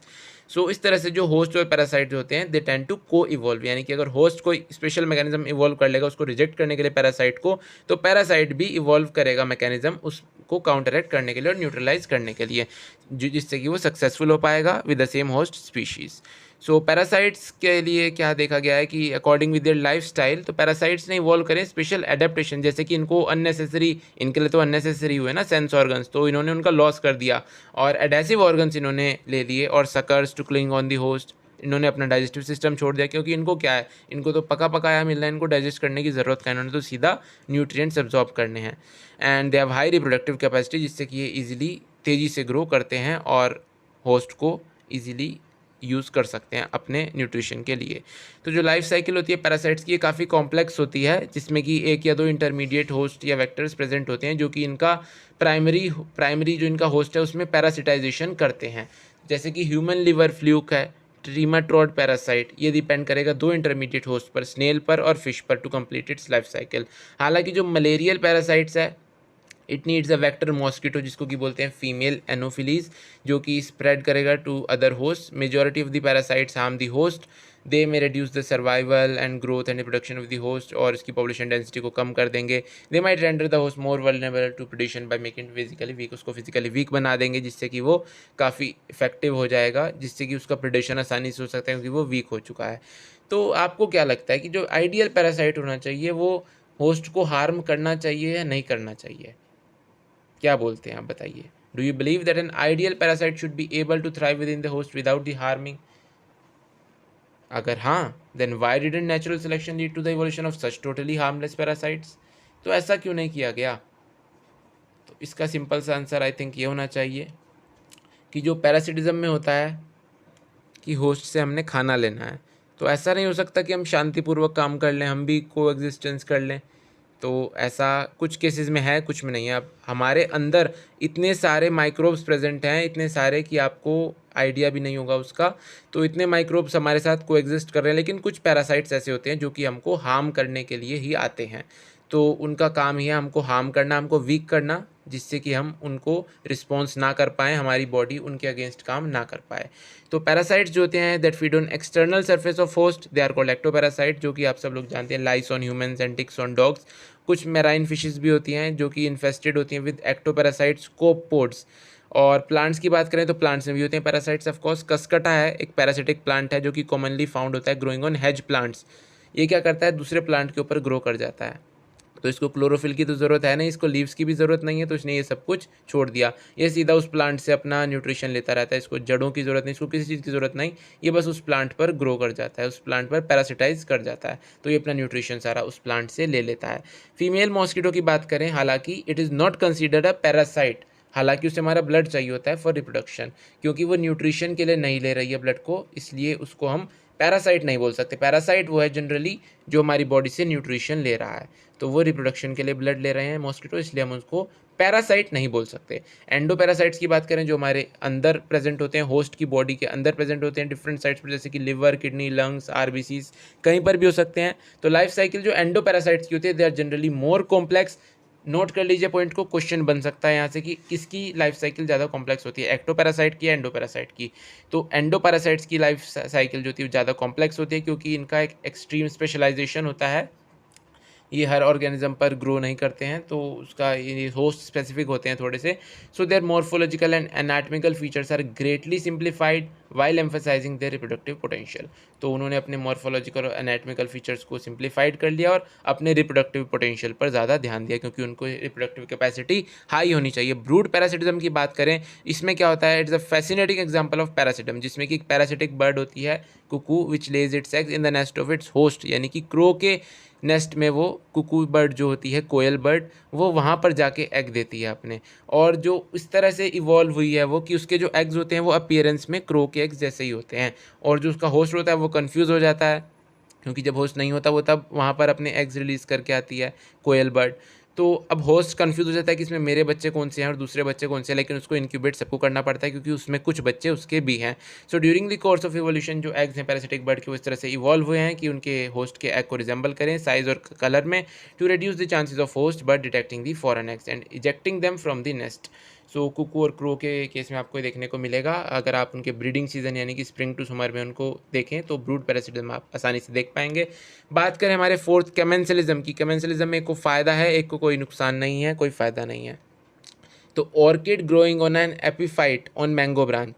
So इस तरह से जो होस्ट और पैरासाइट जो होते हैं दे टेंड टू को इवॉल्व, यानी कि अगर होस्ट कोई स्पेशल मैकेनिज्म इवॉल्व कर लेगा उसको रिजेक्ट करने के लिए पैरासाइट को, तो पैरासाइट भी इवॉल्व करेगा मैकेनिज्म उसको काउंटरएक्ट करने के लिए और न्यूट्रलाइज करने के लिए, जिससे कि वो सक्सेसफुल हो पाएगा with the same host species. So parasites के लिए क्या देखा गया है कि according with their life style, तो पैरासाइट्स ने इवॉल्व करें स्पेशल एडेप्टेशन, जैसे कि इनको अननेसेसरी, इनके लिए तो अननेसेसरी हुए ना सेंस ऑर्गन्स, तो इन्होंने उनका लॉस कर दिया और एडेसिव ऑर्गन्स इन्होंने ले लिए, और suckers to cling on the host, इन्होंने अपना डाइजेस्टिव सिस्टम छोड़ दिया, क्योंकि इनको क्या है, इनको तो पका पकाया मिल रहा है, इनको डाइजेस्ट करने की ज़रूरत का, इन्होंने तो सीधा न्यूट्रिएंट्स एब्जॉर्ब करने हैं। And they have high reproductive capacity, जिससे कि ये ईजिली तेज़ी से ग्रो करते हैं और होस्ट को ईजिली यूज़ कर सकते हैं अपने न्यूट्रिशन के लिए। तो जो लाइफ साइकिल होती है पैरासाइट्स की, ये काफ़ी कॉम्प्लेक्स होती है, जिसमें कि एक या दो इंटरमीडिएट होस्ट या वेक्टर्स प्रेजेंट होते हैं जो कि इनका प्राइमरी जो इनका होस्ट है उसमें पैरासिटाइजेशन करते हैं। जैसे कि ह्यूमन लिवर फ्लूक है, ट्रीमाटोड पैरासाइट, ये डिपेंड करेगा दो इंटरमीडिएट होस्ट पर, स्नेल पर और फिश पर, to complete its life cycle. हालांकि जो मलेरियल पैरासाइट्स है, it needs a vector mosquito, जिसको कि बोलते हैं फीमेल एनोफिलीज, जो कि स्प्रेड करेगा to other host. Majority of the parasites harm the host, they may reduce the survival and growth and reproduction of the host, और इसकी पॉपुलेशन डेंसिटी को कम कर देंगे। They might render the host more vulnerable to predation by making physically weak, उसको physically weak बना देंगे, जिससे कि वो काफ़ी इफेक्टिव हो जाएगा, जिससे कि उसका प्रेडेशन आसानी से हो सकता है क्योंकि वो वीक हो चुका है। तो आपको क्या लगता है कि जो आइडियल पैरासाइट होना चाहिए वो होस्ट को हार्म करना चाहिए या नहीं करना चाहिए? क्या बोलते हैं आप बताइए? Do you believe that an ideal parasite should be able to thrive within the host without the harming? अगर हाँ, then why didn't natural selection lead to the evolution of such totally harmless parasites? तो ऐसा क्यों नहीं किया गया? तो इसका सिंपल सा आंसर आई थिंक ये होना चाहिए कि जो पैरासिटिज्म में होता है कि होस्ट से हमने खाना लेना है, तो ऐसा नहीं हो सकता कि हम शांतिपूर्वक काम कर लें, हम भी को एग्जिस्टेंस कर लें। तो ऐसा कुछ केसेस में है, कुछ में नहीं है। अब हमारे अंदर इतने सारे माइक्रोब्स प्रेजेंट हैं, इतने सारे कि आपको आइडिया भी नहीं होगा उसका। तो इतने माइक्रोब्स हमारे साथ को एग्जिस्ट कर रहे हैं, लेकिन कुछ पैरासाइट्स ऐसे होते हैं जो कि हमको हार्म करने के लिए ही आते हैं। तो उनका काम ही है हमको हार्म करना, हमको वीक करना, जिससे कि हम उनको रिस्पॉन्स ना कर पाएँ, हमारी बॉडी उनके अगेंस्ट काम ना कर पाए। तो पैरासाइट्स जो होते हैं that feed on external surface of host, they are called ectoparasite, जो कि आप सब लोग जानते हैं, lice on humans and ticks on dogs. कुछ मैराइन फिशेस भी होती हैं जो कि इन्फेस्टेड होती हैं विद एक्टोपैरासाइट्स कोपोड्स। और प्लांट्स की बात करें तो प्लांट्स में भी होते हैं पैरासाइट्स ऑफ कोर्स। कसकटा है एक पैरासिटिक प्लांट है जो कि कॉमनली फाउंड होता है ग्रोइंग ऑन हेज प्लांट्स। ये क्या करता है, दूसरे प्लांट के ऊपर ग्रो कर जाता है। तो इसको क्लोरोफिल की तो ज़रूरत है नहीं, इसको लीव्स की भी ज़रूरत नहीं है, तो इसने ये सब कुछ छोड़ दिया। ये सीधा उस प्लांट से अपना न्यूट्रिशन लेता रहता है, इसको जड़ों की ज़रूरत नहीं, इसको किसी चीज़ की ज़रूरत नहीं, ये बस उस प्लांट पर ग्रो कर जाता है, उस प्लांट पर पैरासिटाइज कर जाता है, तो ये अपना न्यूट्रिशन सारा उस प्लांट से ले लेता है। फीमेल मॉस्किटो की बात करें, हालांकि it is not considered a parasite, हालांकि उसे हमारा ब्लड चाहिए होता है फॉर रिप्रोडक्शन, क्योंकि वो न्यूट्रिशन के लिए नहीं ले रही है ब्लड को, इसलिए उसको हम पैरासाइट नहीं बोल सकते। पैरासाइट वो है जनरली जो हमारी बॉडी से न्यूट्रिशन ले रहा है, तो वो रिप्रोडक्शन के लिए ब्लड ले रहे हैं मॉस्किटो, इसलिए हम उसको पैरासाइट नहीं बोल सकते। एंडो पैरासाइट्स की बात करें, जो हमारे अंदर प्रेजेंट होते हैं, होस्ट की बॉडी के अंदर प्रेजेंट होते हैं डिफरेंट साइट्स पर, जैसे कि लिवर, किडनी, लंग्स, आरबीसीज, कहीं पर भी हो सकते हैं। तो लाइफ साइकिल जो एंडो पैरासाइट्स की होती है, they are generally more complex. Note कर लीजिए पॉइंट को, क्वेश्चन बन सकता है यहाँ से कि किसकी लाइफ साइकिल ज़्यादा कॉम्प्लेक्स होती है, एक्टोपैरासाइट की या एंडोपैरासाइट की? तो एंडोपैरासाइट्स की लाइफ साइकिल जो होती है ज़्यादा कॉम्प्लेक्स होती है, क्योंकि इनका एक एक्सट्रीम स्पेशलाइजेशन होता है, ये हर ऑर्गेनिज्म पर ग्रो नहीं करते हैं, तो उसका ये होस्ट स्पेसिफिक होते हैं थोड़े से। So their morphological and anatomical features are greatly simplified while emphasising their reproductive potential. तो उन्होंने अपने मॉर्फोलॉजिकल और एनाटॉमिकल फीचर्स को सिंप्लीफाइड कर लिया और अपने रिप्रोडक्टिव पोटेंशियल पर ज़्यादा ध्यान दिया, क्योंकि उनको रिप्रोडक्टिव कैपेसिटी हाई होनी चाहिए। ब्रूड पैरासिटिज्म की बात करें, इसमें क्या होता है, it's a fascinating example of parasitism, जिसमें कि एक पैरासिटिक बर्ड होती है cuckoo, which lays its eggs in the nest of its host, यानी कि क्रो के नेस्ट में वो कुकू बर्ड जो होती है, कोयल बर्ड, वो वहाँ पर जाके एग देती है अपने। और जो इस तरह से इवॉल्व हुई है वो कि उसके जो एग्स होते हैं वो अपीयरेंस में क्रो के एग्स जैसे ही होते हैं, और जो उसका होस्ट होता है वो कंफ्यूज हो जाता है, क्योंकि जब होस्ट नहीं होता वो तब वहाँ पर अपने एग्स रिलीज़ करके आती है कोयल बर्ड। तो अब होस्ट कंफ्यूज हो जाता है कि इसमें मेरे बच्चे कौन से हैं और दूसरे बच्चे कौन से हैं, लेकिन उसको इंक्यूबेट सबको करना पड़ता है क्योंकि उसमें कुछ बच्चे उसके भी हैं। सो during the course of evolution जो एग्स हैं पैरासिटिक बर्ड के, वो इस तरह से इवॉल्व हुए हैं कि उनके होस्ट के एग को रिजेंबल करें साइज और कलर में, to reduce the chances of host bird detecting the foreign eggs and ejecting them from the nest. So cuckoo और क्रो के केस में आपको देखने को मिलेगा, अगर आप उनके ब्रीडिंग सीजन यानी कि स्प्रिंग टू समर में उनको देखें तो ब्रूड पैरासिटिज्म आप आसानी से देख पाएंगे। बात करें हमारे फोर्थ कमेंसलिज्म की, कमेंसलिज्म में एक को फ़ायदा है, एक को कोई नुकसान नहीं है, कोई फ़ायदा नहीं है। तो orchid growing on an epiphyte on mango branch,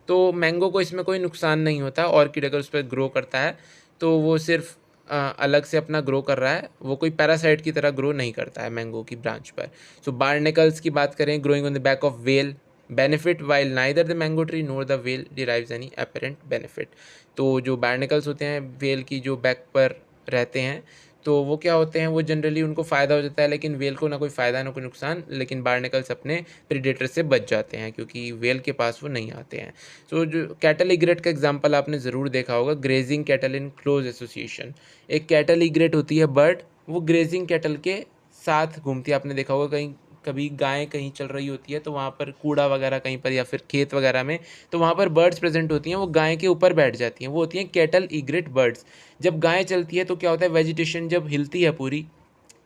तो मैंगो को इसमें कोई नुकसान नहीं होता। ऑर्किड अगर उस पर ग्रो करता है तो वो सिर्फ अलग से अपना ग्रो कर रहा है, वो कोई पैरासाइट की तरह ग्रो नहीं करता है मैंगो की ब्रांच पर। सो बार्नेकल्स की बात करें, growing on the back of well, benefit while neither the mango tree nor the whale derives any apparent benefit। तो जो बार्निकल्स होते हैं वेल की जो बैक पर रहते हैं तो वो क्या होते हैं, वो जनरली उनको फ़ायदा हो जाता है, लेकिन वेल को ना कोई फ़ायदा ना कोई नुकसान, लेकिन बार्निकल्स अपने प्रीडेटर से बच जाते हैं क्योंकि वेल के पास वो नहीं आते हैं। सो जो कैटल इग्रेट का एग्जांपल आपने ज़रूर देखा होगा, grazing cattle in close association. एक कैटल इग्रेट होती है बर्ड, वो ग्रेजिंग कैटल के साथ घूमती है। आपने देखा होगा कहीं कभी गाय कहीं चल रही होती है तो वहाँ पर कूड़ा वगैरह कहीं पर या फिर खेत वगैरह में, तो वहाँ पर बर्ड्स प्रेजेंट होती हैं, वो गाय के ऊपर बैठ जाती हैं, वो होती हैं कैटल इग्रेट बर्ड्स। जब गाय चलती है तो क्या होता है, वेजिटेशन जब हिलती है पूरी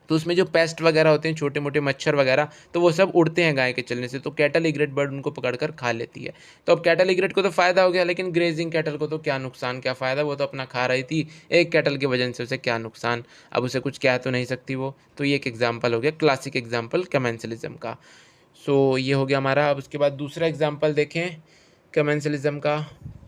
तो उसमें जो पेस्ट वगैरह होते हैं, छोटे मोटे मच्छर वगैरह, तो वो सब उड़ते हैं गाय के चलने से, तो कैटल इग्रेट बर्ड उनको पकड़कर खा लेती है। तो अब कैटल इग्रेट को तो फ़ायदा हो गया, लेकिन ग्रेजिंग कैटल को तो क्या नुकसान क्या फ़ायदा, वो तो अपना खा रही थी, एक कैटल की वजह से उसे क्या नुकसान, अब उसे कुछ कह तो नहीं सकती वो। तो ये एक एग्जाम्पल हो गया, क्लासिक एग्जाम्पल कमेंसलिज्म का। सो ये हो गया हमारा। अब उसके बाद दूसरा एग्जाम्पल देखें कमेंसलिज्म का,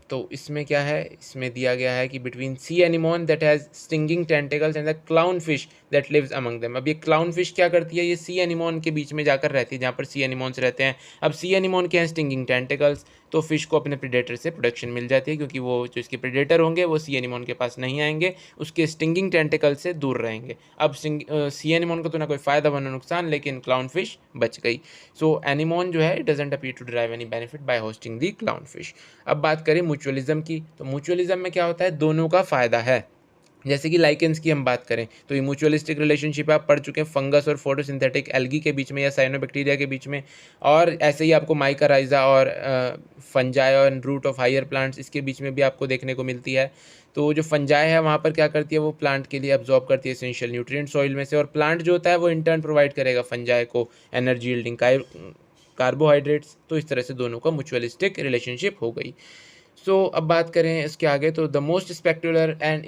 तो इसमें क्या है, इसमें दिया गया है कि between sea anemone that has stinging tentacles and the clown fish that lives among them. अब ये क्लाउन फिश क्या करती है, ये सी एनिमोन के बीच में जाकर रहती है जहाँ पर सी एनिमोन्स रहते हैं। अब सी एनिमोन के हैं स्टिंगिंग टेंटिकल्स, तो फिश को अपने प्रेडेटर से प्रोटेक्शन मिल जाती है क्योंकि वो जो इसके प्रेडेटर होंगे वो सी एनिमोन के पास नहीं आएंगे, उसके स्टिंगिंग टेंटिकल से दूर रहेंगे। अब सी एनिमोन को तो ना कोई फ़ायदा वरना नुकसान, लेकिन क्लाउन फिश बच गई। सो एनिमोन जो है it doesn't appear to derive any benefit by hosting the clown fish. अब बात करें म्यूचुअलिज्म की, तो म्यूचुअलिज्म में क्या होता है, दोनों का फ़ायदा है। जैसे कि लाइकेंस की हम बात करें तो ये म्यूचुअलिस्टिक रिलेशनशिप आप पढ़ चुके हैं फंगस और फोटोसिंथेटिक एल्गी के बीच में या साइनोबैक्टीरिया के बीच में, और ऐसे ही आपको माइकाराइजा और फंजाई और रूट ऑफ हायर प्लांट्स इसके बीच में भी आपको देखने को मिलती है। तो जो फंजाई है वहाँ पर क्या करती है, वो प्लांट के लिए अब्जॉर्ब करती है एसेंशियल न्यूट्रिएंट सॉइल में से, और प्लांट जो होता है वो इंटर्न प्रोवाइड करेगा फंजाई को एनर्जी यील्डिंग कार्बोहाइड्रेट्स। तो इस तरह से दोनों का म्यूचुअलिस्टिक रिलेशनशिप हो गई। सो अब बात करें इसके आगे, तो the most spectacular and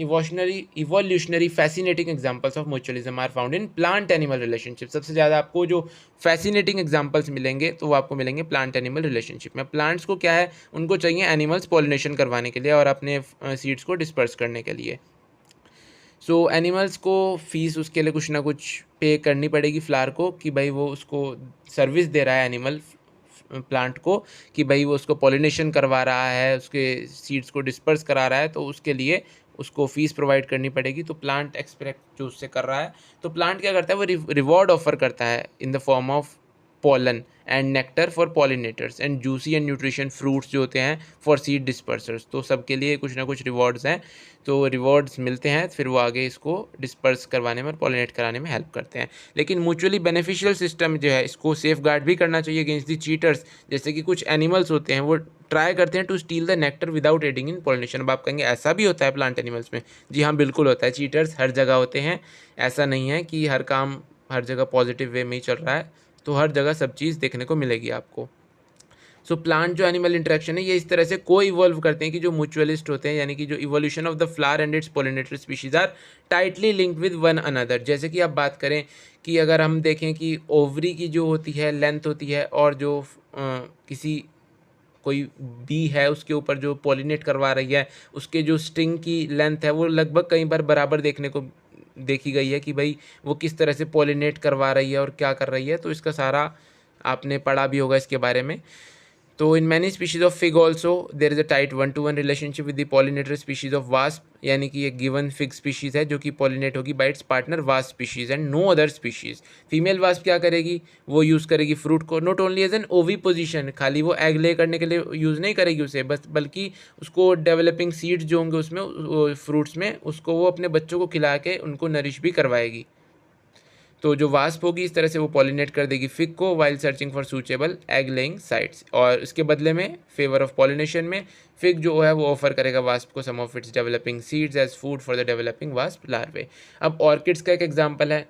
evolutionary fascinating examples of mutualism are found in plant animal relationship. सबसे ज़्यादा आपको जो फैसिनेटिंग एग्जांपल्स मिलेंगे तो वो आपको मिलेंगे प्लांट एनिमल रिलेशनशिप में। प्लांट्स को क्या है, उनको चाहिए एनिमल्स पॉलिनेशन करवाने के लिए और अपने सीड्स को डिस्पर्स करने के लिए। सो एनिमल्स को फीस उसके लिए कुछ ना कुछ पे करनी पड़ेगी फ्लावर को, कि भाई वो उसको सर्विस दे रहा है एनिमल प्लांट को, कि भाई वो उसको पॉलिनेशन करवा रहा है, उसके सीड्स को डिस्पर्स करा रहा है, तो उसके लिए उसको फीस प्रोवाइड करनी पड़ेगी। तो प्लांट एक्सपेक्ट जो उससे कर रहा है, तो प्लांट क्या करता है, वो रिवॉर्ड ऑफर करता है in the form of pollen and nectar for pollinators and juicy and nutrition fruits जो होते हैं फॉर सीड डिस्पर्सर्स। तो सबके लिए कुछ ना कुछ रिवॉर्ड्स हैं, तो रिवॉर्ड्स मिलते हैं, फिर वो आगे इसको डिस्पर्स करवाने में और पॉलिनेट कराने में हेल्प करते हैं। लेकिन म्यूचुअली बेनिफिशियल सिस्टम जो है इसको सेफ गार्ड भी करना चाहिए अगेंस्ट दी चीटर्स। जैसे कि कुछ एनिमल्स होते हैं वो ट्राई करते हैं to steal the nectar without aiding in pollination. अब आप कहेंगे ऐसा भी होता है प्लांट एनिमल्स में? जी हाँ, बिल्कुल होता है। चीटर्स हर जगह होते हैं, ऐसा नहीं है कि हर काम हर जगह पॉजिटिव वे में ही चल रहा है, तो हर जगह सब चीज़ देखने को मिलेगी आपको। सो प्लांट जो एनिमल इंटरेक्शन है ये इस तरह से को इवॉल्व करते हैं कि जो म्यूचुअलिस्ट होते हैं, यानी कि जो evolution of the flower and its pollinatory species are tightly linked with one another. जैसे कि आप बात करें कि अगर हम देखें कि ओवरी की जो होती है लेंथ होती है, और जो किसी कोई बी है उसके ऊपर जो पॉलिनेट करवा रही है उसके जो स्टिंग की लेंथ है वो लगभग कई बार बराबर देखी गई है कि भाई वो किस तरह से पॉलिनेट करवा रही है और क्या कर रही है। तो इसका सारा आपने पढ़ा भी होगा इसके बारे में। तो in many species of fig also there is a tight 1-to-1 relationship with the pollinator species of wasp, यानी कि एक गिवन फिग स्पीशीज है जो कि पॉलिनेट होगी by its partner wasp species and no other species. Female wasp क्या करेगी, वो यूज़ करेगी फ्रूट को not only as an oviposition, खाली वो एग ले करने के लिए यूज़ नहीं करेगी उसे बस, बल्कि उसको डेवलपिंग सीड्स जो होंगे उसमें फ्रूट्स में उसको वो अपने बच्चों को खिला के उनको नरिश भी करवाएगी। तो जो वास्प होगी इस तरह से वो पॉलिनेट कर देगी फिग को while searching for suitable egg laying sites, और इसके बदले में फेवर ऑफ पॉलिनेशन में फिग जो है वो ऑफर करेगा वास्प को some of its developing seeds as food for the developing wasp larvae. अब ऑर्किड्स का एक एग्जाम्पल है,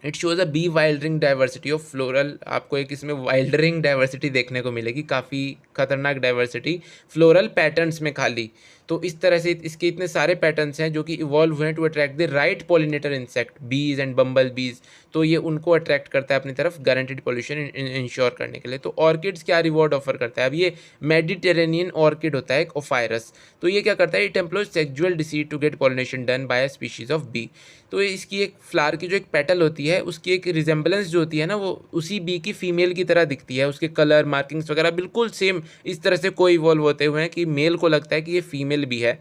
it shows a bewildering diversity of floral. आपको एक इसमें वाइल्डरिंग डाइवर्सिटी देखने को मिलेगी, काफ़ी खतरनाक डाइवर्सिटी फ्लोरल पैटर्न्स में खाली। तो इस तरह से इसके इतने सारे पैटर्न्स हैं जो कि इवॉल्व हुए हैं to attract the right pollinator insect, bees and bumble bees. तो ये उनको अट्रैक्ट करता है अपनी तरफ गारंटेड पॉल्यूशन इंश्योर करने के लिए। तो ऑर्किड्स क्या रिवॉर्ड ऑफर करता है? अब ये मेडिटेरेनियन ऑर्किड होता है एक ओफायरस। तो ये क्या करता है? It employs sexual deceit to get pollination done by a species of bee. तो इसकी एक फ्लावर की जो एक पेटल होती है उसकी एक रिजेंबलेंस जो होती है ना, वो उसी बी की फीमेल की तरह दिखती है। उसके कलर मार्किंग्स वगैरह बिल्कुल सेम इस तरह से को इवॉल्व होते हुए हैं कि मेल को लगता है कि ये फीमेल भी है,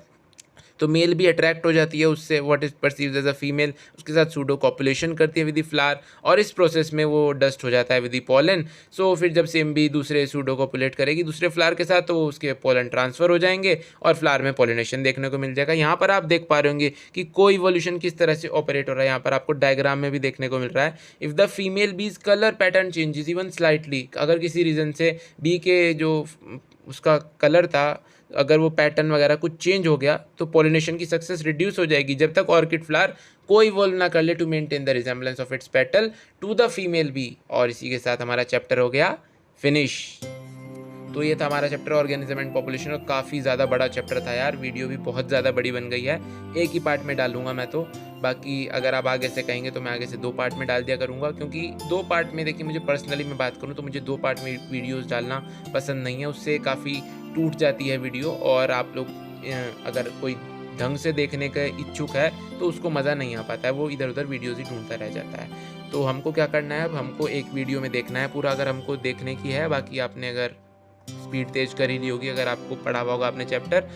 तो मेल भी अट्रैक्ट हो जाती है उससे, what is perceived as a female, उसके साथ सूडो कॉपुलेशन करती है विद द फ्लावर, और इस प्रोसेस में वो डस्ट हो जाता है विद द पोलन। सो फिर जब सेम बी दूसरे सूडो कॉपुलेट करेगी दूसरे फ्लावर के साथ, तो उसके पोलन ट्रांसफर हो जाएंगे और फ्लावर में पॉलिनेशन देखने को मिल जाएगा। यहाँ पर आप देख पा रहे होंगे कि को इवोल्यूशन किस तरह से ऑपरेट हो रहा है। यहाँ पर आपको डायग्राम में भी देखने को मिल रहा है। इफ़ द फीमेल बीज colour pattern changes even slightly, अगर किसी रीज़न से बी के जो उसका कलर था, अगर वो पैटर्न वगैरह कुछ चेंज हो गया, तो पॉलिनेशन की सक्सेस रिड्यूस हो जाएगी जब तक ऑर्किड फ्लावर कोई इवॉल्व ना कर ले to maintain the resemblance of its petal to the female bee. और इसी के साथ हमारा चैप्टर हो गया फिनिश। तो ये था हमारा चैप्टर ऑर्गेनिज्म एंड पॉपुलेशन, और काफ़ी ज़्यादा बड़ा चैप्टर था यार। वीडियो भी बहुत ज़्यादा बड़ी बन गई है, एक ही पार्ट में डालूंगा मैं तो। बाकी अगर आप आगे से कहेंगे तो मैं आगे से 2 पार्ट में डाल दिया करूँगा, क्योंकि 2 पार्ट में देखिए, मुझे पर्सनली मैं बात करूँ तो मुझे 2 पार्ट में वीडियोज़ डालना पसंद नहीं है। उससे काफ़ी टूट जाती है वीडियो, और आप लोग अगर कोई ढंग से देखने का इच्छुक है तो उसको मज़ा नहीं आ पाता है, वो इधर उधर वीडियोज़ ही ढूंढता रह जाता है। तो हमको क्या करना है, अब हमको एक वीडियो में देखना है पूरा, अगर हमको देखने की है। बाकी आपने अगर स्पीड तेज कर ही ली होगी, अगर आपको पढ़ा हुआ होगा आपने चैप्टर।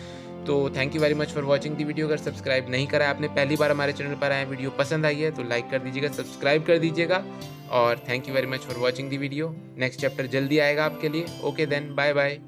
तो thank you very much for watching the video. अगर सब्सक्राइब नहीं करा है आपने, पहली बार हमारे चैनल पर आए, वीडियो पसंद आई है तो लाइक कर दीजिएगा, सब्सक्राइब कर दीजिएगा, और thank you very much for watching the video. Next chapter जल्दी आएगा आपके लिए। Okay then, bye bye.